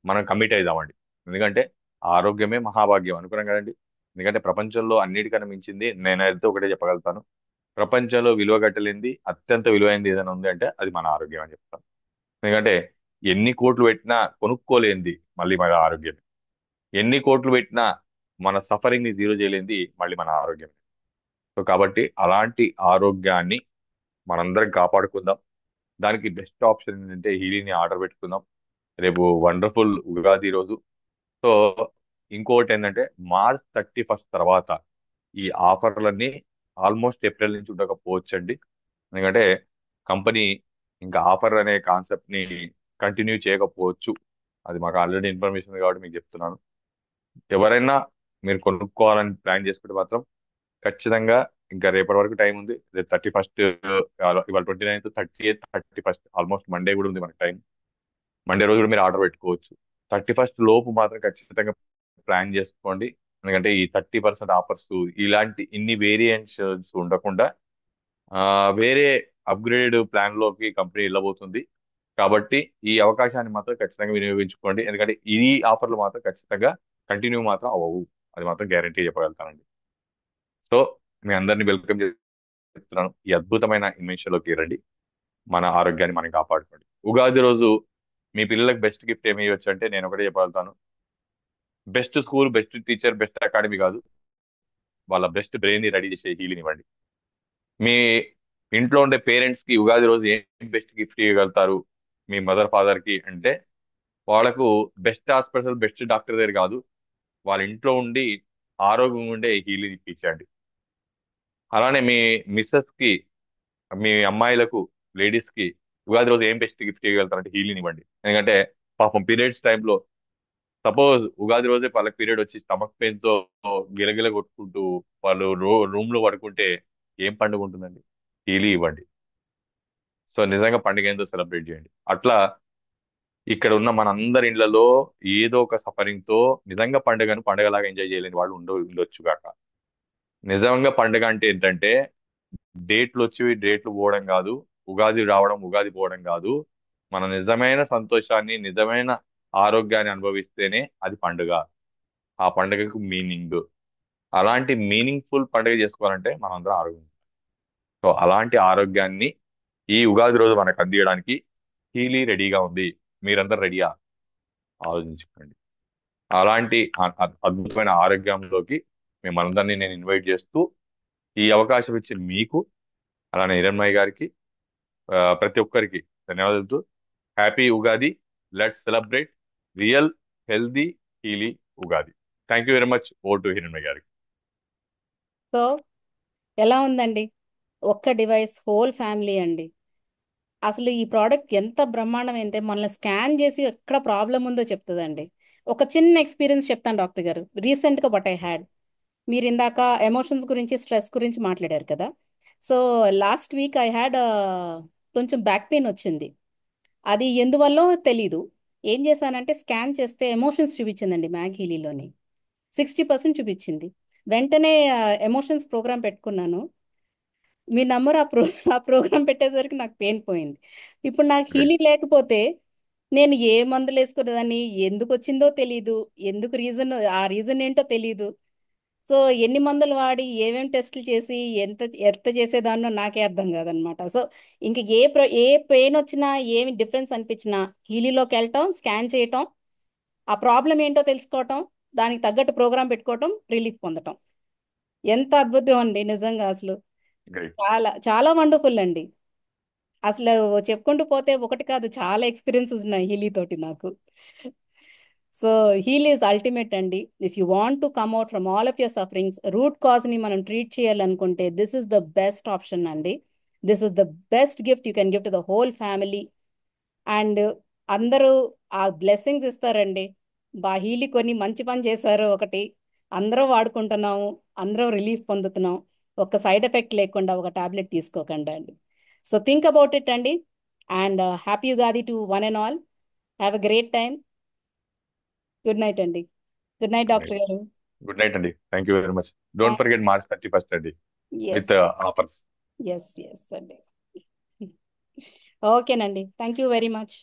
మనం కమిట్ అయిదామండి. ఎందుకంటే ఆరోగ్యమే మహాభాగ్యం అనుకున్నాం కదండి. ఎందుకంటే ప్రపంచంలో అన్నిటికన్నా మించింది, నేనైతే ఒకటే చెప్పగలుగుతాను, ప్రపంచంలో విలువ కట్టలేనిది అత్యంత విలువైనది ఏదైనా ఉంది అంటే అది మన ఆరోగ్యం అని చెప్తాను. ఎందుకంటే ఎన్ని కోట్లు పెట్టినా కొనుక్కోలేనిది మళ్ళీ మన ఆరోగ్యం. ఎన్ని కోట్లు పెట్టినా మన సఫరింగ్ ని జీరో చేయలేనిది మళ్ళీ మన ఆరోగ్యం. సో కాబట్టి అలాంటి ఆరోగ్యాన్ని మనందరం కాపాడుకుందాం. దానికి బెస్ట్ ఆప్షన్ ఏంటంటే హీలీని ఆర్డర్ పెట్టుకుందాం. రేపు వండర్ఫుల్ ఉగాది రోజు. సో ఇంకొకటి ఏంటంటే మార్చ్ 31 తర్వాత ఈ ఆఫర్లన్నీ ఆల్మోస్ట్ ఏప్రిల్ నుంచి ఉండకపోవచ్చండి. ఎందుకంటే కంపెనీ ఇంకా ఆఫర్ అనే కాన్సెప్ట్ ని కంటిన్యూ చేయకపోవచ్చు. అది మాకు ఆల్రెడీ ఇన్ఫర్మేషన్ ఉంది కాబట్టి మీకు చెప్తున్నాను. ఎవరైనా మీరు కొనుక్కోవాలని ప్లాన్ చేసుకుంటే మాత్రం ఖచ్చితంగా ఇంకా రేపటి వరకు టైం ఉంది. రేపు 31, ఇవాళ 29, 30, 31, ఆల్మోస్ట్ మండే కూడా ఉంది మనకి టైం. మండే రోజు కూడా మీరు ఆర్డర్ పెట్టుకోవచ్చు. 31 లోపు మాత్రం ఖచ్చితంగా ప్లాన్ చేసుకోండి. ఎందుకంటే ఈ 30% ఆఫర్స్ ఇలాంటి ఇన్ని వేరియంట్స్ ఉండకుండా ఆ, వేరే అప్గ్రేడ్ ప్లాన్ లోకి కంపెనీ వెళ్ళబోతుంది. కాబట్టి ఈ అవకాశాన్ని మాత్రం ఖచ్చితంగా వినియోగించుకోండి. ఎందుకంటే ఈ ఆఫర్లు మాత్రం ఖచ్చితంగా కంటిన్యూ మాత్రం అవ్వవు. అది మాత్రం గ్యారంటీ చెప్పగలుగుతానండి. సో మీ అందరినీ వెల్కమ్ చేస్తున్నాను. ఈ అద్భుతమైన ఇన్వెన్షన్ లోకి రండి. మన ఆరోగ్యాన్ని మనం కాపాడుకోండి. ఉగాది రోజు మీ పిల్లలకు బెస్ట్ గిఫ్ట్ ఏమి ఇవ్వచ్చు అంటే నేను ఒకటే చెప్పగలుగుతాను, best school, best teacher, best academy కాదు, వాళ్ళ బెస్ట్ బ్రెయిన్ ని రెడీ చేసే హీలింగ్ ఇవ్వండి. మీ ఇంట్లో ఉండే పేరెంట్స్ కి ఉగాది రోజు ఏం బెస్ట్ గిఫ్ట్ ఇవ్వగలుగుతారు మీ మదర్ ఫాదర్ కి అంటే, వాళ్ళకు బెస్ట్ హాస్పిటల్, బెస్ట్ డాక్టర్ దగ్గర కాదు, వాళ్ళ ఇంట్లో ఉండి ఆరోగ్యంగా ఉండే హీలింగ్ ఇప్పించండి. అలానే మీ మిస్సెస్ కి, మీ అమ్మాయిలకు, లేడీస్ కి ఉగాది రోజు ఏం బెస్ట్ గిఫ్ట్ చేయగలుగుతారంటే హీలింగ్ ఇవ్వండి. ఎందుకంటే పాపం పీరియడ్స్ టైంలో సపోజ్ ఉగాది రోజే వాళ్ళకి పీరియడ్ వచ్చి స్టమక్ పెయిన్ తో గిలగిల కొట్టుకుంటూ వాళ్ళు రూమ్ లో పడుకుంటే ఏం పండుగ ఉంటుందండి. హీలీ ఇవ్వండి. సో నిజంగా పండుగ ఏందో సెలబ్రేట్ చేయండి. అట్లా ఇక్కడ ఉన్న మనందరి ఇళ్లలో ఏదో ఒక సఫరింగ్ తో నిజంగా పండుగను పండుగలాగా ఎంజాయ్ చేయలేని వాళ్ళు ఉండొచ్చు కాక. నిజంగా పండుగ అంటే ఏంటంటే డేట్లు వచ్చి డేట్లు పోవడం కాదు, ఉగాది రావడం ఉగాది పోవడం కాదు, మన నిజమైన సంతోషాన్ని, నిజమైన ఆరోగ్యాన్ని అనుభవిస్తేనే అది పండుగ. ఆ పండుగకు మీనింగ్. అలాంటి మీనింగ్ఫుల్ పండుగ చేసుకోవాలంటే మనం అందరం ఆరోగ్యం. సో అలాంటి ఆరోగ్యాన్ని ఈ ఉగాది రోజు మనకు అందించడానికి హీలీ రెడీగా ఉంది. మీరందరూ రెడీయా? ఆలోచించుకోండి. అలాంటి అద్భుతమైన ఆరోగ్యంలోకి మిమ్మల్ందరినీ నేను ఇన్వైట్ చేస్తూ, ఈ అవకాశం ఇచ్చిన మీకు, అలానే హిరణ్మయ్య గారికి, ప్రతి ఒక్కరికి ధన్యవాదాలు. Happy Ugadi. Let's celebrate real healthy Healy Ugadi. Thank you very much. Over to Hiranmayya గారికి. సో ఎలా ఉందండి? ఒక్క డివైస్ హోల్ ఫ్యామిలీ అండి. అసలు ఈ ప్రోడక్ట్ ఎంత బ్రహ్మాండం అయితే మనల్ని స్కాన్ చేసి ఎక్కడ ప్రాబ్లం ఉందో చెప్తుందండి. ఒక చిన్న ఎక్స్పీరియన్స్ చెప్తాను డాక్టర్ గారు. రీసెంట్గా వాట్ ఐ హ్యాడ్, మీరు ఇందాక ఎమోషన్స్ గురించి, స్ట్రెస్ గురించి మాట్లాడారు కదా. So last week I had కొంచెం బ్యాక్ పెయిన్ వచ్చింది. అది ఎందువల్లో తెలీదు. ఏం చేశానంటే స్కాన్ చేస్తే ఎమోషన్స్ చూపించిందండి, మ్యాగీలీలోని 60% చూపించింది. వెంటనే ఎమోషన్స్ ప్రోగ్రామ్ పెట్టుకున్నాను. మీ నంబర్ ఆ ప్రోగ్రామ్ పెట్టేసరికి నాకు పెయిన్ పోయింది. ఇప్పుడు నాకు హీలింగ్ లేకపోతే నేను ఏ మందులు వేసుకున్నదాన్ని, ఎందుకు వచ్చిందో తెలీదు, ఎందుకు రీజన్, ఆ రీజన్ ఏంటో తెలీదు. సో ఎన్ని మందులు వాడి ఏమేం టెస్టులు చేసి ఎంత ఎంత చేసేదాన్నో నాకే అర్థం కాదనమాట. సో ఇంక ఏ పెయిన్ వచ్చినా, ఏమి డిఫరెన్స్ అనిపించినా హీలీలోకి వెళ్ళటం, స్కాన్ చేయటం, ఆ ప్రాబ్లం ఏంటో తెలుసుకోవటం, దానికి తగ్గట్టు ప్రోగ్రామ్ పెట్టుకోవటం, రిలీఫ్ పొందటం. ఎంత అద్భుతం అండి నిజంగా అసలు. గ్రేట్. చాలా చాలా వండర్ఫుల్ అండి. అసలు చెప్పుకుంటూ పోతే ఒకటి కాదు, చాలా ఎక్స్పీరియన్సెస్ ఉన్నాయి హీలీ తోటి నాకు. సో హీల్ ఈజ్ అల్టిమేట్ అండి. If you want to come out from all of your sufferings, root cause ని మనం ట్రీట్ చేయాలనుకుంటే this is the best option అండి. This is the best gift you can give to the whole family. And అందరూ ఆ blessings ఇస్తారండి. Healy కొన్ని మంచి పని చేశారు ఒకటి, అందరూ వాడుకుంటున్నాము, అందరూ రిలీఫ్ పొందుతున్నాం, ఒక సైడ్ ఎఫెక్ట్ లేకుండా ఒక టాబ్లెట్ తీసుకోకుండా అండి. సో థింక్ అబౌట్ ఇట్ అండి. And happy Ugadi to one and all. Have a great time. Good night అండి. Good night good night. Doctor గారు. గుడ్ నైట్ అండి. Thank you very much. Don't thank forget March 31st అండి, yes. With offers. Yes yes అండి. ఓకేనండి, thank you very much.